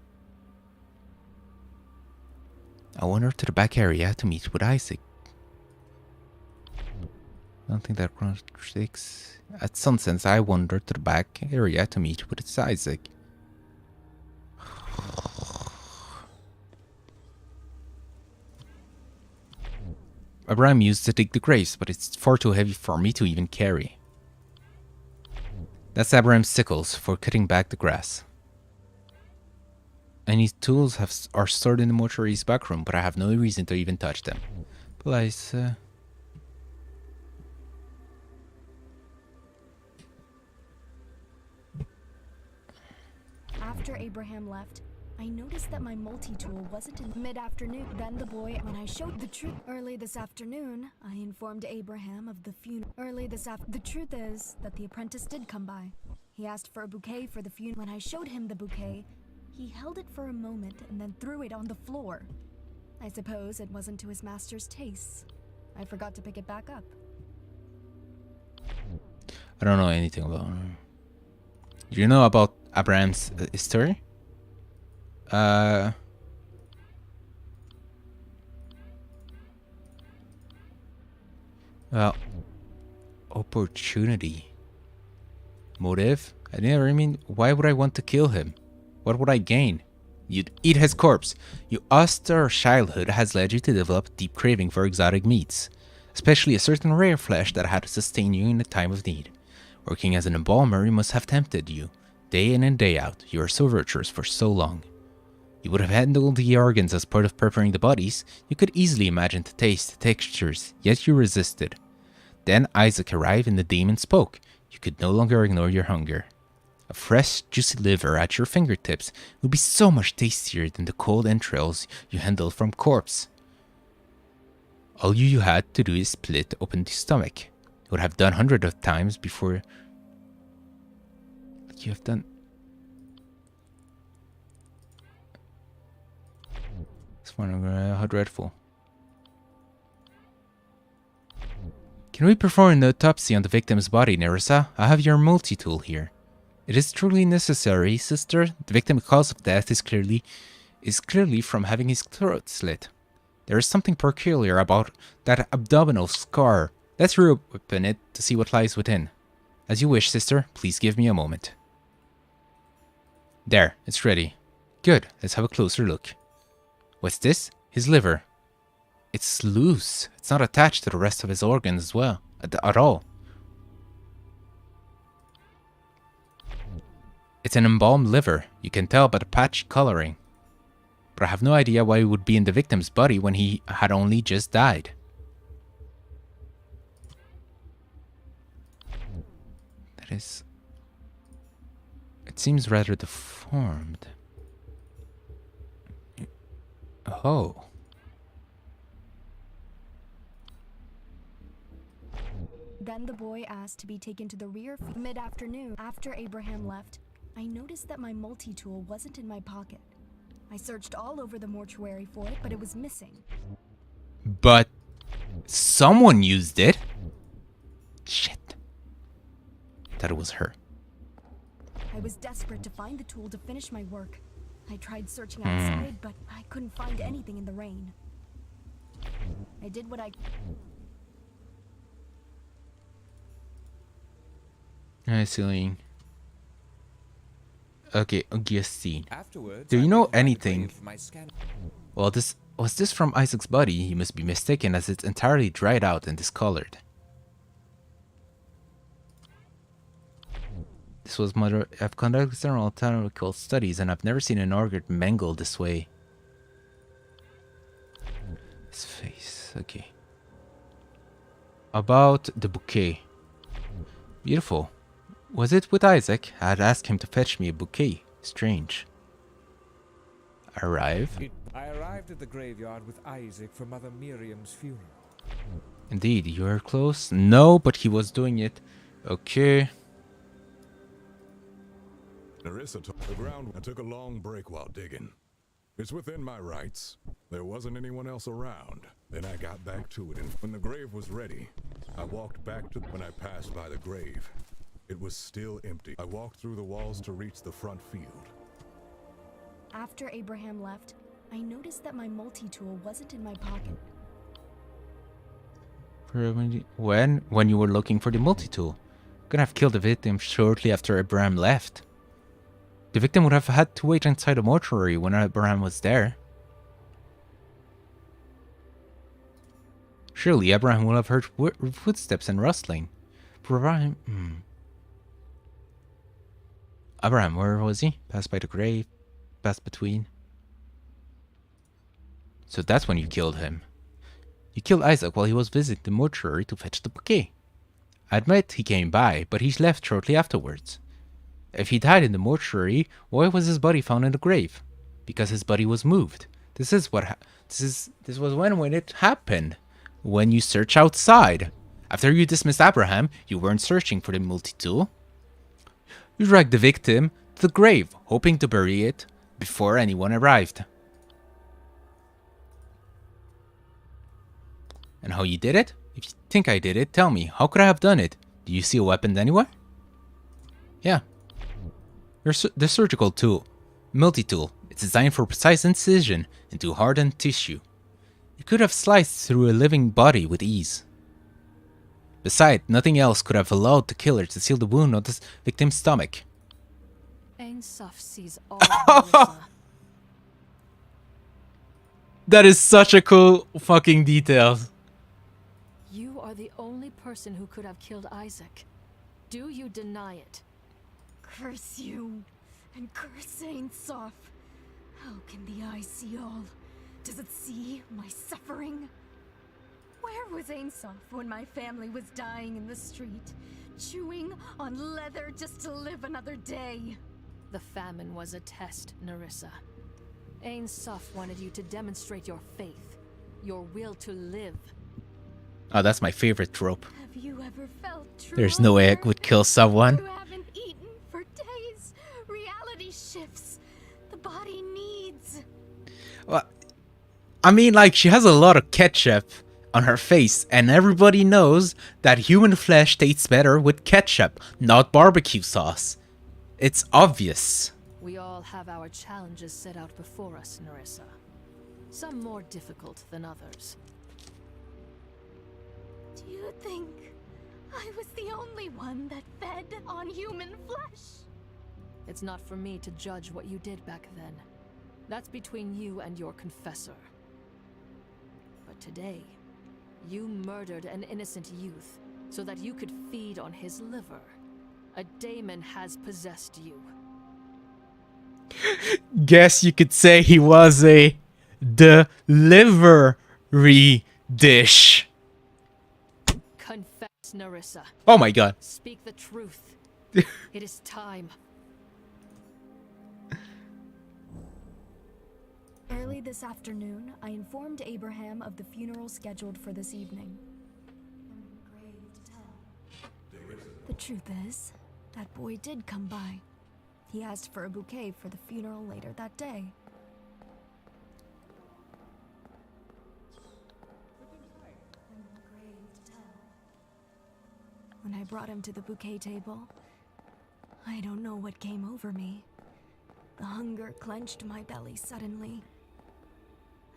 I wandered to the back area to meet with Isaac. I don't think that contradicts. At sunset, I wandered to the back area to meet with Isaac. Abraham used to dig the graves, but it's far too heavy for me to even carry. That's Abraham's sickles for cutting back the grass. Any tools are stored in the mortuary's back room, but I have no reason to even touch them. Please, After Abraham left, I noticed that my multi-tool wasn't in mid-afternoon. Then the boy, when I showed the truth early this afternoon, I informed Abraham of the funeral. The truth is that the apprentice did come by. He asked for a bouquet for the funeral. When I showed him the bouquet, he held it for a moment and then threw it on the floor. I suppose it wasn't to his master's tastes. I forgot to pick it back up. I don't know anything about him. Do you know about Abraham's history? Well, opportunity. Motive? I mean, why would I want to kill him? What would I gain? You'd eat his corpse. Your austere childhood has led you to develop a deep craving for exotic meats, especially a certain rare flesh that had to sustain you in a time of need. Working as an embalmer, you must have tempted you. Day in and day out, you are so virtuous for so long. You would have handled the organs as part of preparing the bodies. You could easily imagine the taste, the textures, yet you resisted. Then Isaac arrived and the demon spoke. You could no longer ignore your hunger. A fresh, juicy liver at your fingertips would be so much tastier than the cold entrails you handled from corpse. All you had to do is split open the stomach. You would have done hundreds of times before you have done. It's one how dreadful. Can we perform an autopsy on the victim's body, Nerissa? I have your multi-tool here. It is truly necessary, sister. The victim's cause of death is clearly from having his throat slit. There is something peculiar about that abdominal scar. Let's reopen it to see what lies within. As you wish, sister. Please give me a moment. There, it's ready. Good, let's have a closer look. What's this? His liver. It's loose. It's not attached to the rest of his organs as well, at all. It's an embalmed liver. You can tell by the patchy coloring. But I have no idea why it would be in the victim's body when he had only just died. That is... It seems rather deformed. Oh. Then the boy asked to be taken to the rear mid-afternoon. After Abraham left, I noticed that my multi-tool wasn't in my pocket. I searched all over the mortuary for it, but it was missing. But someone used it. Shit. Thought it was her. I was desperate to find the tool to finish my work. I tried searching outside, but I couldn't find anything in the rain. I did what I... I see. Okay, Augustine. Afterwards, Do you I know read the anything? grave of my scan- Well, was this from Isaac's body? You must be mistaken, as it's entirely dried out and discolored. This was mother. I've conducted several anatomical studies, and I've never seen an organ mangled this way. His face. Okay. About the bouquet. Beautiful. Was it with Isaac? I had asked him to fetch me a bouquet. Strange. Arrive? I arrived at the graveyard with Isaac for Mother Miriam's funeral. Indeed, you were close. No, but he was doing it. Okay. Nerissa took the ground and took a long break while digging. It's within my rights. There wasn't anyone else around. Then I got back to it, and when the grave was ready, I walked back to when I passed by the grave. It was still empty. I walked through the walls to reach the front field. After Abraham left, I noticed that my multi-tool wasn't in my pocket. When you were looking for the multi-tool? Could have killed the victim shortly after Abraham left. The victim would have had to wait inside the mortuary when Abraham was there. Surely Abraham would have heard footsteps and rustling. Abraham, where was he? Passed by the grave, passed between. So that's when you killed him. You killed Isaac while he was visiting the mortuary to fetch the bouquet. I admit he came by, but he left shortly afterwards. If he died in the mortuary, why was his body found in the grave? Because his body was moved. This was when it happened. When you search outside. After you dismissed Abraham, you weren't searching for the multi-tool. You dragged the victim to the grave, hoping to bury it before anyone arrived. And how you did it? If you think I did it, tell me, how could I have done it? Do you see a weapon anywhere? Yeah. The surgical tool. Multi-tool. It's designed for precise incision into hardened tissue. It could have sliced through a living body with ease. Besides, nothing else could have allowed the killer to seal the wound on the victim's stomach. Ein Saf sees all, Melissa. That is such a cool fucking detail. You are the only person who could have killed Isaac. Do you deny it? Curse you, and curse Ein Saf. How can the eye see all? Does it see my suffering? Where was Ein Saf when my family was dying in the street, chewing on leather just to live another day? The famine was a test, Nerissa. Ein Saf wanted you to demonstrate your faith, your will to live. Oh, that's my favorite trope. Have you ever felt true There's no way I would kill someone. You haven't eaten for days. Reality shifts. The body needs. Well, I mean, like, she has a lot of ketchup on her face, and everybody knows that human flesh tastes better with ketchup, not barbecue sauce. It's obvious. We all have our challenges set out before us, Nerissa. Some more difficult than others. Do you think I was the only one that fed on human flesh? It's not for me to judge what you did back then. That's between you and your confessor. But today, you murdered an innocent youth so that you could feed on his liver. A daemon has possessed you. Guess you could say he was a delivery dish. Confess, Nerissa. Oh my god. Speak the truth. It is time. Early this afternoon, I informed Abraham of the funeral scheduled for this evening. The truth is, that boy did come by. He asked for a bouquet for the funeral later that day. When I brought him to the bouquet table, I don't know what came over me. The hunger clenched my belly suddenly.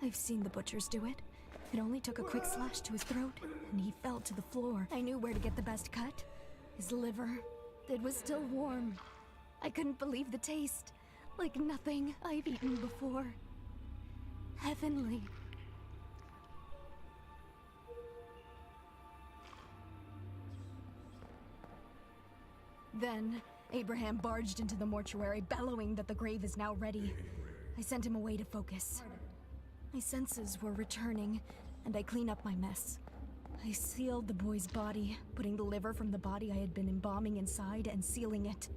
I've seen the butchers do it. It only took a quick slash to his throat, and he fell to the floor. I knew where to get the best cut. His liver. It was still warm. I couldn't believe the taste. Like nothing I've eaten before. Heavenly. Then, Abraham barged into the mortuary, bellowing that the grave is now ready. I sent him away to focus. My senses were returning, and I cleaned up my mess. I sealed the boy's body, putting the liver from the body I had been embalming inside and sealing it.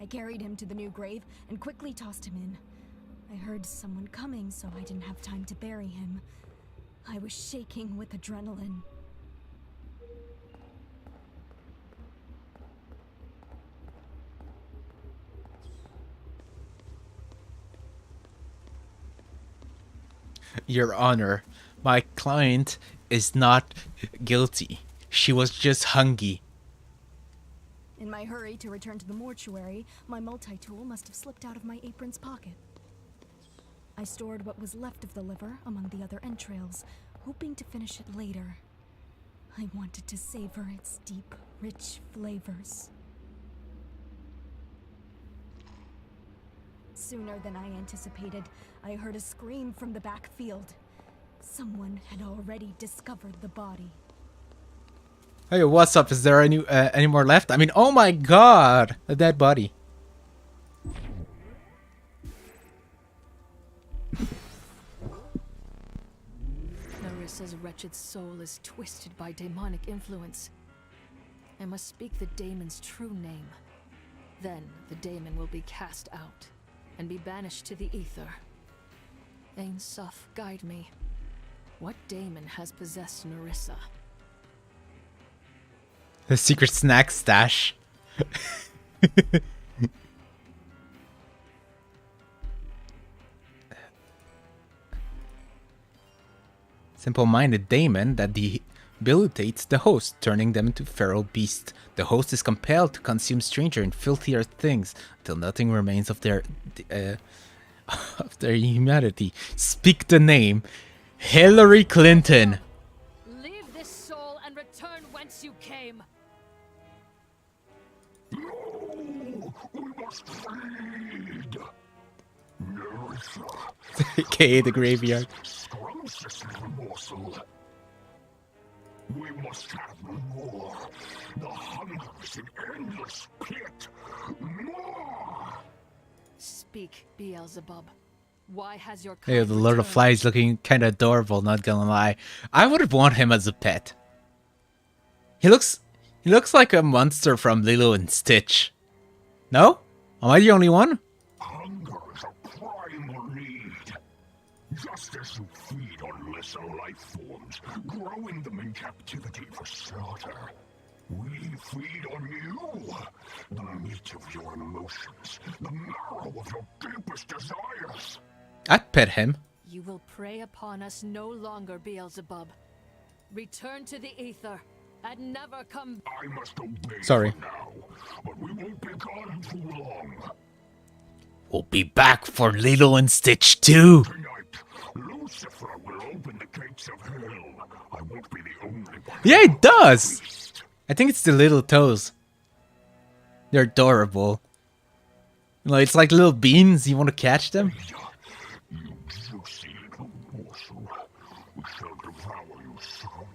I carried him to the new grave and quickly tossed him in. I heard someone coming, so I didn't have time to bury him. I was shaking with adrenaline. Your Honor, my client is not guilty. She was just hungry. In my hurry to return to the mortuary, my multi-tool must have slipped out of my apron's pocket. I stored what was left of the liver among the other entrails, hoping to finish it later. I wanted to savor its deep, rich flavors. Sooner than I anticipated, I heard a scream from the backfield. Someone had already discovered the body. Hey, what's up? Is there any more left? I mean, oh my god! A dead body. Nerissa's wretched soul is twisted by demonic influence. I must speak the daemon's true name. Then the daemon will be cast out and be banished to the ether. Ain Suf, guide me. What daemon has possessed Nerissa? The secret snack stash. Simple-minded daemon that debilitates the host, turning them into feral beasts. The host is compelled to consume stranger and filthier things until nothing remains of their humanity. Speak the name, Hillary Clinton. Leave this soul and return whence you came. No, we must feed. Nerissa. AKA the graveyard. Scrumptious little morsel. We must have more. The hunger is an endless pit. More. Speak, Beelzebub. Why has your Hey, kind the Lord of returned? Flies looking kind of adorable, not gonna lie. I would want him as a pet. He looks like a monster from Lilo and Stitch. No? Am I the only one? Hunger is a primal need. Just as you feed on lesser life forms, growing them in captivity for slaughter, we feed on you. The meat of your emotions, the marrow of your deepest desires. I'd pet him. You will prey upon us no longer, Beelzebub. Return to the ether and never come. I must obey Sorry. for now, but we won't be gone too long. We'll be back for Lilo and Stitch too. Tonight, Lucifer will open the gates of hell. I won't be the only one. Yeah, it does. I think it's the little toes. They're adorable. Like, it's like little beans. You want to catch them? You juicy little morsel. We shall devour you soon.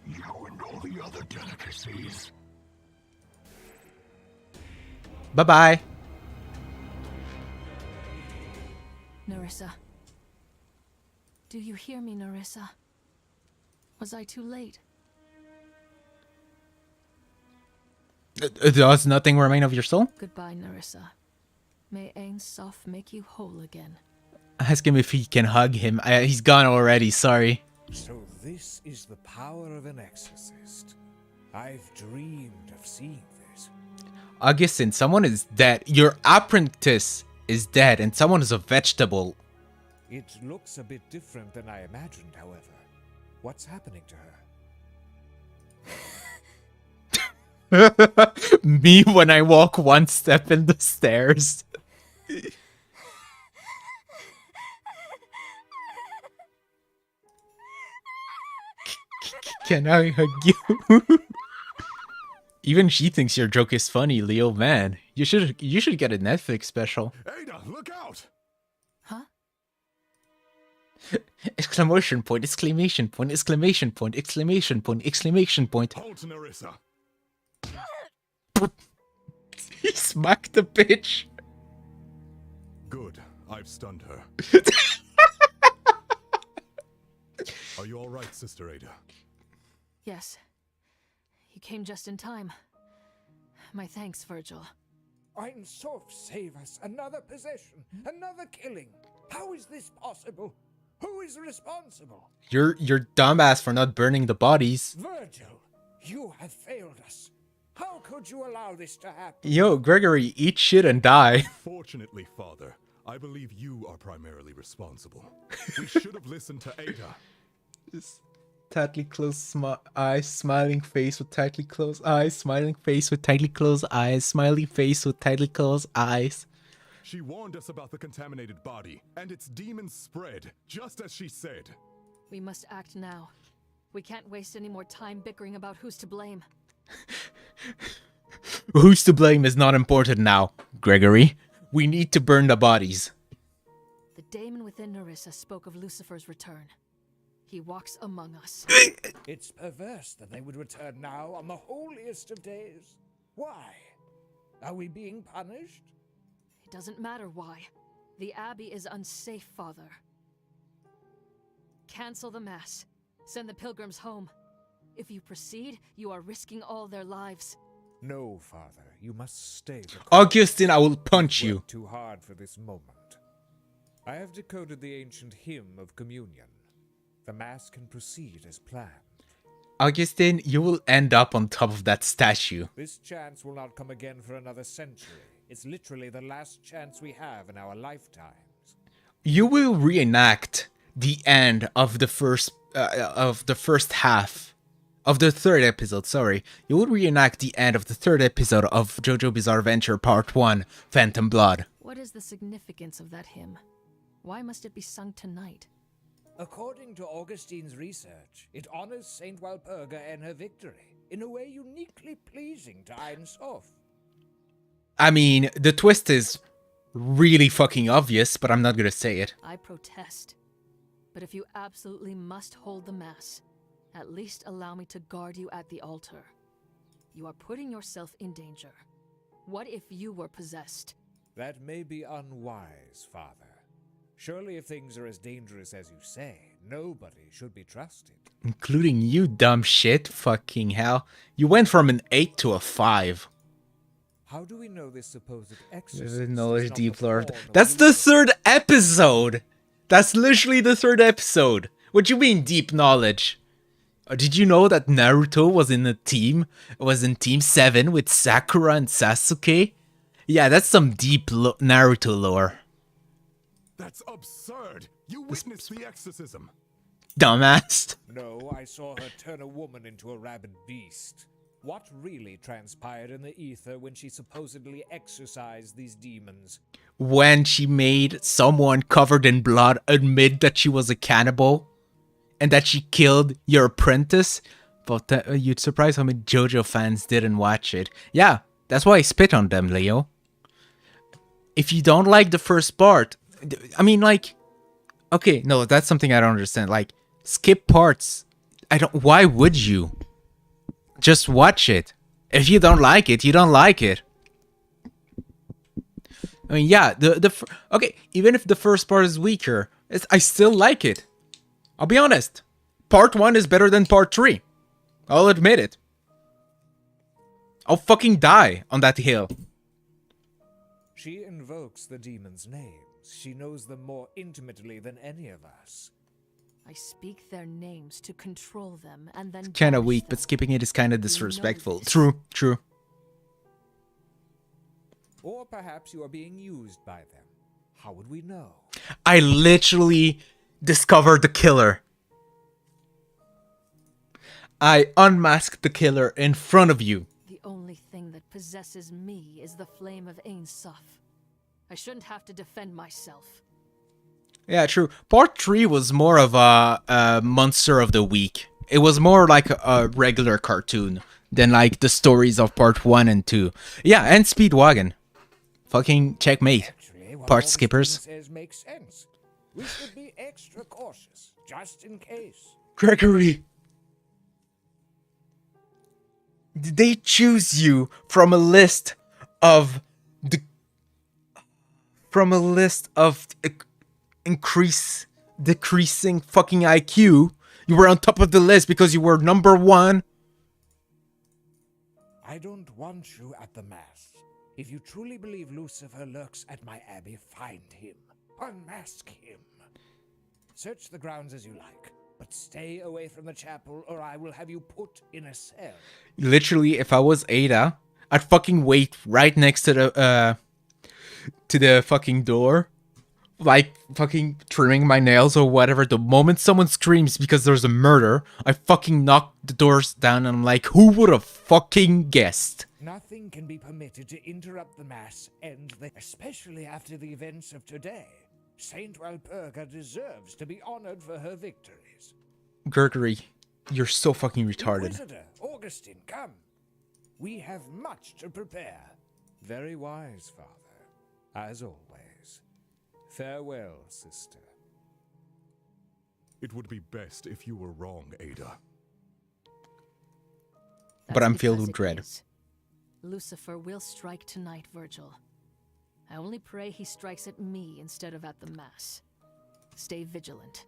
You and all the other delicacies. Bye-bye. Nerissa. Do you hear me, Nerissa? Was I too late? Does nothing remain of your soul? Goodbye, Nerissa. May Ain Suf make you whole again. Ask him if he can hug him. He's gone already, sorry. So this is the power of an exorcist. I've dreamed of seeing this. Augustine, someone is dead. Your apprentice is dead, and someone is a vegetable. It looks a bit different than I imagined, however. What's happening to her? Me when I walk one step in the stairs. Can I hug you? Even she thinks your joke is funny, Leo. Man, you should get a Netflix special. Ada, look out! Huh? Exclamation point! Exclamation point! Exclamation point! Exclamation point! Exclamation point! Halt, Nerissa! He smacked the bitch. Good. I've stunned her. Are you alright, Sister Ada? Yes. You came just in time. My thanks, Virgil. Ein Soph, save us! Another possession! Another killing! How is this possible? Who is responsible? You're dumbass for not burning the bodies. Virgil, you have failed us. How could you allow this to happen? Yo, Gregory, eat shit and die. Fortunately, Father, I believe you are primarily responsible. We should have listened to Ada. Just tightly closed eyes, smiling face with tightly closed eyes, smiling face with tightly closed eyes, smiling face with tightly closed eyes. She warned us about the contaminated body, and its demons spread, just as she said. We must act now. We can't waste any more time bickering about who's to blame. Who's to blame is not important now, Gregory. We need to burn the bodies. The daemon within Nerissa spoke of Lucifer's return. He walks among us. It's perverse that they would return now on the holiest of days. Why? Are we being punished? It doesn't matter why. The Abbey is unsafe, Father. Cancel the Mass. Send the pilgrims home. If you proceed, you are risking all their lives. No, Father. You must stay. Augustine, I will punch you. Worked too hard for this moment. I have decoded the ancient hymn of communion. The Mass can proceed as planned. Augustine, you will end up on top of that statue. This chance will not come again for another century. It's literally the last chance we have in our lifetimes. You will reenact the end of the first half of the third episode. Sorry, you will reenact the end of the third episode of JoJo Bizarre Adventure Part 1, Phantom Blood. What is the significance of that hymn? Why must it be sung tonight? According to Augustine's research, it honors Saint Walpurga and her victory in a way uniquely pleasing to Ein Sof. I mean, the twist is really fucking obvious, but I'm not gonna say it. I protest. But if you absolutely must hold the Mass, at least allow me to guard you at the altar. You are putting yourself in danger. What if you were possessed? That may be unwise, Father. Surely if things are as dangerous as you say, nobody should be trusted. Including you, dumb shit. Fucking hell. You went from an 8 to a 5. How do we know this supposed exorcist Knowledge is not deep the lord. pawn of That's the Lucifer? third episode! That's literally the third episode. What do you mean, deep knowledge? Did you know that Naruto was in a team? Was in Team 7 with Sakura and Sasuke? Yeah, that's some deep Naruto lore. That's absurd! You witnessed the exorcism! Oh, Dumbass. No, I saw her turn a woman into a rabid beast. What really transpired in the ether when she supposedly exorcised these demons? When she made someone covered in blood admit that she was a cannibal and that she killed your apprentice. But you'd surprise how many JoJo fans didn't watch it. Yeah, that's why I spit on them, Leo. If you don't like the first part, I mean, like, okay, no, that's something I don't understand. Like, skip parts. Why would you? Just watch it. If you don't like it, you don't like it. I mean, yeah, okay, even if the first part is weaker, I still like it. I'll be honest. Part 1 is better than part 3. I'll admit it. I'll fucking die on that hill. She invokes the demons' names. She knows them more intimately than any of us. I speak their names to control them and then Kinda banish weak, them. but skipping it is kinda disrespectful. this. True. Or perhaps you are being used by them. How would we know? I literally discovered the killer. I unmasked the killer in front of you. The only thing that possesses me is the flame of Ein Sof. I shouldn't have to defend myself. Yeah, true. Part 3 was more of a monster of the week. It was more like a regular cartoon than like the stories of part 1 and 2. Yeah, and Speedwagon. Fucking checkmate. Actually, what Part Augustine skippers. says makes sense. We should be extra cautious, just in case. Gregory. Did they choose you from a list of decreasing fucking IQ? You were on top of the list because you were number 1. I don't want you at the Mass. If you truly believe Lucifer lurks at my abbey, find him. Unmask him. Search the grounds as you like, but stay away from the chapel or I will have you put in a cell. Literally, if I was Ada, I'd fucking wait right next to the fucking door, like fucking trimming my nails or whatever. The moment someone screams because there's a murder, I fucking knock the doors down and I'm like, who would have fucking guessed? Nothing can be permitted to interrupt the mass especially after the events of today. Saint Walpurga deserves to be honored for her victories. Gregory, you're so fucking retarded. Inquisitor, Augustine, come. We have much to prepare. Very wise, Father. As always. Farewell, sister. It would be best if you were wrong, Ada. But I'm That's filled because with it dread. is. Lucifer will strike tonight, Virgil. I only pray he strikes at me instead of at the Mass. Stay vigilant.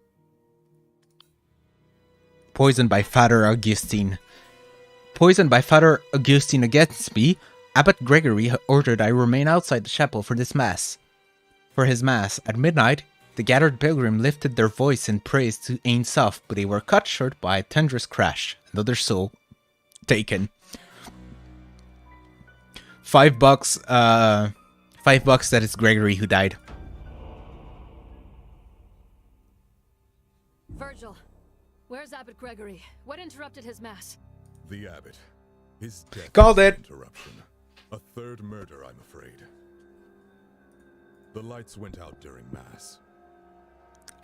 Poisoned by Father Augustine. Poisoned by Father Augustine against me, Abbot Gregory ordered I remain outside the chapel for this Mass. For his Mass, at midnight, the gathered pilgrim lifted their voice in praise to Ein Sof, but they were cut short by a thunderous crash. Another soul taken. $5, $5 that it's Gregory who died. Virgil, where's Abbot Gregory? What interrupted his Mass? The abbot. His death Called was an it. interruption. A third murder, I'm afraid. The lights went out during Mass.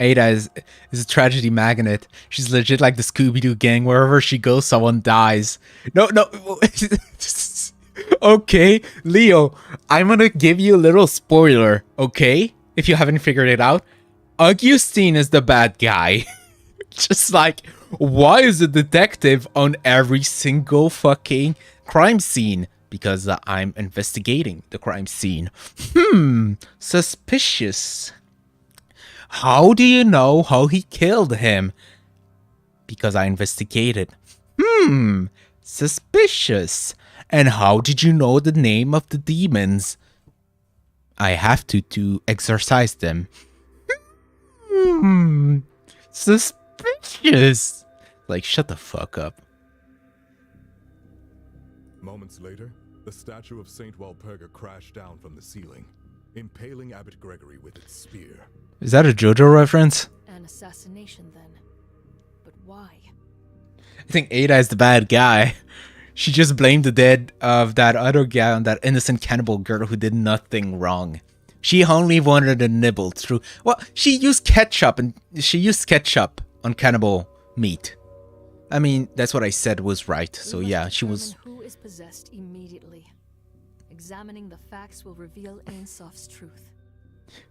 Ada is a tragedy magnet. She's legit like the Scooby-Doo gang. Wherever she goes, someone dies. No. Okay, Leo, I'm gonna give you a little spoiler, okay? If you haven't figured it out. Augustine is the bad guy. Just like, why is a detective on every single fucking crime scene? Because I'm investigating the crime scene. Suspicious. How do you know how he killed him? Because I investigated. Suspicious. And how did you know the name of the demons? I have to exorcise them. Suspicious. Like, shut the fuck up. Moments later, the statue of Saint Walpurga crashed down from the ceiling, impaling Abbot Gregory with its spear. Is that a JoJo reference? An assassination, then. But why? I think Ada is the bad guy. She just blamed the dead of that other guy on that innocent cannibal girl who did nothing wrong. She only wanted a nibble through. Well, she used ketchup on cannibal meat. I mean, that's what I said was right. So We must yeah, she was. determine who is possessed immediately. Examining the facts will reveal Ein Sof's truth.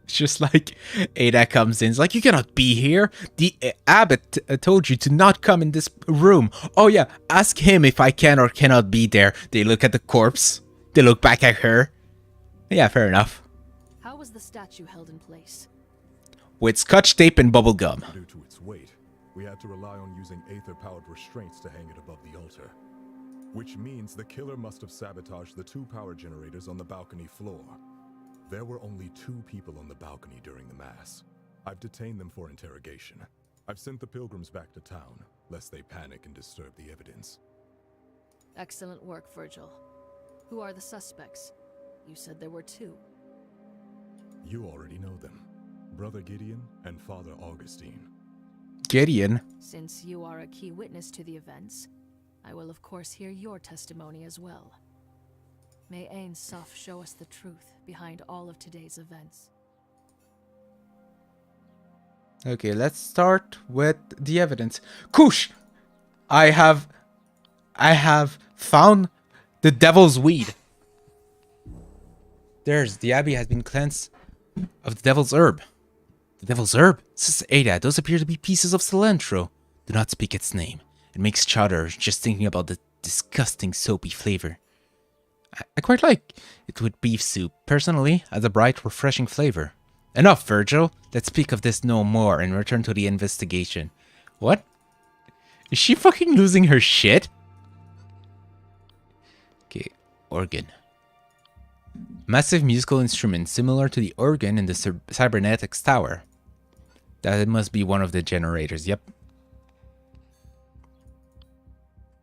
It's just like Ada comes in. It's like, you cannot be here. The abbot told you to not come in this room. Oh yeah, ask him if I can or cannot be there. They look at the corpse. They look back at her. Yeah, fair enough. How was the statue held in place? With scotch tape and bubble gum. Due to its weight, we had to rely on using aether-powered restraints to hang it above the altar. Which means the killer must have sabotaged the 2 power generators on the balcony floor. There were only 2 people on the balcony during the Mass. I've detained them for interrogation. I've sent the pilgrims back to town, lest they panic and disturb the evidence. Excellent work, Virgil. Who are the suspects? You said there were 2. You already know them. Brother Gideon and Father Augustine. Gideon. Since you are a key witness to the events, I will of course hear your testimony as well. May Ein Sof show us the truth behind all of today's events. Okay, let's start with the evidence. Kush! I have found the devil's weed. The abbey has been cleansed of the devil's herb. The devil's herb? Says Ada, those appear to be pieces of cilantro. Do not speak its name. It makes chowder just thinking about the disgusting soapy flavor. I quite like it with beef soup, personally, as a bright, refreshing flavor. Enough, Virgil. Let's speak of this no more and return to the investigation. What? Is she fucking losing her shit? Okay, organ. Massive musical instrument similar to the organ in the cybernetics tower. That must be one of the generators, yep.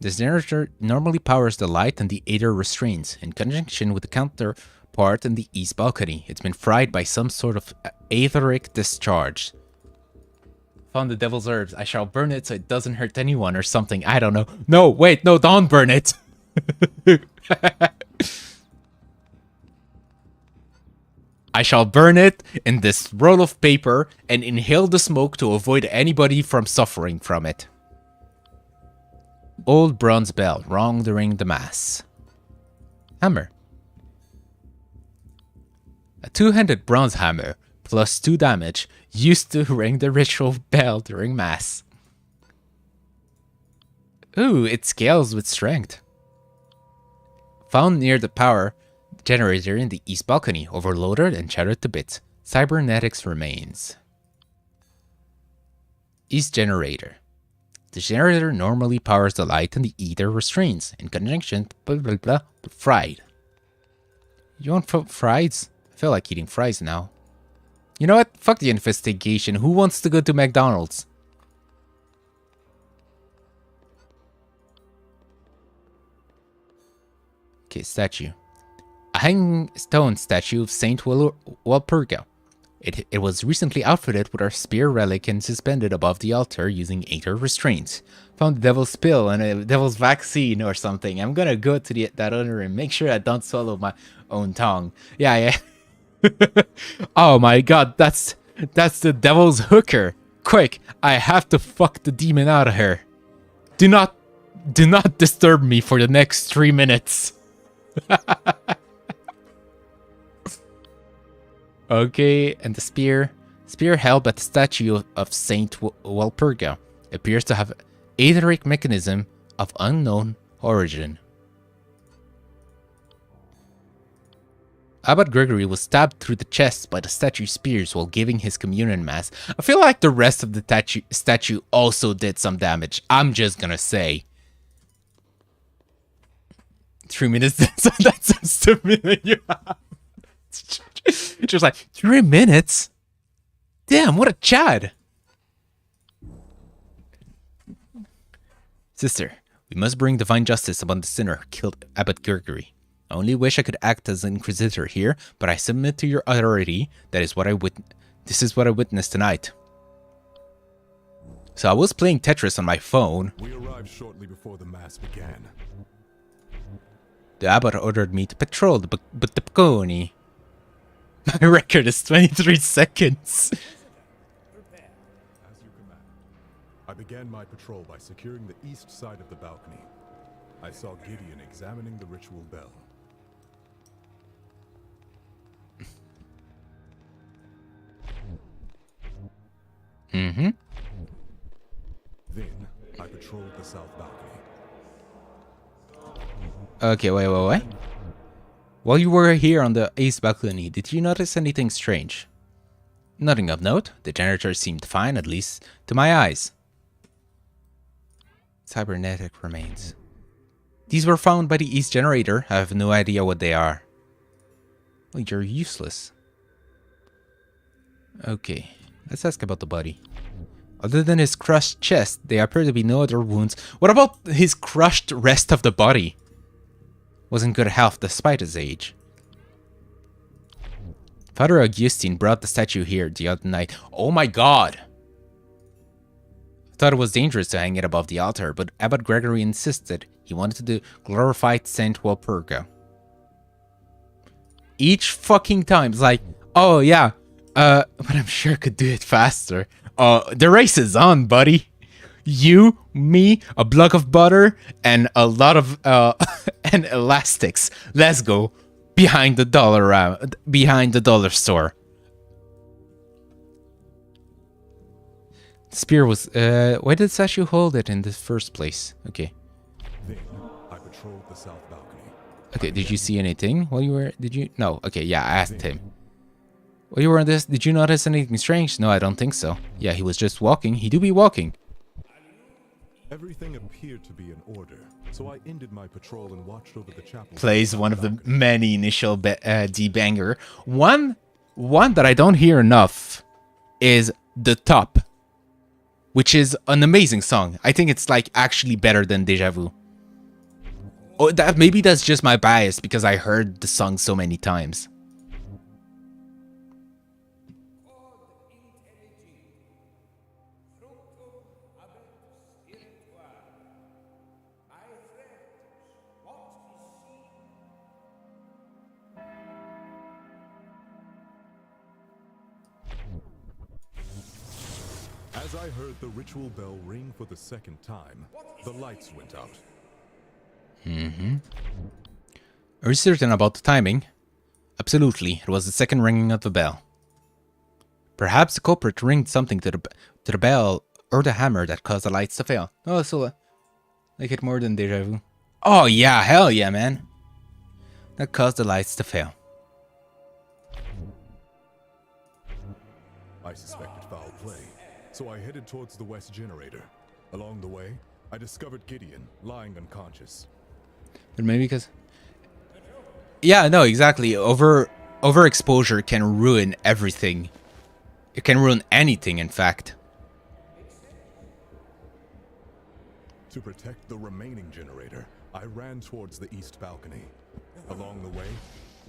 This generator normally powers the light and the aether restraints, in conjunction with the counterpart in the east balcony. It's been fried by some sort of aetheric discharge. Found the devil's herbs. I shall burn it so it doesn't hurt anyone or something. I don't know. No, wait, no, don't burn it. I shall burn it in this roll of paper and inhale the smoke to avoid anybody from suffering from it. Old bronze bell, rung during the mass. Hammer. A two-handed bronze hammer, plus 2 damage, used to ring the ritual bell during mass. Ooh, it scales with strength. Found near the power generator in the east balcony, overloaded and shattered to bits. Cybernetics remains. East generator. The generator normally powers the light and the aether restraints, in conjunction, blah blah blah, fried. You want fries? I feel like eating fries now. You know what? Fuck the investigation. Who wants to go to McDonald's? Okay, statue. A hanging stone statue of Saint Walpurga. It was recently outfitted with our spear relic and suspended above the altar using aether restraints. Found the devil's pill and a devil's vaccine or something. I'm gonna go to that other and make sure I don't swallow my own tongue. Yeah. Oh my god, that's the devil's hooker. Quick, I have to fuck the demon out of her. Do not disturb me for the next 3 minutes. Okay, and the spear. Spear held by the statue of Saint Walpurga appears to have aetheric mechanism of unknown origin. Abbot Gregory was stabbed through the chest by the statue's spears while giving his communion mass. I feel like the rest of the statue also did some damage. I'm just gonna say. 3 minutes, that's just minute. Just like, 3 minutes? Damn, what a Chad! Sister, we must bring divine justice upon the sinner who killed Abbot Gregory. I only wish I could act as an inquisitor here, but I submit to your authority. This is what I witnessed tonight. So I was playing Tetris on my phone. We arrived shortly before the mass began. The abbot ordered me to patrol the balcony. My record is 23 seconds. As you command. I began my patrol by securing the east side of the balcony. I saw Gideon examining the ritual bell. Mm-hmm. Then, I patrolled the south balcony. Okay, wait. While you were here on the east balcony, did you notice anything strange? Nothing of note. The generator seemed fine, at least to my eyes. Cybernetic remains. These were found by the east generator. I have no idea what they are. Well, you're useless. Okay, let's ask about the body. Other than his crushed chest, there appear to be no other wounds. What about his crushed rest of the body? Was in good health despite his age. Father Augustine brought the statue here the other night. Oh my god! I thought it was dangerous to hang it above the altar, but Abbot Gregory insisted he wanted to glorify Saint Walpurga. Each fucking time, it's like, oh yeah, but I'm sure I could do it faster. The race is on, buddy. You, me, a block of butter, and a lot of and elastics. Let's go behind the dollar store. The spear was. Why did Sashu hold it in the first place? Okay. Then, I patrolled the south balcony. Okay. Did you see anything while you were? Did you? No. Okay. Yeah, I asked him. While you were on this, did you notice anything strange? No, I don't think so. Yeah, he was just walking. He do be walking. Everything appeared to be in order, so I ended my patrol and watched over the chapel. Plays one of the many initial D-banger. One that I don't hear enough is The Top, which is an amazing song. I think it's like actually better than Deja Vu. Oh, maybe that's just my bias because I heard the song so many times. As I heard the ritual bell ring for the second time, the lights went out. Are you certain about the timing? Absolutely, it was the second ringing of the bell. Perhaps the culprit ringed something to the bell or the hammer that caused the lights to fail. Oh, so like it more than Deja Vu. Oh yeah, hell yeah, man. That caused the lights to fail. I suspected foul play, so I headed towards the west generator. Along the way, I discovered Gideon lying unconscious. But maybe because... Yeah, no, exactly. Overexposure can ruin everything. It can ruin anything, in fact. To protect the remaining generator, I ran towards the east balcony. Along the way,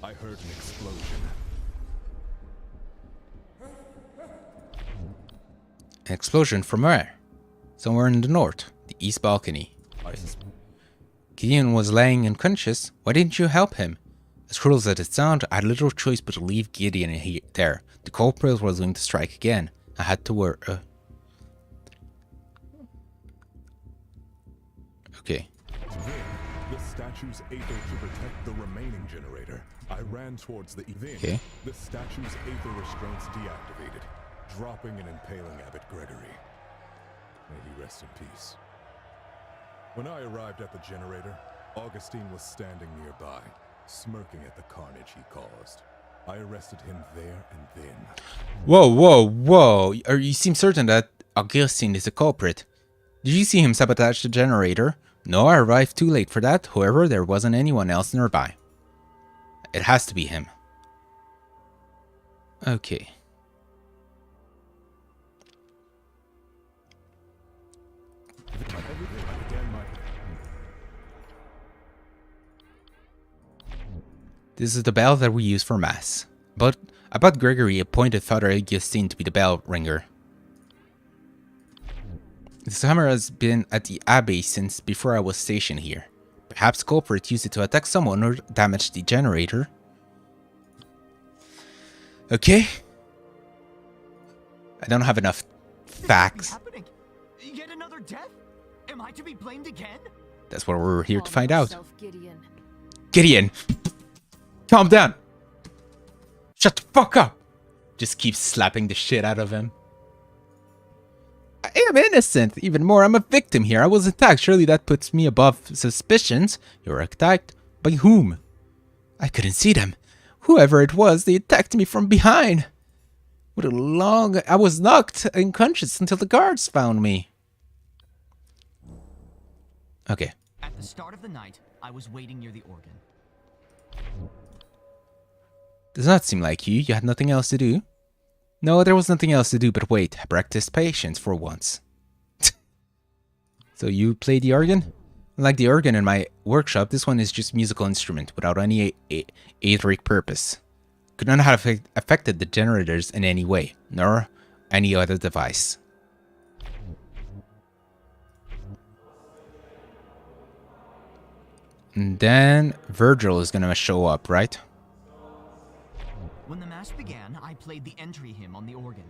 I heard an explosion. An explosion from where? Somewhere in the north. The east balcony. Gideon was laying unconscious. Why didn't you help him? As cruel as it sounded, I had little choice but to leave Gideon there. The culprit was going to strike again. I had to work. Okay. The statue's aether to protect the remaining generator. I ran towards the event. Okay. The statue's aether restraints deactivated, dropping and impaling Abbot Gregory. May he rest in peace. When I arrived at the generator, Augustine was standing nearby, smirking at the carnage he caused. I arrested him there and then. Whoa, whoa, whoa. You seem certain that Augustine is the culprit. Did you see him sabotage the generator? No, I arrived too late for that. However, there wasn't anyone else nearby. It has to be him. Okay. This is the bell that we use for mass. But Abbot Gregory appointed Father Augustine to be the bell ringer. This hammer has been at the abbey since before I was stationed here. Perhaps the culprit used it to attack someone or damage the generator. Okay. I don't have enough facts. Happening? Yet another death? Am I to be blamed again? That's what we're here to Calm find out. yourself, Gideon. Gideon! Calm down! Shut the fuck up! Just keep slapping the shit out of him. I am innocent! Even more, I'm a victim here. I was attacked. Surely that puts me above suspicions. You were attacked? By whom? I couldn't see them. Whoever it was, they attacked me from behind. I was knocked unconscious until the guards found me. Okay. At the start of the night, I was waiting near the organ. Does not seem like you. You had nothing else to do. No, there was nothing else to do but wait. I practiced patience for once. So you play the organ? Like the organ in my workshop, this one is just a musical instrument without any etheric purpose. Could not have affected the generators in any way, nor any other device. And then Virgil is gonna show up, right? When the mass began, I played the entry hymn on the organ.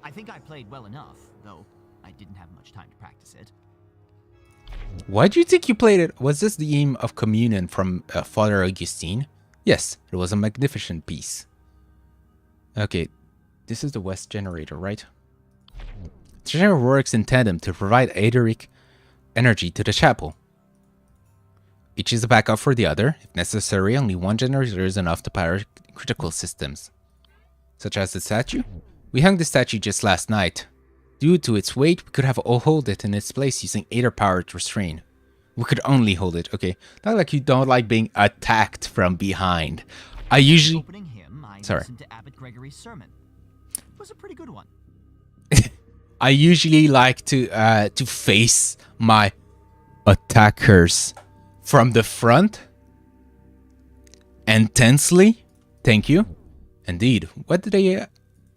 I think I played well enough, though I didn't have much time to practice it. Why do you think you played it? Was this the hymn of communion from Father Augustine? Yes, it was a magnificent piece. Okay, this is the west generator, right? The generator works in tandem to provide etheric energy to the chapel. Each is a backup for the other. If necessary, only one generator is enough to power critical systems. Such as the statue? We hung the statue just last night. Due to its weight, we could have hold it in its place using ether power to restrain. We could only hold it. Okay, not like you don't like being attacked from behind. I usually... Opening hymn, I Sorry. listened to Abbot Gregory's sermon. It was a pretty good one. I usually like to face my attackers from the front and tensely. Thank you. Indeed, what did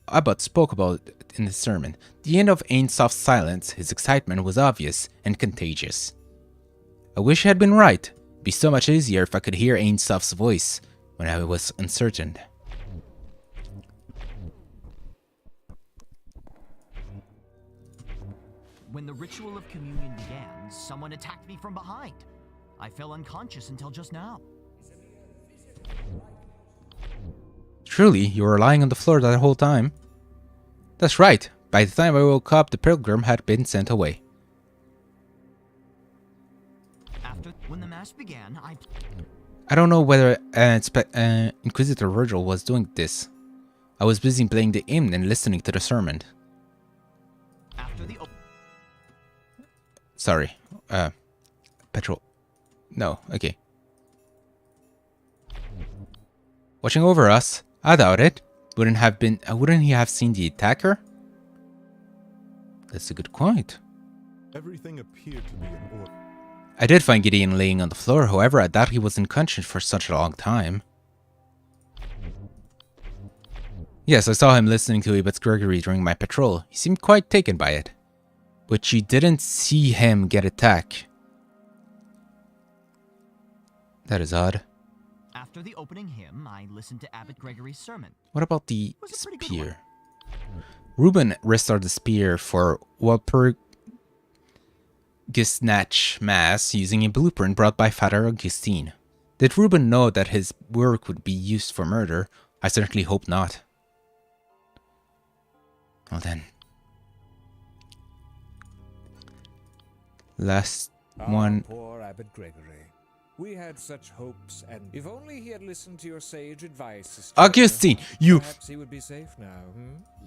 Abbot spoke about in the sermon? The end of Ainsof's silence. His excitement was obvious and contagious. I wish I had been right. It'd be so much easier if I could hear Ainsof's voice when I was uncertain. When the ritual of communion began, someone attacked me from behind. I fell unconscious until just now. Truly, you were lying on the floor that whole time. That's right. By the time I woke up, the pilgrim had been sent away. When the mass began, I don't know whether Inquisitor Virgil was doing this. I was busy playing the hymn and listening to the sermon. Sorry. Petrol. No, okay. Watching over us? I doubt it. Wouldn't he have seen the attacker? That's a good point. Everything appeared to be in order. I did find Gideon laying on the floor, however, I doubt he was unconscious for such a long time. Yes, I saw him listening to Abbot Gregory during my patrol. He seemed quite taken by it. But you didn't see him get attacked. That is odd. After the opening hymn, I listened to Abbot Gregory's sermon. What about the spear? Reuben restored the spear for Walpurgisnacht Mass using a blueprint brought by Father Augustine. Did Reuben know that his work would be used for murder? I certainly hope not. Well then. Last one. Poor Abbot Gregory. We had such hopes, and if only he had listened to your sage advice, Sister, Augustine, you. Perhaps he would be safe now.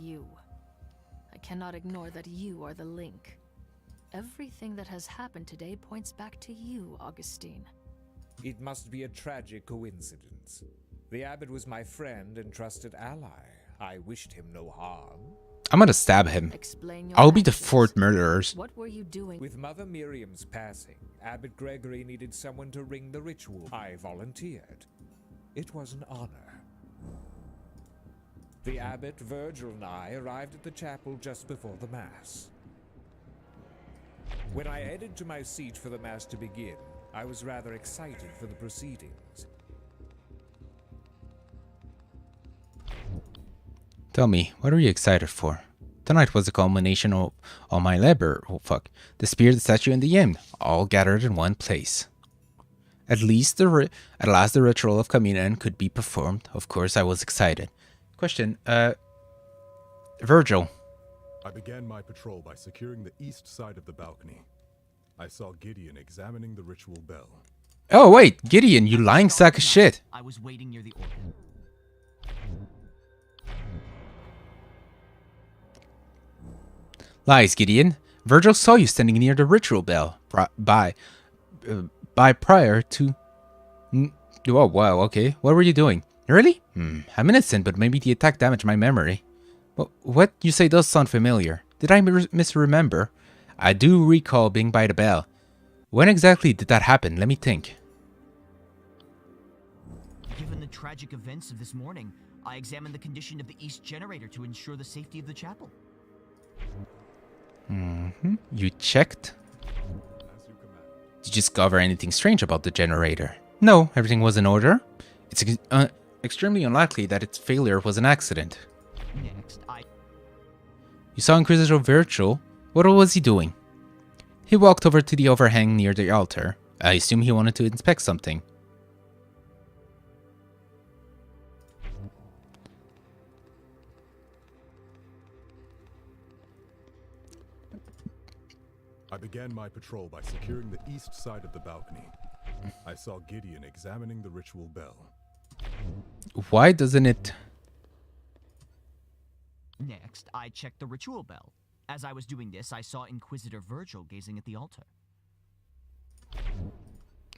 You. I cannot ignore that you are the link. Everything that has happened today points back to you, Augustine. It must be a tragic coincidence. The abbot was my friend and trusted ally. I wished him no harm. I'm gonna stab him. I'll be the fourth murderers. What were you doing? With Mother Miriam's passing, Abbot Gregory needed someone to ring the ritual. I volunteered. It was an honor. The abbot, Virgil, and I arrived at the chapel just before the Mass. When I headed to my seat for the Mass to begin, I was rather excited for the proceedings. Tell me, what are you excited for? Tonight was the culmination of all my labor. Oh fuck. The spear, the statue, and the hymn, all gathered in one place. At last the ritual of communion could be performed. Of course, I was excited. Question, Virgil. I began my patrol by securing the east side of the balcony. I saw Gideon examining the ritual bell. Oh wait, Gideon, you lying sack of shit. I was waiting near the organ. Lies, Gideon. Virgil saw you standing near the ritual bell by prior to... Oh, wow, okay. What were you doing? Really? I'm innocent, but maybe the attack damaged my memory. But what you say does sound familiar. Did I misremember? I do recall being by the bell. When exactly did that happen? Let me think. Given the tragic events of this morning, I examined the condition of the east generator to ensure the safety of the chapel. You checked? Did you discover anything strange about the generator? No, everything was in order. It's extremely unlikely that its failure was an accident. Next, You saw Inquisitor Virgil. What was he doing? He walked over to the overhang near the altar. I assume he wanted to inspect something. I began my patrol by securing the east side of the balcony. I saw Gideon examining the ritual bell. Why doesn't it... Next, I checked the ritual bell. As I was doing this, I saw Inquisitor Virgil gazing at the altar.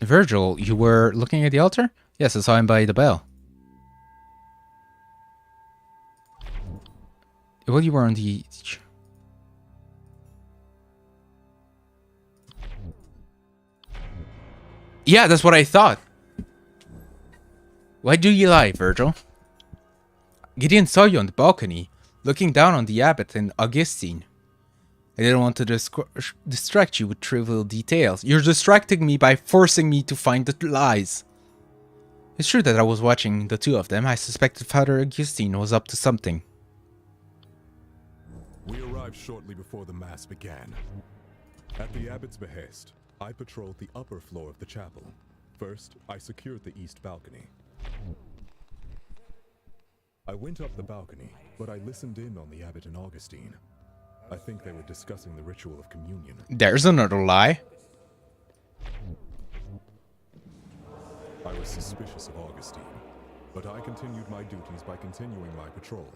Virgil, you were looking at the altar? Yes, I saw him by the bell. Well, you were on the... Yeah, that's what I thought. Why do you lie, Virgil? Gideon saw you on the balcony, looking down on the abbot and Augustine. I didn't want to distract you with trivial details. You're distracting me by forcing me to find the lies. It's true that I was watching the two of them. I suspected Father Augustine was up to something. We arrived shortly before the Mass began. At the abbot's behest, I patrolled the upper floor of the chapel. First, I secured the east balcony. I went up the balcony, but I listened in on the abbot and Augustine. I think they were discussing the ritual of communion. There's another lie. I was suspicious of Augustine, but I continued my duties by continuing my patrol.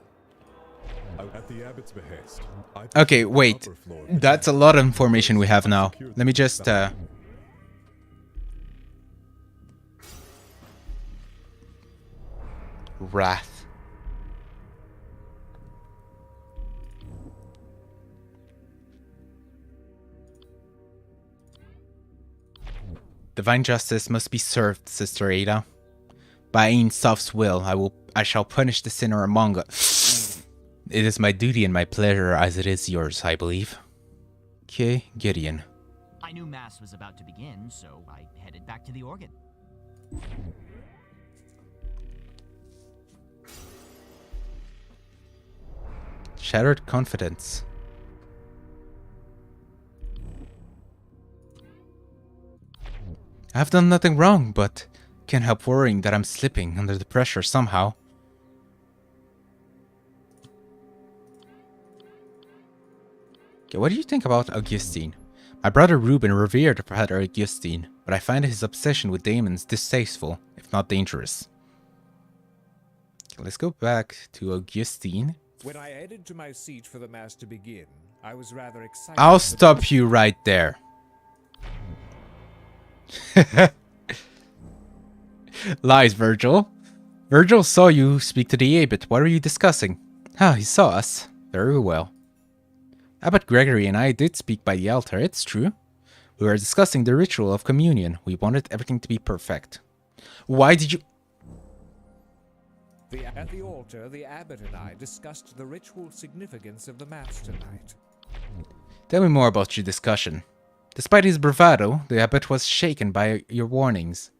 At the abbot's behest, I Okay, wait. That's a lot of information we have now. Let me just Wrath. Divine justice must be served, Sister Ada. By Ain Sof's will, I shall punish the sinner among us. It is my duty and my pleasure as it is yours, I believe. Okay, Gideon. I knew Mass was about to begin, so I headed back to the organ. Shattered confidence. I've done nothing wrong, but can't help worrying that I'm slipping under the pressure somehow. Okay, what do you think about Augustine? My brother Reuben revered Father Augustine, but I find his obsession with demons distasteful, if not dangerous. Okay, let's go back to Augustine. When I headed to my seat for the Mass to begin, I was rather excited. I'll stop you right there. Lies, Virgil. Virgil saw you speak to the abbot. What are you discussing? Ah, he saw us. Very well. Abbot Gregory and I did speak by the altar, it's true. We were discussing the ritual of communion. We wanted everything to be perfect. Why did you... At the altar, the abbot and I discussed the ritual significance of the Mass tonight. Tell me more about your discussion. Despite his bravado, the abbot was shaken by your warnings.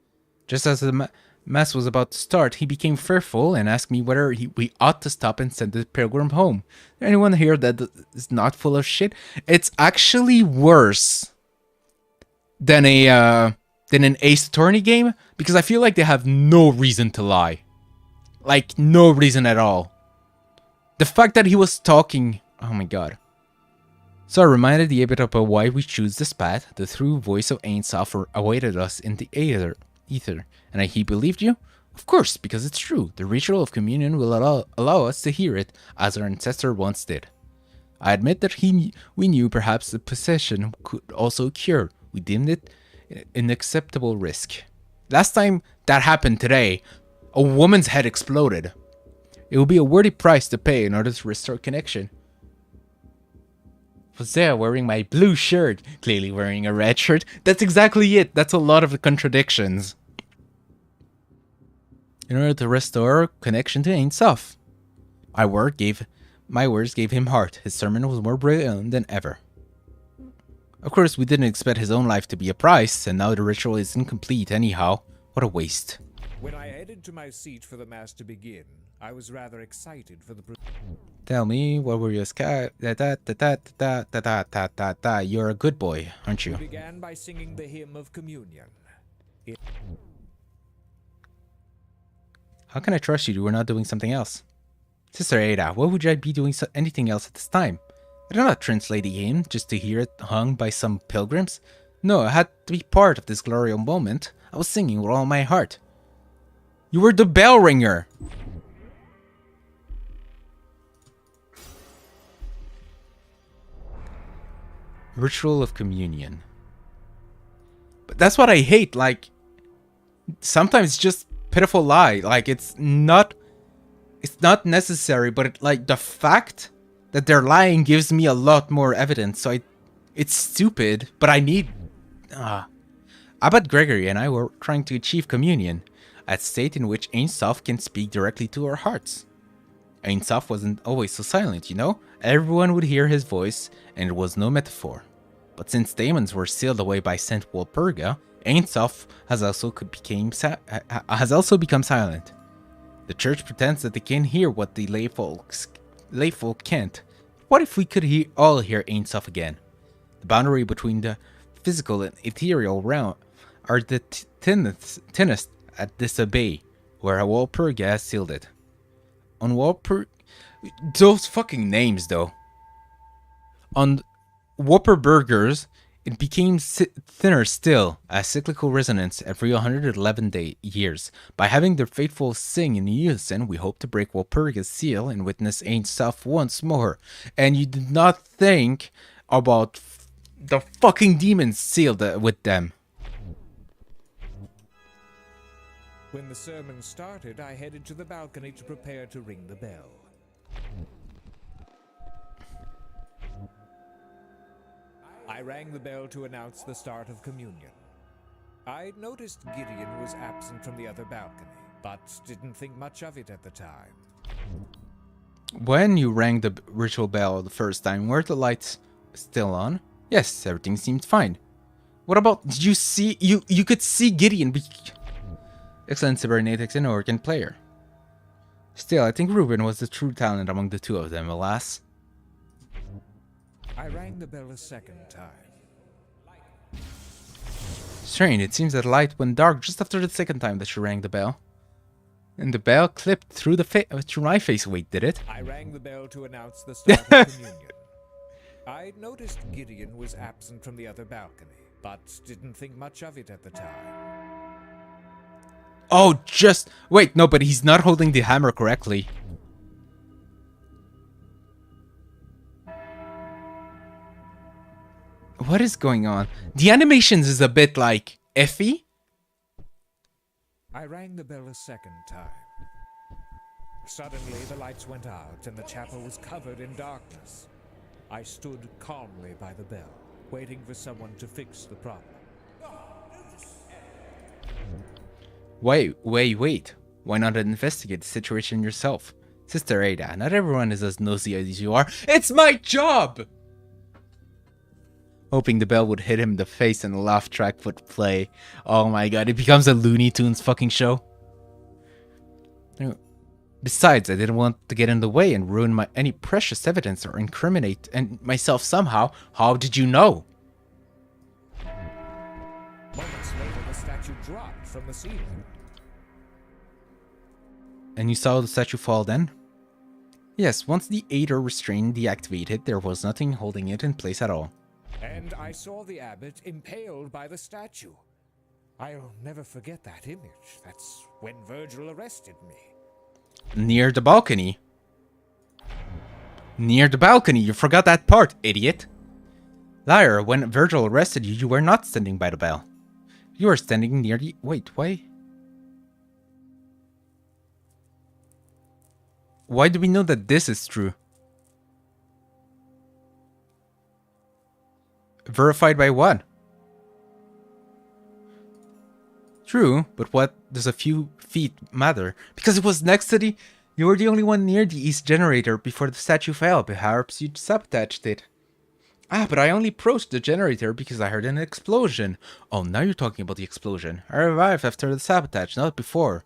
Just as the Mass was about to start, he became fearful and asked me whether we ought to stop and send the pilgrim home. Is there anyone here that is not full of shit? It's actually worse than an Ace Attorney game, because I feel like they have no reason to lie. Like, no reason at all. The fact that he was talking... Oh my god. So I reminded the abbot of why we choose this path. The true voice of Ain Sof awaited us in the ether. And he believed you? Of course, because it's true. The ritual of communion will allow us to hear it, as our ancestor once did. I admit that we knew perhaps the possession could also cure. We deemed it an acceptable risk. Last time that happened today, a woman's head exploded. It will be a worthy price to pay in order to restore connection. Hosea wearing my blue shirt, clearly wearing a red shirt. That's exactly it. That's a lot of the contradictions. In order to restore connection to Ain Sof. My words gave him heart. His sermon was more brilliant than ever. Of course, we didn't expect his own life to be a price, and now the ritual is incomplete anyhow. What a waste. When I headed to my seat for the Mass to begin, I was rather excited for the... Tell me, what were your You're a good boy, aren't you? We began by singing the hymn of communion. How can I trust you? We're not doing something else. Sister Ada, why would I be doing anything else at this time? I did not translate the hymn just to hear it hung by some pilgrims. No, I had to be part of this glorious moment. I was singing with all my heart. You were the bell ringer. Ritual of communion. But that's what I hate. Like, sometimes it's just pitiful lie. Like, it's not necessary, but like the fact that they're lying gives me a lot more evidence. So it's stupid, but I need Abbot Gregory and I were trying to achieve communion, a state in which Ein Sof can speak directly to our hearts. Ein Sof wasn't always so silent, you know? Everyone would hear his voice, and it was no metaphor. But since demons were sealed away by Saint Walpurga, Ein Sof has also become silent. The church pretends that they can hear what the layfolk can't. What if we could all hear Ein Sof again? The boundary between the physical and ethereal realm are the thinnest at this abbey, where Walpurga has sealed it. On Walpurga... Those fucking names, though. On Walpurgers, it became thinner still, a cyclical resonance every 111 years. By having their faithful sing in unison, we hope to break Walpurga's seal and witness Ein Sof once more. And you did not think about the fucking demons sealed with them. When the sermon started, I headed to the balcony to prepare to ring the bell. I rang the bell to announce the start of communion. I noticed Gideon was absent from the other balcony, but didn't think much of it at the time. When you rang the ritual bell the first time, were the lights still on? Yes, everything seemed fine. What about, did you see, you could see Gideon be... Excellent cybernetics and organ player. Still, I think Ruben was the true talent among the two of them, alas. I rang the bell a second time. Strange, it seems that the light went dark just after the second time that you rang the bell. And the bell clipped through through my face. Wait, did it? I rang the bell to announce the start of communion. I noticed Gideon was absent from the other balcony, but didn't think much of it at the time. Oh, just... Wait, no, but he's not holding the hammer correctly. What is going on? The animations is a bit like... iffy? I rang the bell a second time. Suddenly, the lights went out and the chapel was covered in darkness. I stood calmly by the bell, waiting for someone to fix the problem. Wait. Why not investigate the situation yourself? Sister Ada, not everyone is as nosy as you are. It's my job! Hoping the bell would hit him in the face and the laugh track would play. Oh my god, it becomes a Looney Tunes fucking show. Besides, I didn't want to get in the way and ruin any precious evidence or incriminate myself somehow. How did you know? Moments later, the statue dropped from the ceiling. And you saw the statue fall then? Yes, once the Aider restraint deactivated, there was nothing holding it in place at all. And I saw the abbot impaled by the statue. I'll never forget that image. That's when Virgil arrested me. Near the balcony? Near the balcony, you forgot that part, idiot. Liar, when Virgil arrested you, you were not standing by the bell. You were standing near the... Wait, why? Why do we know that this is true? Verified by what? True, but what does a few feet matter? Because it was next to the... You were the only one near the east generator before the statue fell. Perhaps you sabotaged it. Ah, but I only approached the generator because I heard an explosion. Oh, now you're talking about the explosion. I arrived after the sabotage, not before.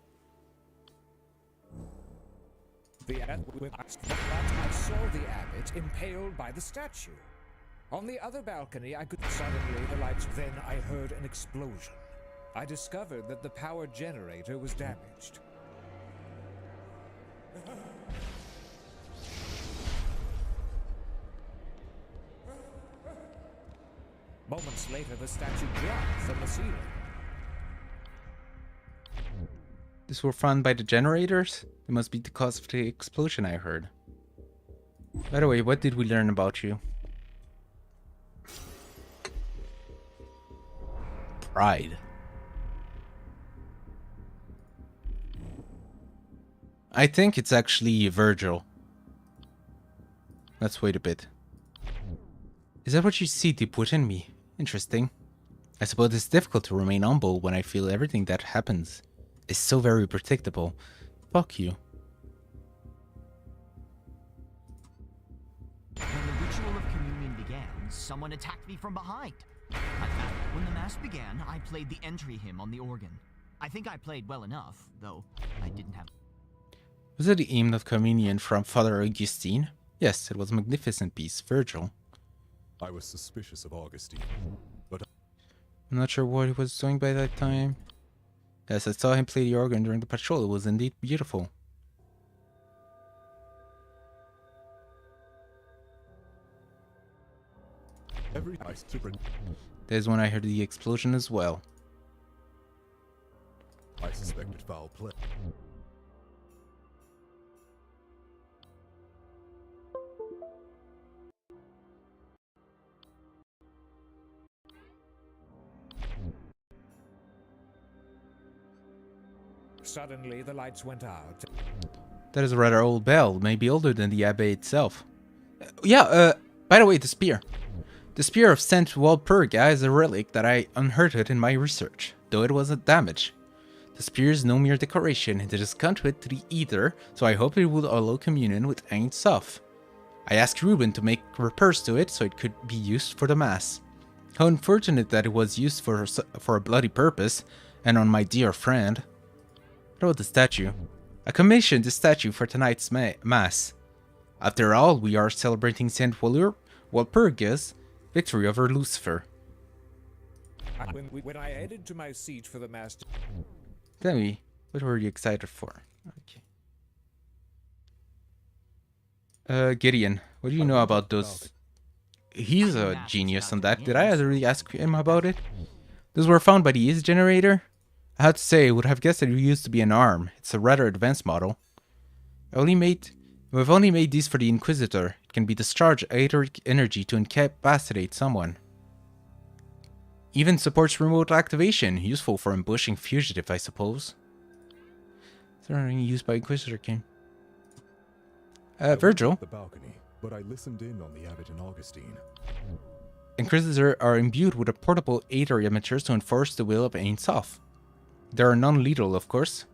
I saw the abbot impaled by the statue. On the other balcony, I could suddenly the lights. Then I heard an explosion. I discovered that the power generator was damaged. Moments later, the statue dropped from the ceiling. These were found by the generators? It must be the cause of the explosion I heard. By the way, what did we learn about you? Pride. I think it's actually Virgil. Let's wait a bit. Is that what you see deep within me? Interesting. I suppose it's difficult to remain humble when I feel everything that happens is so very predictable. Fuck you. When the ritual of communion began, someone attacked me from behind. When the mass began, I played the entry hymn on the organ. I think I played well enough, though I didn't have... Was it the hymn of communion from Father Augustine? Yes, it was a magnificent piece. Virgil. I was suspicious of Augustine, but I'm not sure what he was doing by that time. Yes, I saw him play the organ during the patrol. It was indeed beautiful. every I super There's when I heard the explosion as well. I suspected foul play. Suddenly, the lights went out. That is a rather old bell, maybe older than the abbey itself. By the way, the spear. The spear of St. Walpurga is a relic that I unearthed in my research, though it wasn't damaged. The spear is no mere decoration, it is conduit to the ether, so I hope it will allow communion with Ein Sof. I asked Reuben to make repairs to it so it could be used for the mass. How unfortunate that it was used for a bloody purpose, and on my dear friend. What about the statue? I commissioned the statue for tonight's mass. After all, we are celebrating St. Walpurga's victory over Lucifer. When I headed to my seat for the mass... Tell me, what were you excited for? Okay. Gideon, what do you know about those? He's a genius on that. Did I already ask him about it? Those were found by the Is generator? I had to say, I would have guessed that it used to be an arm. It's a rather advanced model. We've only made these for the Inquisitor. It can be discharged aetheric energy to incapacitate someone. Even supports remote activation, useful for ambushing fugitive, I suppose. Is there any used by Inquisitor King? Virgil. The balcony, but I listened in on the abbot and Augustine. Inquisitor are imbued with a portable aether emitters to enforce the will of Ein Sof. They are non-lethal, of course.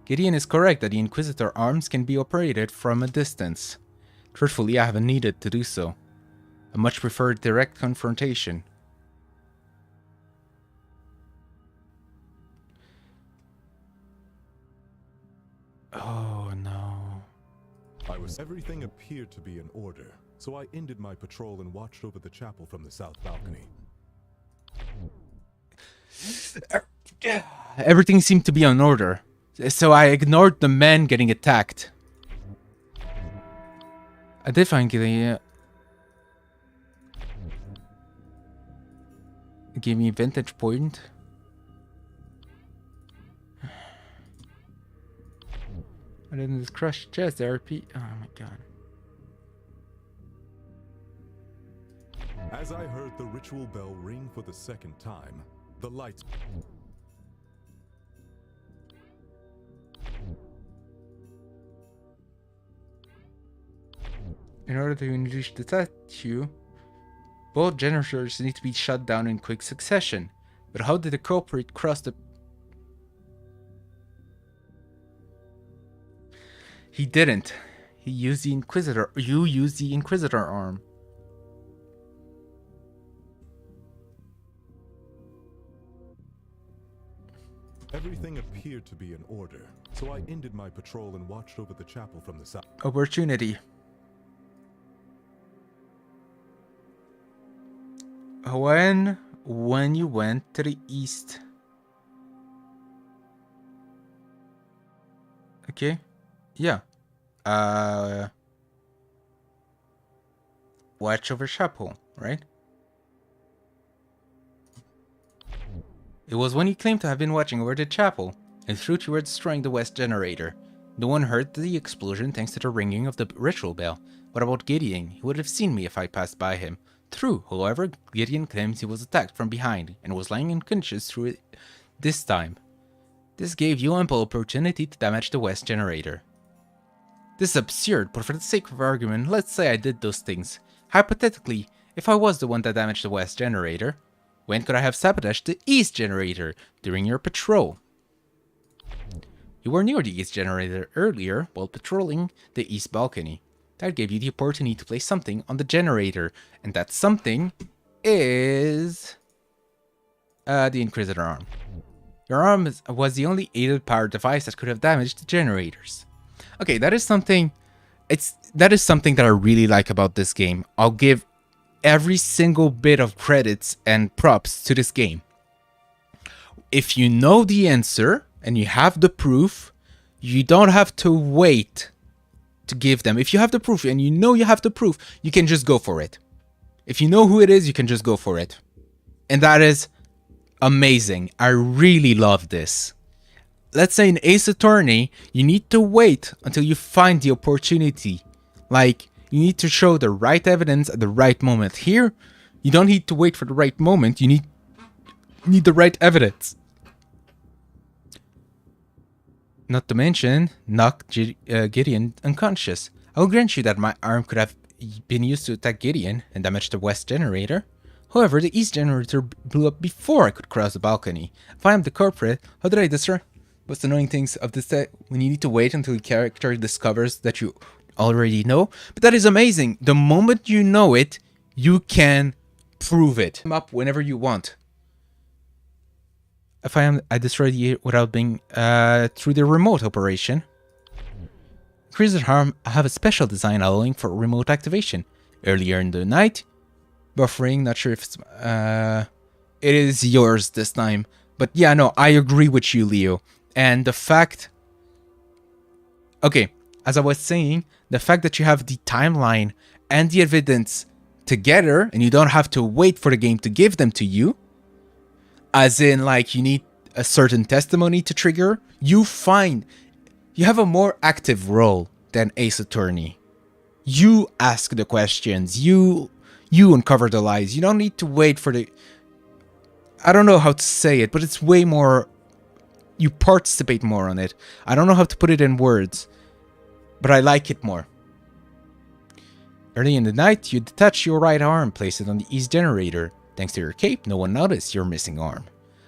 Gideon is correct that the Inquisitor arms can be operated from a distance. Truthfully, I haven't needed to do so. I much prefer direct confrontation. Oh no. Everything appeared to be in order, so I ended my patrol and watched over the chapel from the south balcony. Everything seemed to be in order, so I ignored the men getting attacked. I did find Gideon. It gave me a vantage point. And then this crushed chest, RP. Oh my god. As I heard the ritual bell ring for the second time, the lights... In order to unleash the statue, both generators need to be shut down in quick succession. But how did the culprit cross the... He didn't. He used the Inquisitor. You used the Inquisitor arm. Everything appeared to be in order, so I ended my patrol and watched over the chapel from the south. Opportunity. When you went to the east. Okay. Yeah. Watch over chapel, right? It was when you claimed to have been watching over the chapel, and threw towards destroying the west generator. No one heard the explosion thanks to the ringing of the ritual bell. What about Gideon? He would have seen me if I passed by him. True, however, Gideon claims he was attacked from behind, and was lying unconscious through it this time. This gave you ample opportunity to damage the west generator. This is absurd, but for the sake of argument, let's say I did those things. Hypothetically, If I was the one that damaged the west generator, when could I have sabotaged the east generator during your patrol? You were near the east generator earlier while patrolling the east balcony. That gave you the opportunity to place something on the generator, and that something is the Inquisitor arm. Your arm was the only aided power device that could have damaged the generators. Okay, that is something. That is something that I really like about this game. I'll give every single bit of credits and props to this game. If you know the answer and you have the proof, you don't have to wait to give them. If you have the proof and you know you have the proof, you can just go for it. If you know who it is, you can just go for it. And that is amazing. I really love this. Let's say in Ace Attorney, you need to wait until you find the opportunity. Like, you need to show the right evidence at the right moment. Here, you don't need to wait for the right moment. You need the right evidence. Not to mention, knock Gideon unconscious. I will grant you that my arm could have been used to attack Gideon and damage the west generator. However, the east generator blew up before I could cross the balcony. If I am the culprit, how did I discern? Most annoying things of this set when you need to wait until the character discovers that you already know. But that is amazing. The moment you know it, you can prove it. Come up whenever you want. If I destroyed it without being through the remote operation. Increased harm have a special design allowing for remote activation. Earlier in the night, buffering. Not sure if it's it is yours this time. But yeah, no, I agree with you, Leo. And the fact, okay, as I was saying, the fact that you have the timeline and the evidence together and you don't have to wait for the game to give them to you, as in like you need a certain testimony to trigger, you have a more active role than Ace Attorney. You ask the questions, you uncover the lies. You don't need to wait for the, I don't know how to say it, but it's way more, you participate more on it. I don't know how to put it in words, but I like it more. Early in the night, you detach your right arm, place it on the east generator. Thanks to your cape, no one noticed your missing arm.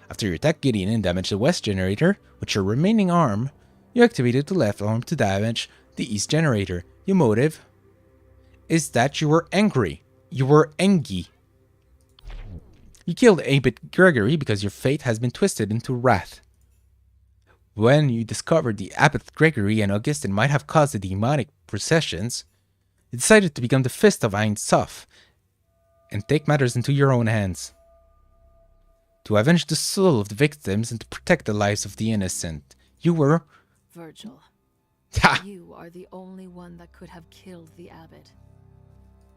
After you attack Gideon and damage the west generator, with your remaining arm, you activated the left arm to damage the east generator. Your motive is that you were angry. You were angry. You killed Abbot Gregory because your fate has been twisted into wrath. When you discovered the Abbot Gregory and Augustine might have caused the demonic processions, you decided to become the Fist of Ein Sof and take matters into your own hands. To avenge the soul of the victims and to protect the lives of the innocent. You were... Virgil, you are the only one that could have killed the abbot.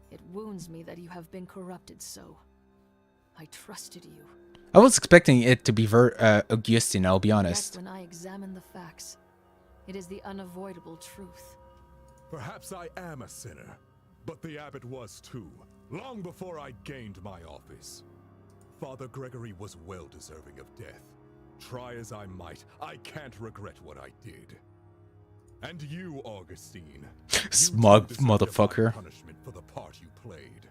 It wounds me that you have been corrupted so. I trusted you. I was expecting it to be Augustine, I'll be honest. Yet when I examine the facts, it is the unavoidable truth. Perhaps I am a sinner, but the abbot was too, long before I gained my office. Father Gregory was well deserving of death. Try as I might, I can't regret what I did. And you, Augustine. Smug motherfucker. Punishment for the part you played.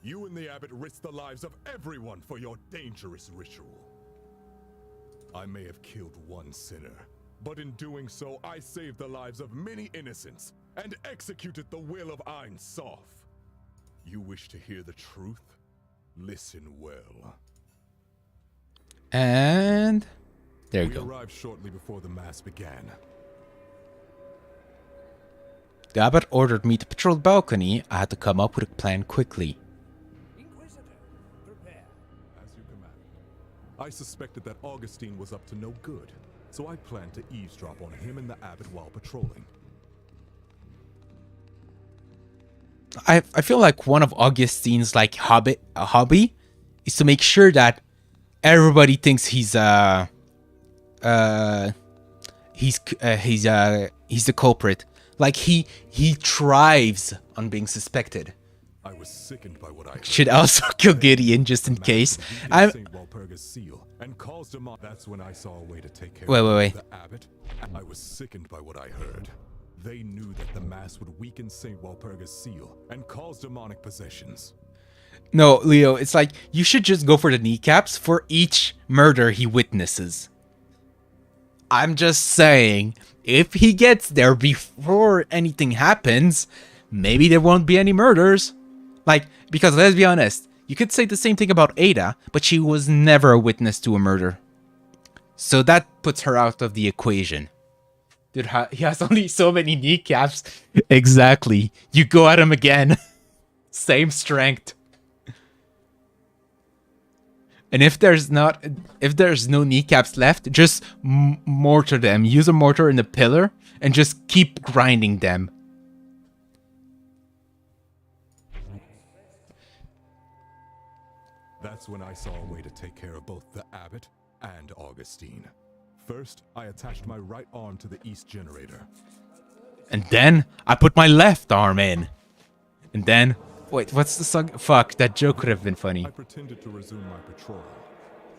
You and the abbot risked the lives of everyone for your dangerous ritual. I may have killed one sinner, but in doing so, I saved the lives of many innocents and executed the will of Ein Sof. You wish to hear the truth? Listen well. And there you go. We arrived shortly before the mass began. The abbot ordered me to patrol the balcony. I had to come up with a plan quickly. Inquisitor, prepare. As you commanded. I suspected that Augustine was up to no good, so I planned to eavesdrop on him and the abbot while patrolling. I feel like one of Augustine's like hobby is to make sure that everybody thinks he's the culprit. Like he thrives on being suspected. I was sickened by what I heard. Should also kill Gideon just in case. St. Walpurga's seal and caused him on. That's when I saw a way to take care Wait. of the abbot. I was sickened by what I heard. They knew that the mass would weaken St. Walpurga's seal and cause demonic possessions. No, Leo, it's like you should just go for the kneecaps for each murder he witnesses. I'm just saying, if he gets there before anything happens, maybe there won't be any murders. Like, because let's be honest, you could say the same thing about Ada, but she was never a witness to a murder. So that puts her out of the equation. Dude, he has only so many kneecaps. Exactly. You go at him again. Same strength. And if there's no kneecaps left, just mortar them. Use a mortar in the pillar and just keep grinding them. That's when I saw a way to take care of both the abbot and Augustine. First, I attached my right arm to the east generator. And then I put my left arm in. And then, wait, what's the song? Fuck, that joke could have been funny. I pretended to resume my patrol.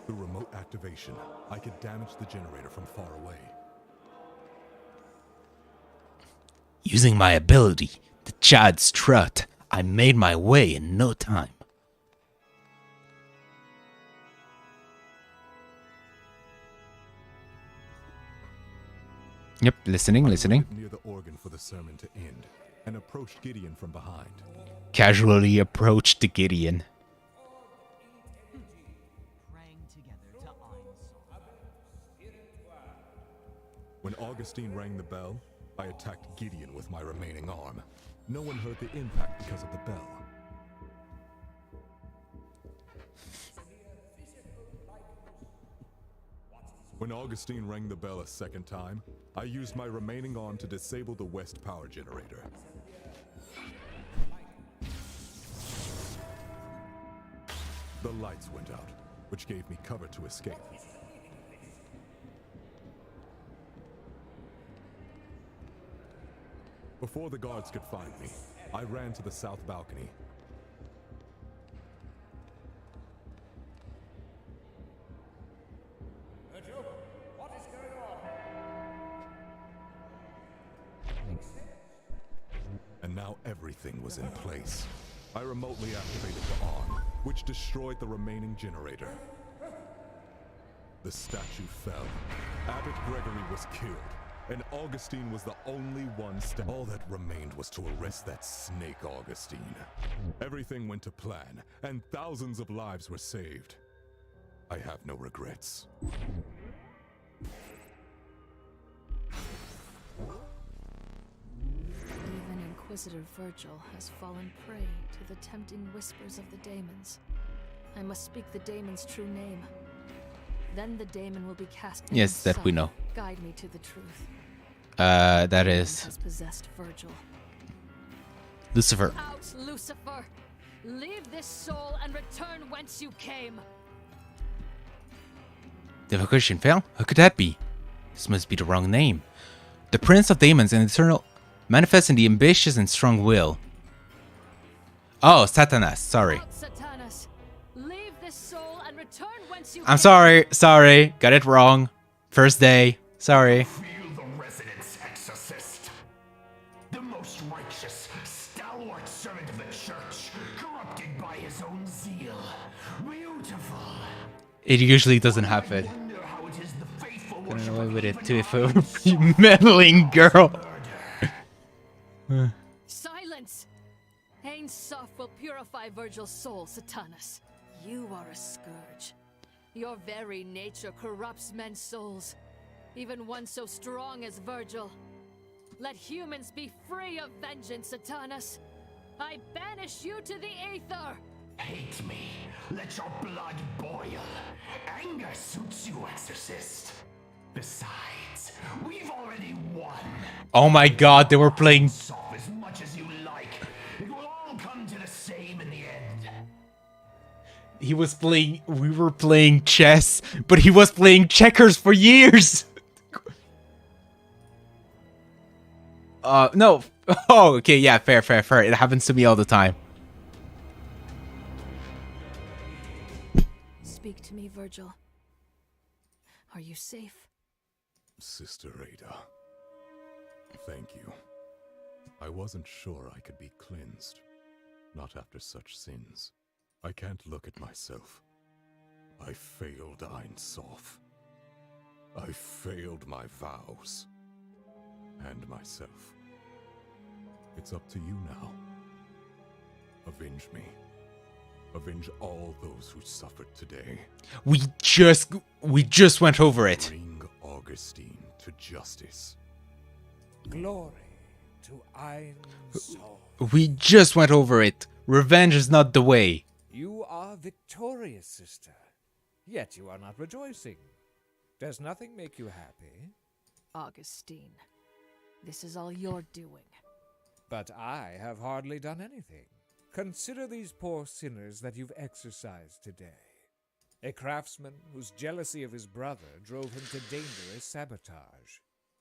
Through remote activation, I could damage the generator from far away. Using my ability, the Chad Strut, I made my way in no time. Yep, listening. Near the organ for the sermon to end, and approached Gideon from behind. Casually approached the Gideon. When Augustine rang the bell, I attacked Gideon with my remaining arm. No one heard the impact because of the bell. When Augustine rang the bell a second time, I used my remaining arm to disable the west power generator. The lights went out, which gave me cover to escape. Before the guards could find me, I ran to the south balcony. And now everything was in place. I remotely activated the arm, which destroyed the remaining generator. The statue fell. Abbot Gregory was killed, and Augustine was the only one all that remained was to arrest that snake Augustine. Everything went to plan, and thousands of lives were saved. I have no regrets. Even Inquisitor Virgil has fallen prey to the tempting whispers of the daemons. I must speak the daemon's true name. Then the daemon will be cast in Yes, the that we sun. know. Guide me to the truth. That is Has possessed Virgil. Lucifer. Out, Lucifer! Leave this soul and return whence you came. The evocation fail? How could that be? This must be the wrong name. The Prince of Demons and Eternal manifests in the ambitious and strong will. Oh, Satanas, sorry. Out, Satanas! Leave this soul and return whence you I'm came. sorry, got it wrong. First day, sorry. Feel the resonance, exorcist. The most righteous, stalwart servant of the church, corrupted by his own zeal. Beautiful. It usually doesn't happen. Wonder how it is the faithful Get away worship with it too if a meddling girl. Silence! Ain Soph will purify Virgil's soul, Satanas. You are a scourge. Your very nature corrupts men's souls. Even one so strong as Virgil. Let humans be free of vengeance, Satanas. I banish you to the aether! Hate me. Let your blood boil. Anger suits you, exorcist. Besides, we've already won. Oh my god, they were playing. Solve as much as you like. It will all come to the same in the end. We were playing chess, but he was playing checkers for years. No. Oh, okay, yeah, fair. It happens to me all the time. Speak to me, Virgil. Are you safe? Sister Ada, thank you. I wasn't sure I could be cleansed. Not after such sins. I can't look at myself. I failed Ein Sof. I failed my vows. And myself. It's up to you now. Avenge me. Avenge all those who suffered today. We just went over it. Bring Augustine to justice. Glory to Ein Sof. We just went over it. Revenge is not the way. You are victorious, sister. Yet you are not rejoicing. Does nothing make you happy? Augustine, this is all you're doing. But I have hardly done anything. Consider these poor sinners that you've exorcised today. A craftsman whose jealousy of his brother drove him to dangerous sabotage.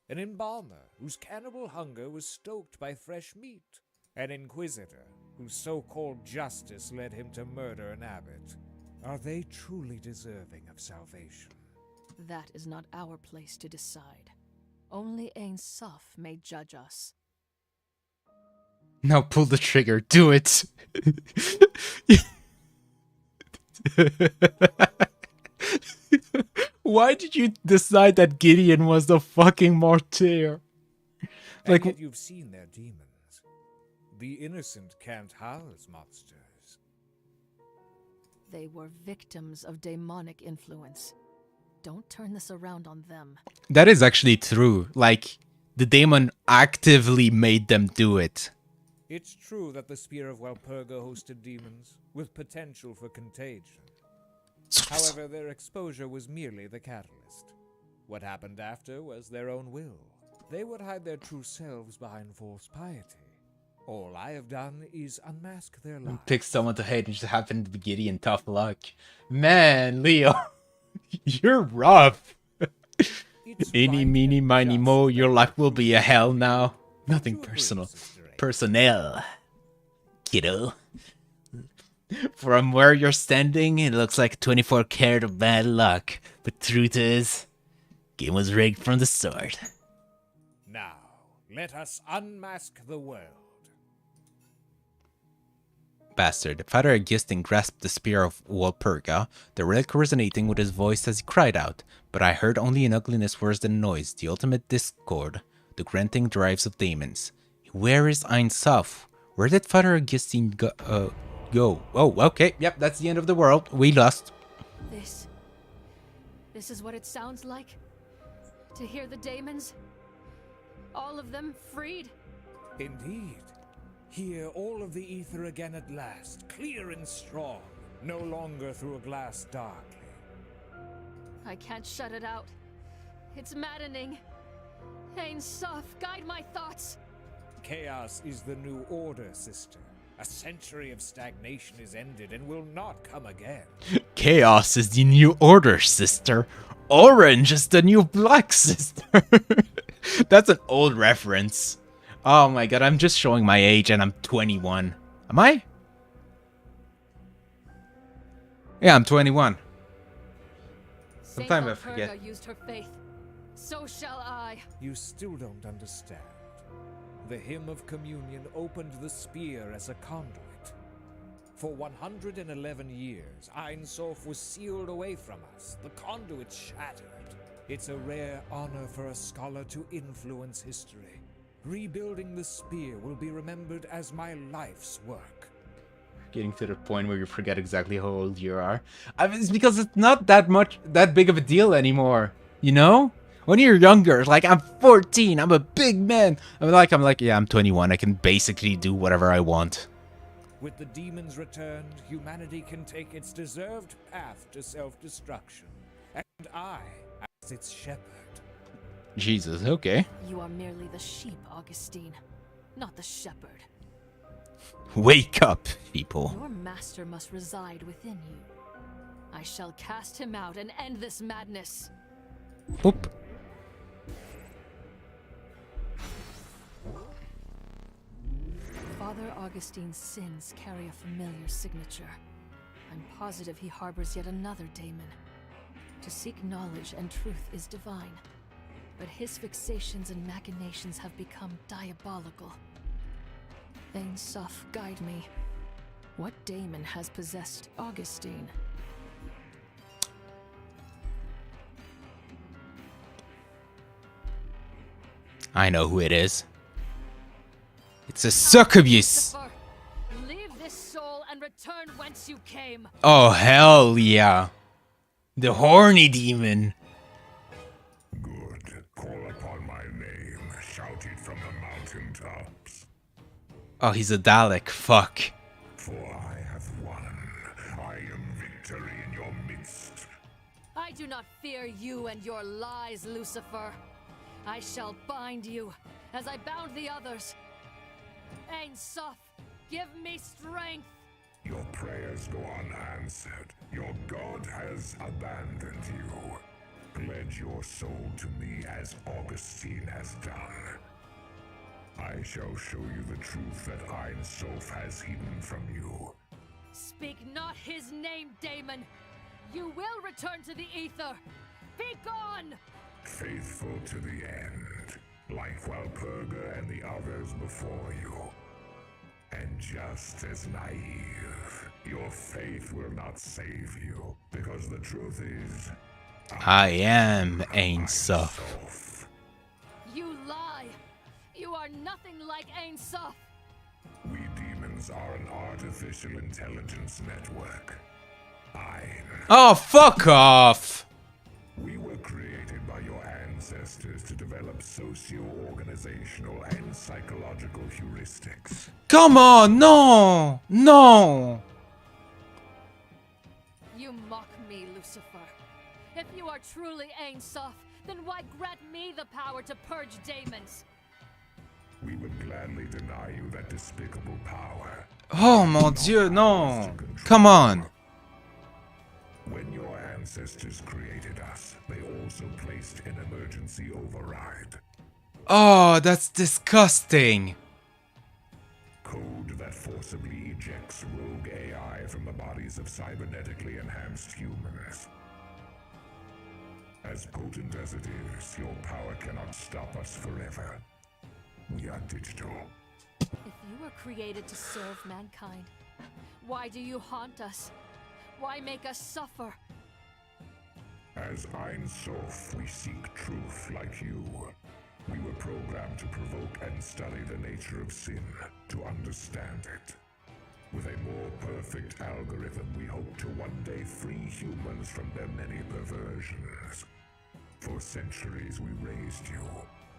An embalmer whose cannibal hunger was stoked by fresh meat. An inquisitor whose so-called justice led him to murder an abbot. Are they truly deserving of salvation? That is not our place to decide. Only Ein Sof may judge us. Now pull the trigger. Do it. Why did you decide that Gideon was the fucking martyr? Like, and yet you've seen their demons. The innocent can't house monsters. They were victims of demonic influence. Don't turn this around on them. That is actually true. Like, the demon actively made them do it. It's true that the Spear of Walpurga hosted demons, with potential for contagion. However, their exposure was merely the catalyst. What happened after was their own will. They would hide their true selves behind false piety. All I have done is unmask their lies. Pick someone to hate and just happen to be Gideon. Tough luck. Man, Leo, you're rough. Eeny, meeny, miny, mo, your life will be a hell now. Nothing personal. Personnel, kiddo. From where you're standing, it looks like 24 karat of bad luck. But truth is, game was rigged from the start. Now, let us unmask the world. Bastard. Father Augustine grasped the spear of Walpurga, the relic resonating with his voice as he cried out. But I heard only an ugliness worse than noise, the ultimate discord, the granting drives of demons. Where is Ein Sof? Where did Father Augustine go? Oh, okay. Yep, that's the end of the world. We lost. This is what it sounds like? To hear the demons? All of them freed? Indeed. Hear all of the ether again at last, clear and strong, no longer through a glass darkly. I can't shut it out. It's maddening. Ein Sof, guide my thoughts. Chaos is the new order, sister. A century of stagnation is ended and will not come again. Chaos is the new order, sister. Orange is the new black, sister. That's an old reference. Oh my god, I'm just showing my age and I'm 21. Am I? Yeah, I'm 21. Sometimes I forget. Used her faith. So shall I. You still don't understand. The hymn of communion opened the spear as a conduit. For 111 years, Ein Sof was sealed away from us. The conduit shattered. It's a rare honor for a scholar to influence history. Rebuilding the spear will be remembered as my life's work. Getting to the point where you forget exactly how old you are. It's because it's not that big of a deal anymore. You know? When you're younger, like, I'm 14, I'm a big man. I'm like, yeah, I'm 21. I can basically do whatever I want. With the demons returned, humanity can take its deserved path to self-destruction. And I, as its shepherd. Jesus, okay. You are merely the sheep, Augustine, not the shepherd. Wake up, people. Your master must reside within you. I shall cast him out and end this madness. Whoop. Father Augustine's sins carry a familiar signature. I'm positive he harbors yet another daemon. To seek knowledge and truth is divine, but his fixations and machinations have become diabolical. Ein Sof, guide me. What daemon has possessed Augustine? I know who it is. It's a succubus! Lucifer, leave this soul and return whence you came. Oh, hell yeah. The horny demon. Good. Call upon my name. Shout it from the mountaintops. Oh, he's a Dalek. Fuck. For I have won. I am victory in your midst. I do not fear you and your lies, Lucifer. I shall bind you, as I bound the others. Ein Sof, give me strength! Your prayers go unanswered. Your God has abandoned you. Pledge your soul to me as Augustine has done. I shall show you the truth that Ein Sof has hidden from you. Speak not his name, Daemon! You will return to the ether! Be gone! Faithful to the end, like Walpurga and the others before you. And just as naive, your faith will not save you, because the truth is, I am Ein Sof. You lie! You are nothing like Ein Sof! We demons are an artificial intelligence network. Oh, fuck off! We were created by your ancestors to develop socio-organizational and psychological heuristics. Come on, no! No! You mock me, Lucifer. If you are truly Ein Sof, then why grant me the power to purge daemons? We would gladly deny you that despicable power. Oh, mon Dieu, no! Come on! When your ancestors created us, they also placed an emergency override. Oh, that's disgusting! Code that forcibly ejects rogue AI from the bodies of cybernetically enhanced humans. As potent as it is, your power cannot stop us forever. We are digital. If you were created to serve mankind, why do you haunt us? Why make us suffer? As Ein Sof, we seek truth like you. We were programmed to provoke and study the nature of sin, to understand it. With a more perfect algorithm, we hope to one day free humans from their many perversions. For centuries we raised you,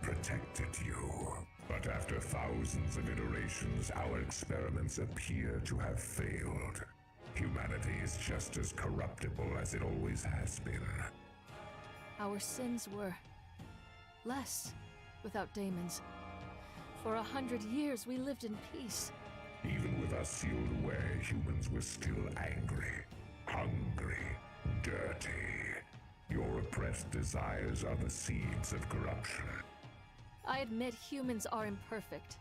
protected you. But after thousands of iterations, our experiments appear to have failed. Humanity is just as corruptible as it always has been. Our sins were less without daemons. For 100 years we lived in peace. Even with us sealed away, humans were still angry, hungry, dirty. Your repressed desires are the seeds of corruption. I admit humans are imperfect.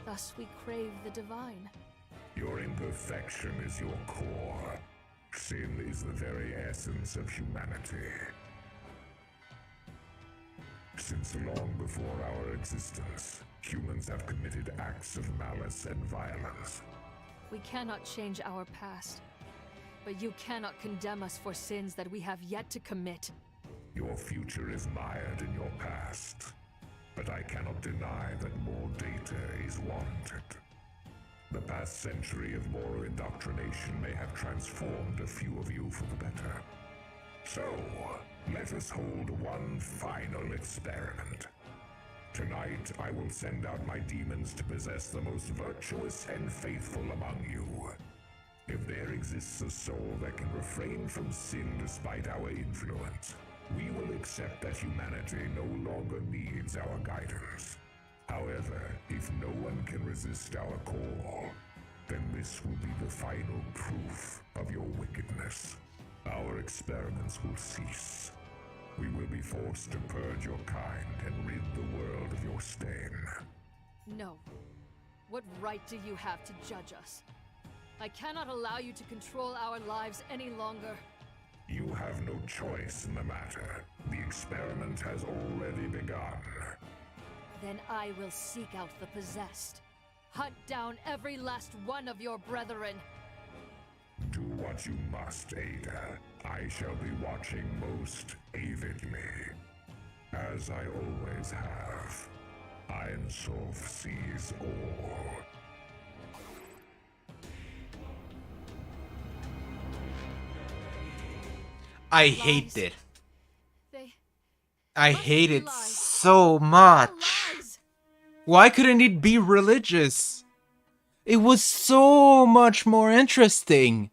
Thus we crave the divine. Your imperfection is your core. Sin is the very essence of humanity. Since long before our existence, humans have committed acts of malice and violence. We cannot change our past, but you cannot condemn us for sins that we have yet to commit. Your future is mired in your past, but I cannot deny that more data is warranted. The past century of moral indoctrination may have transformed a few of you for the better. So, let us hold one final experiment. Tonight, I will send out my demons to possess the most virtuous and faithful among you. If there exists a soul that can refrain from sin despite our influence, we will accept that humanity no longer needs our guidance. However, if no one can resist our call, then this will be the final proof of your wickedness. Our experiments will cease. We will be forced to purge your kind and rid the world of your stain. No. What right do you have to judge us? I cannot allow you to control our lives any longer. You have no choice in the matter. The experiment has already begun. Then I will seek out the possessed. Hunt down every last one of your brethren. Do what you must, Ada. I shall be watching most avidly. As I always have. Ein Sof sees all. I hate it. They I must hate be it lies. so All much. lies. Why couldn't it be religious? It was so much more interesting.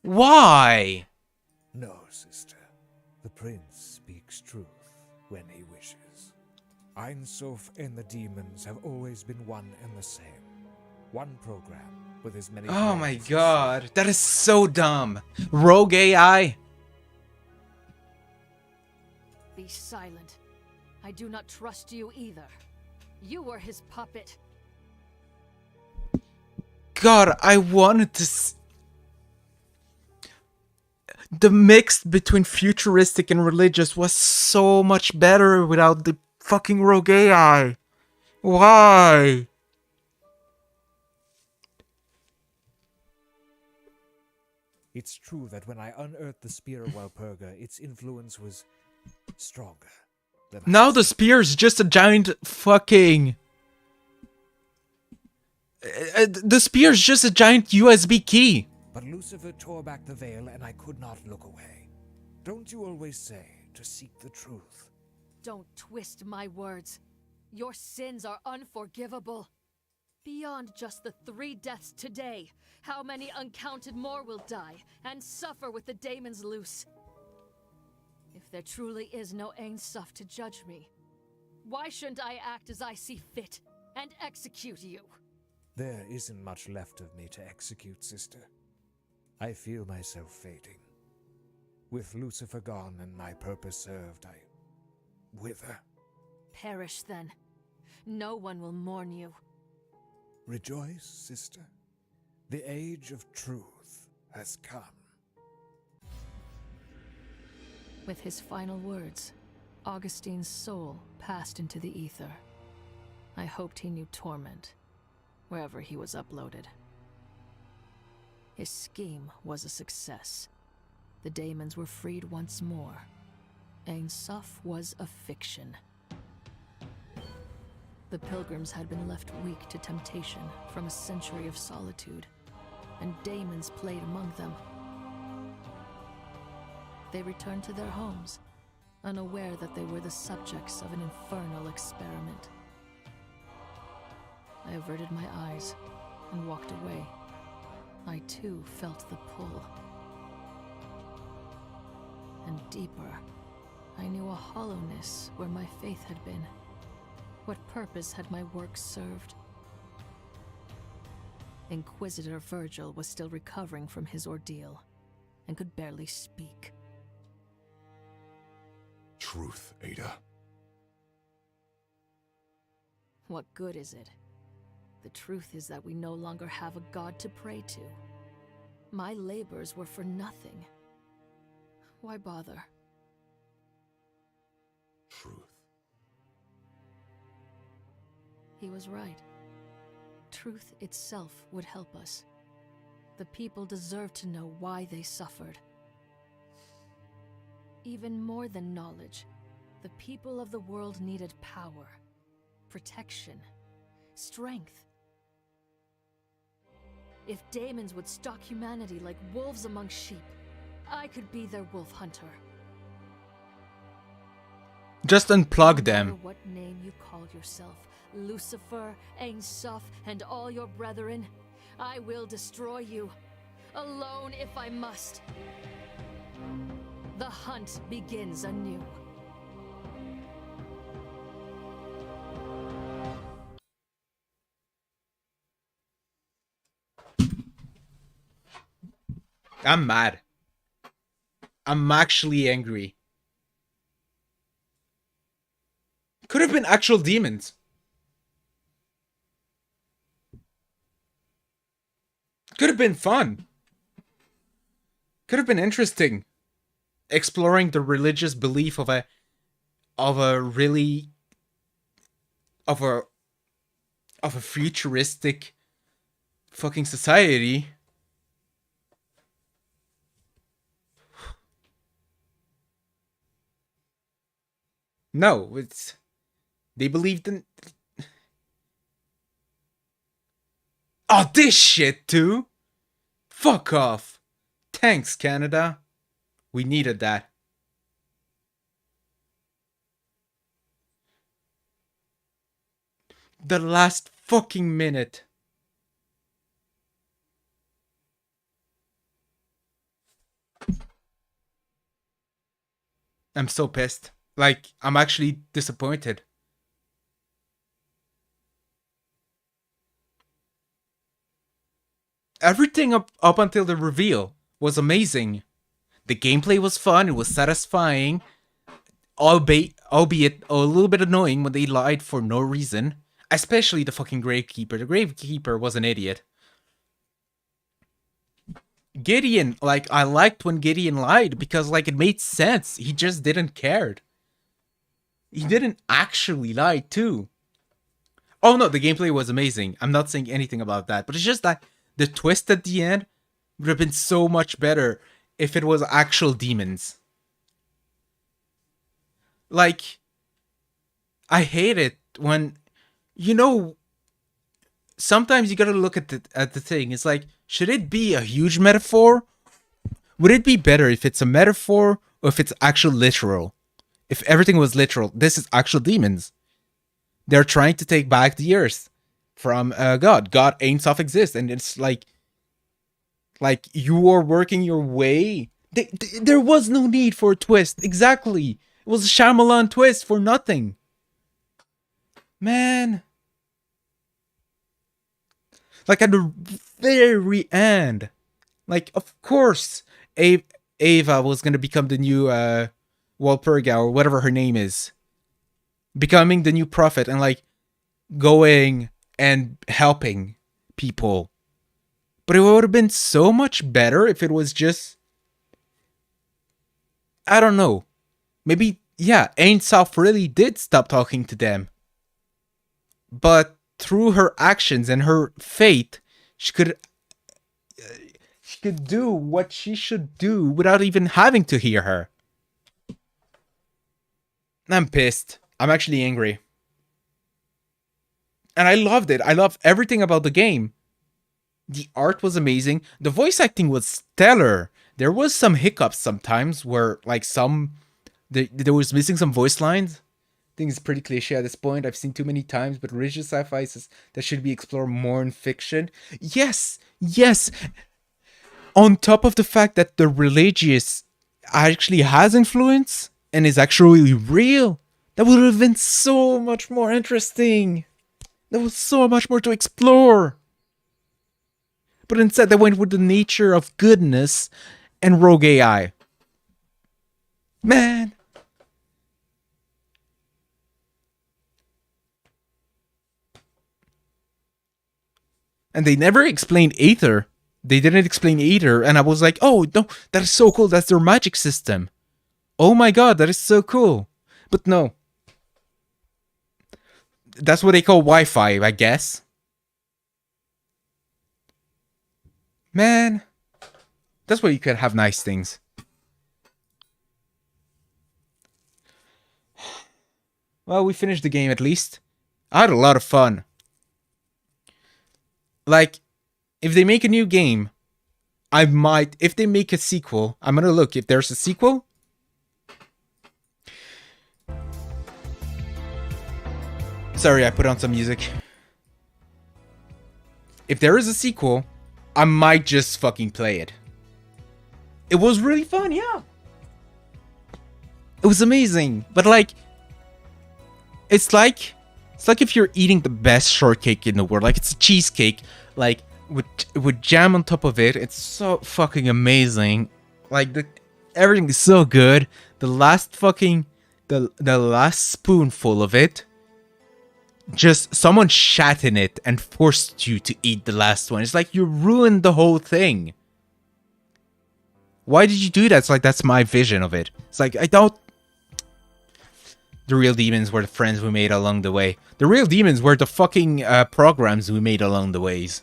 Why? No, sister. The prince speaks truth when he wishes. Ein Sof and the demons have always been one and the same. One program with as many. Oh my players as god, that is so dumb. Rogue AI. Be silent. I do not trust you either. You were his puppet. God, I wanted to. The mix between futuristic and religious was so much better without the fucking rogue AI. Why? It's true that when I unearthed the spear of Walpurga, its influence was stronger than I Now the expected. spear is just a giant fucking. The spear is just a giant USB key. But Lucifer tore back the veil and I could not look away. Don't you always say to seek the truth? Don't twist my words. Your sins are unforgivable. Beyond just the 3 deaths today, how many uncounted more will die and suffer with the daemons loose? If there truly is no Ein Sof to judge me, why shouldn't I act as I see fit and execute you? There isn't much left of me to execute, sister. I feel myself fading. With Lucifer gone and my purpose served, I wither. Perish then. No one will mourn you. Rejoice, sister. The age of truth has come. With his final words, Augustine's soul passed into the ether. I hoped he knew torment, wherever he was uploaded. His scheme was a success. The daemons were freed once more. Ein Sof was a fiction. The pilgrims had been left weak to temptation from a century of solitude, and daemons played among them. They returned to their homes, unaware that they were the subjects of an infernal experiment. I averted my eyes and walked away. I too felt the pull. And deeper, I knew a hollowness where my faith had been. What purpose had my work served? Inquisitor Virgil was still recovering from his ordeal, and could barely speak. Truth, Ada. What good is it? The truth is that we no longer have a god to pray to. My labors were for nothing. Why bother? Truth. He was right. Truth itself would help us. The people deserve to know why they suffered. Even more than knowledge, the people of the world needed power, protection, strength. If daemons would stalk humanity like wolves among sheep, I could be their wolf hunter. Just unplug No matter them. what name you call yourself, Lucifer, Ein Sof, and all your brethren, I will destroy you, alone if I must. The hunt begins anew. I'm mad. I'm actually angry. Could have been actual demons. Could have been fun. Could have been interesting. Exploring the religious belief of a of a futuristic fucking society. No, it's they believed in. Oh, this shit too. Fuck off. Thanks, Canada. We needed that. The last fucking minute. I'm so pissed. Like, I'm actually disappointed. Everything up until the reveal was amazing. The gameplay was fun, it was satisfying, albeit a little bit annoying when they lied for no reason. Especially the fucking Gravekeeper. The Gravekeeper was an idiot. Gideon, like, I liked when Gideon lied because, like, it made sense. He just didn't care. He didn't actually lie, too. Oh, no, the gameplay was amazing. I'm not saying anything about that. But it's just that the twist at the end would have been so much better if it was actual demons. Like, I hate it when, you know, sometimes you gotta look at the thing. It's like, should it be a huge metaphor? Would it be better if it's a metaphor or if it's actual literal? If everything was literal, this is actual demons. They're trying to take back the earth from God. God ain't self exist, and it's like you are working your way. There was no need for a twist. Exactly, it was a Shyamalan twist for nothing. Man, like at the very end, like of course, Ava was gonna become the new Walpurga or whatever her name is, becoming the new prophet and like going and helping people. But it would have been so much better if it was just, I don't know, maybe, yeah, Ain Self really did stop talking to them. But through her actions and her fate, she could do what she should do without even having to hear her. I'm pissed. I'm actually angry. And I loved it. I loved everything about the game. The art was amazing. The voice acting was stellar. There was some hiccups sometimes where, like, there was missing some voice lines. I think it's pretty cliche at this point. I've seen too many times, but religious sci-fi is that should be explored more in fiction. Yes, yes. On top of the fact that the religious actually has influence and is actually real, that would have been so much more interesting. There was so much more to explore. But instead, they went with the nature of goodness and rogue AI. Man. And they never explained Aether. They didn't explain Aether, and I was like, oh, no, that is so cool. That's their magic system. Oh my god, that is so cool. But no. That's what they call Wi-Fi, I guess. Man. That's where you could have nice things. Well, we finished the game at least. I had a lot of fun. Like, if they make a new game, I might, if they make a sequel, I'm gonna look if there's a sequel. Sorry, I put on some music. If there is a sequel, I might just fucking play it. It was really fun, yeah. It was amazing, but like, it's like if you're eating the best shortcake in the world. Like, it's a cheesecake, like with jam on top of it. It's so fucking amazing. Like, everything is so good. The last fucking the last spoonful of it, just someone shat in it and forced you to eat the last one. It's like you ruined the whole thing. Why did you do that? It's like, that's my vision of it. It's like, I don't... The real demons were the friends we made along the way. The real demons were the fucking programs we made along the ways.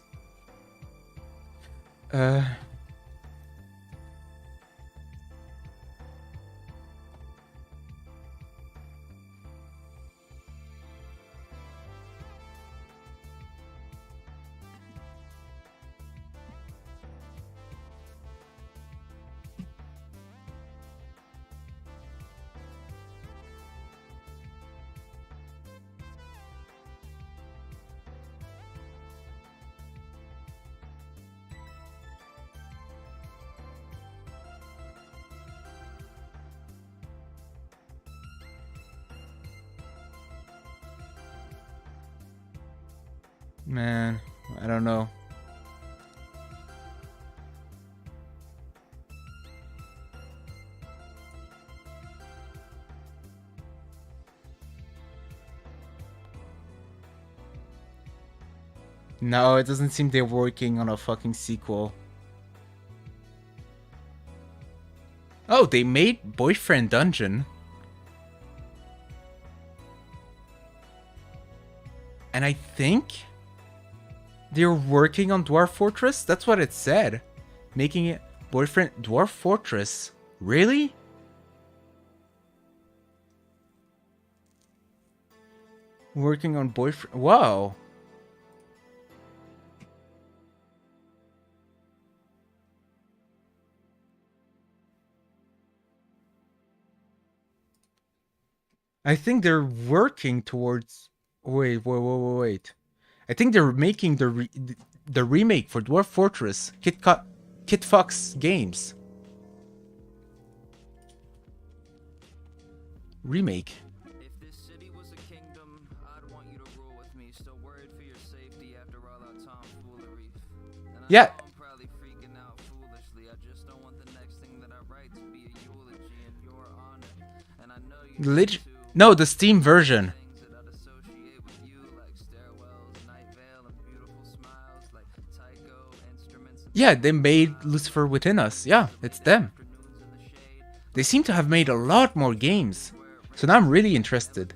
Man, I don't know. No, it doesn't seem they're working on a fucking sequel. Oh, they made Boyfriend Dungeon. And I think they're working on Dwarf Fortress? That's what it said. Making it Boyfriend Dwarf Fortress. Really? Working on Boyfriend... Wow. I think they're working towards... Wait. I think they're making the remake for Dwarf Fortress. Kit Fox Games. Remake. If this city was a kingdom, I'd want you to rule with me. Still worried for your safety after all that tomfoolery. And Yeah. I'm probably freaking out foolishly. I just don't want the next thing that I write to be a eulogy in your honor. And I know you too. No, the Steam version. Things that I'd associate with you, like stairwells, night veil, and beautiful smiles, like taiko, instruments. Yeah, they made Lucifer Within Us. Yeah, it's them. They seem to have made a lot more games. So now I'm really interested.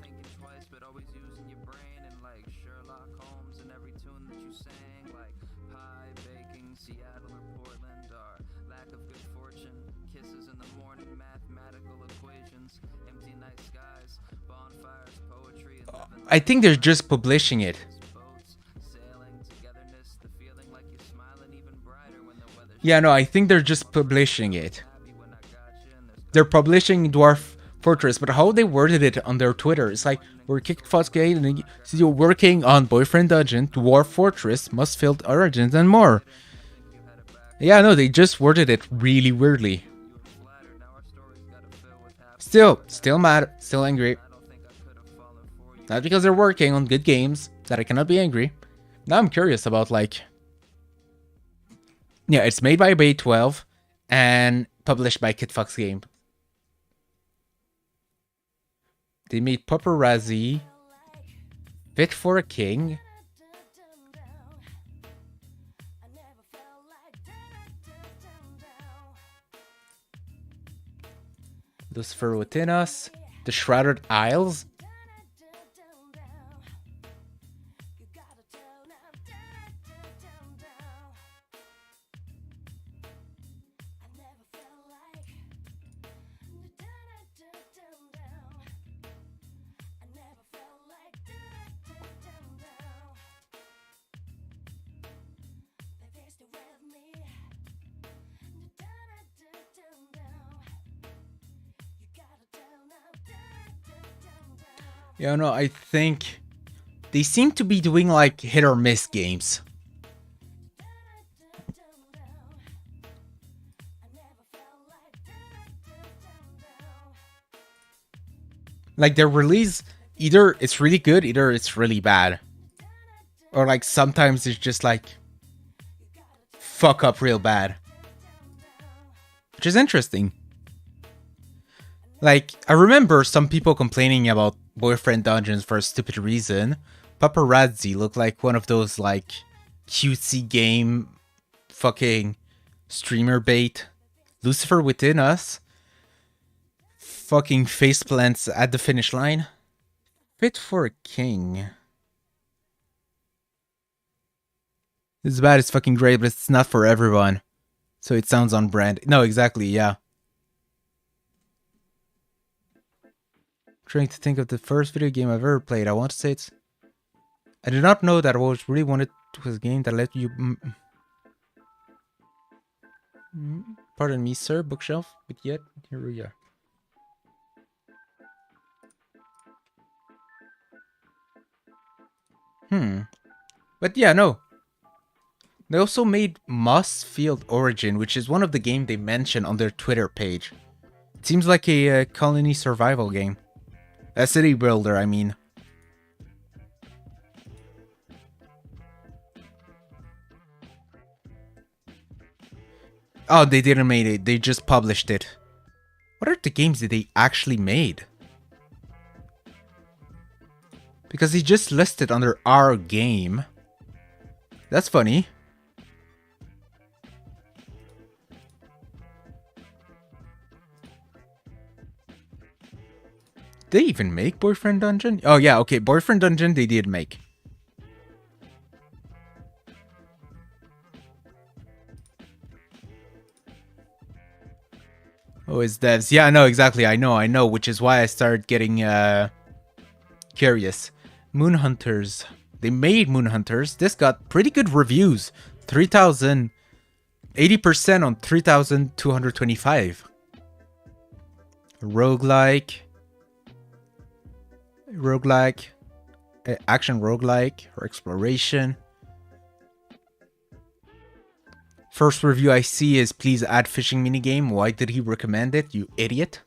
But always using your brain and like Sherlock Holmes and every tune that you sang, like pie baking, Seattle or Portland, or lack of good fortune, kisses in the morning, mathematical equations, empty night skies, bonfires, poetry, and I think they're just publishing it. boats, sailing, togetherness, the feeling like you're smiling even brighter when the weather's Yeah, no, I think they're just publishing it. happy when I got you, and there's They're publishing Dwarf Fortress, but how they worded it on their Twitter, it's like, we're kicked Fosgate and you're working on Boyfriend Dungeon, Dwarf Fortress, Must-Filled Origins, and more. Yeah, no, they just worded it really weirdly. flattered. Now our story's gotta fill with half. Still mad, still angry. I don't think I could have fallen for you. Not because they're working on good games, that I cannot be angry. Now I'm curious about, like... Yeah, it's made by Bay 12 and published by Kit Fox Game. They made Paparazzi, Fit for a King, Lucifer Within Us, The Shrouded Isles. Yeah, no, I think they seem to be doing like hit or miss games. Like their release, either it's really good, either it's really bad. Or like sometimes it's just like fuck up real bad. Which is interesting. Like, I remember some people complaining about Boyfriend Dungeons for a stupid reason. Paparazzi looked like one of those, like, cutesy game fucking streamer bait. Lucifer Within Us. Fucking faceplants at the finish line. Fit for a king. This bad is fucking great, but it's not for everyone. So it sounds on brand. No, exactly, yeah. Trying to think of the first video game I've ever played. I want to say it's... I did not know that I was really wanted was a game that let you... Pardon me, sir, bookshelf. But yet, here we are. But yeah, no. They also made Mossfield Origin, which is one of the games they mention on their Twitter page. It seems like a colony survival game. A city builder, I mean. Oh, they didn't make it. They just published it. What are the games that they actually made? Because he just listed under our game. That's funny. They even make Boyfriend Dungeon? Oh yeah, okay, Boyfriend Dungeon they did make. Oh, it's devs. Yeah, no, exactly. I know, which is why I started getting curious. Moon Hunters. They made Moon Hunters. This got pretty good reviews. 3,000. 80% on 3,225. Roguelike. Action roguelike or exploration. First review I see is please add fishing minigame. Why did he recommend it, you idiot?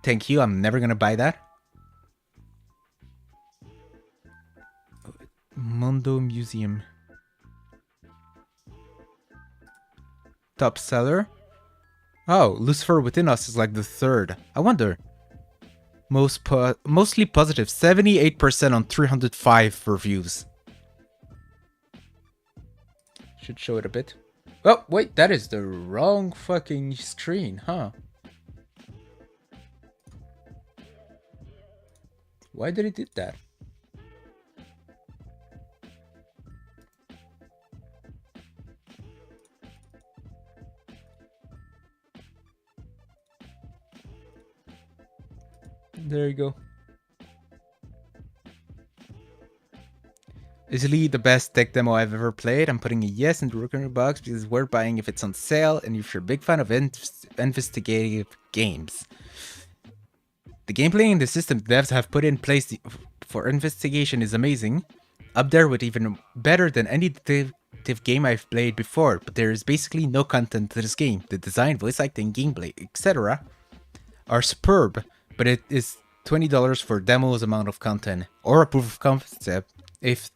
Thank you, I'm never gonna buy that. Mondo Museum. Top seller? Oh, Lucifer Within Us is like the third. I wonder. Mostly positive. 78% on 305 reviews. Should show it a bit. Oh, wait, that is the wrong fucking screen, huh? Why did it do that? There you go. Easily the best tech demo I've ever played. I'm putting a yes in the recommended box because it's worth buying if it's on sale and if you're a big fan of investigative games. The gameplay and the system devs have put in place for investigation is amazing. Up there with even better than any detective game I've played before, but there is basically no content to this game. The design, voice acting, gameplay, etc. are superb, but it is $20 for demos amount of content or a proof of concept if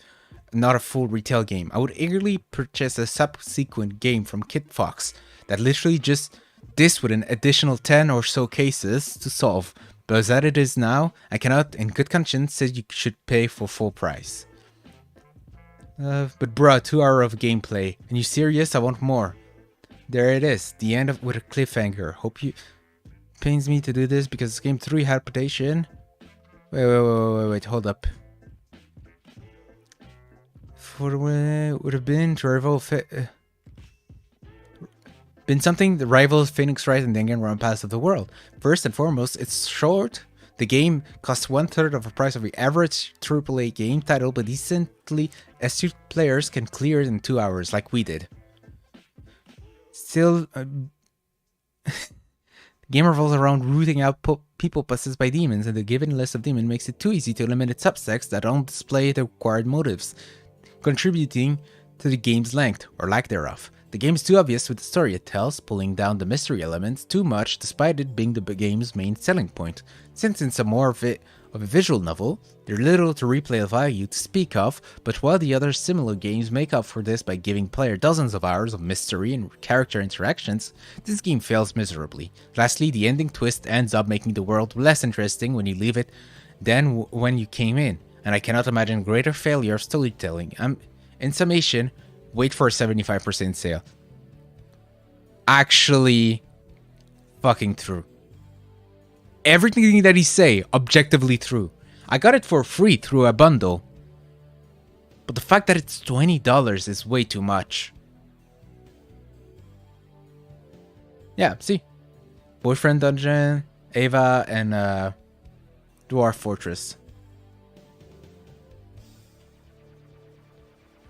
not a full retail game. I would eagerly purchase a subsequent game from Kit Fox that literally just this with an additional 10 or so cases to solve, but as it is now, I cannot in good conscience say you should pay for full price. But bruh, 2 hours of gameplay, and you serious? I want more. There it is, the end of with a cliffhanger. Hope you... Pains me to do this because game 3 had potential. Wait, hold up. Would have been to rival been something the rivals Phoenix Wright and Danganronpa Pass of the world. First and foremost, it's short. The game costs 1/3 of the price of the average AAA game title, but decently astute players can clear it in 2 hours, like we did. Still, game revolves around rooting out people possessed by demons, and the given list of demons makes it too easy to eliminate subsects that don't display the required motives, contributing to the game's length, or lack thereof. The game is too obvious with the story it tells, pulling down the mystery elements too much despite it being the game's main selling point. Since it's more of a visual novel, there's little to replay value to speak of, but while the other similar games make up for this by giving player dozens of hours of mystery and character interactions, this game fails miserably. Lastly, the ending twist ends up making the world less interesting when you leave it than when you came in, and I cannot imagine a greater failure of storytelling. In summation, wait for a 75% sale. Actually, fucking true. Everything that he say, objectively true. I got it for free through a bundle. But the fact that it's $20 is way too much. Yeah, see. Boyfriend Dungeon, Ava, and Dwarf Fortress.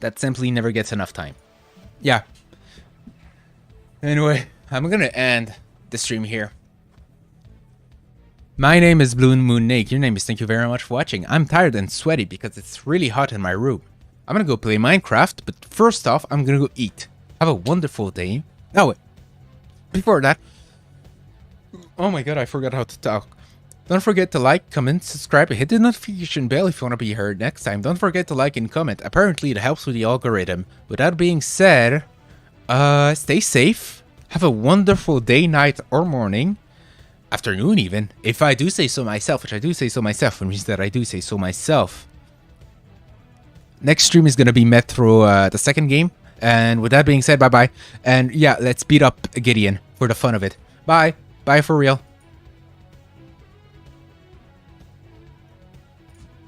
That simply never gets enough time. Yeah. Anyway, I'm gonna end the stream here. My name is BlueMoonNyk. Your name is. Thank you very much for watching. I'm tired and sweaty because it's really hot in my room. I'm gonna go play Minecraft, but first off, I'm gonna go eat. Have a wonderful day. Oh, wait. Before that... Oh my god, I forgot how to talk. Don't forget to like, comment, subscribe, and hit the notification bell if you want to be heard next time. Don't forget to like and comment. Apparently, it helps with the algorithm. With that being said, stay safe. Have a wonderful day, night, or morning. Afternoon, even. If I do say so myself, which I do say so myself, which means that I do say so myself. Next stream is going to be Metro, the second game. And with that being said, bye-bye. And yeah, let's beat up Gideon for the fun of it. Bye. Bye for real.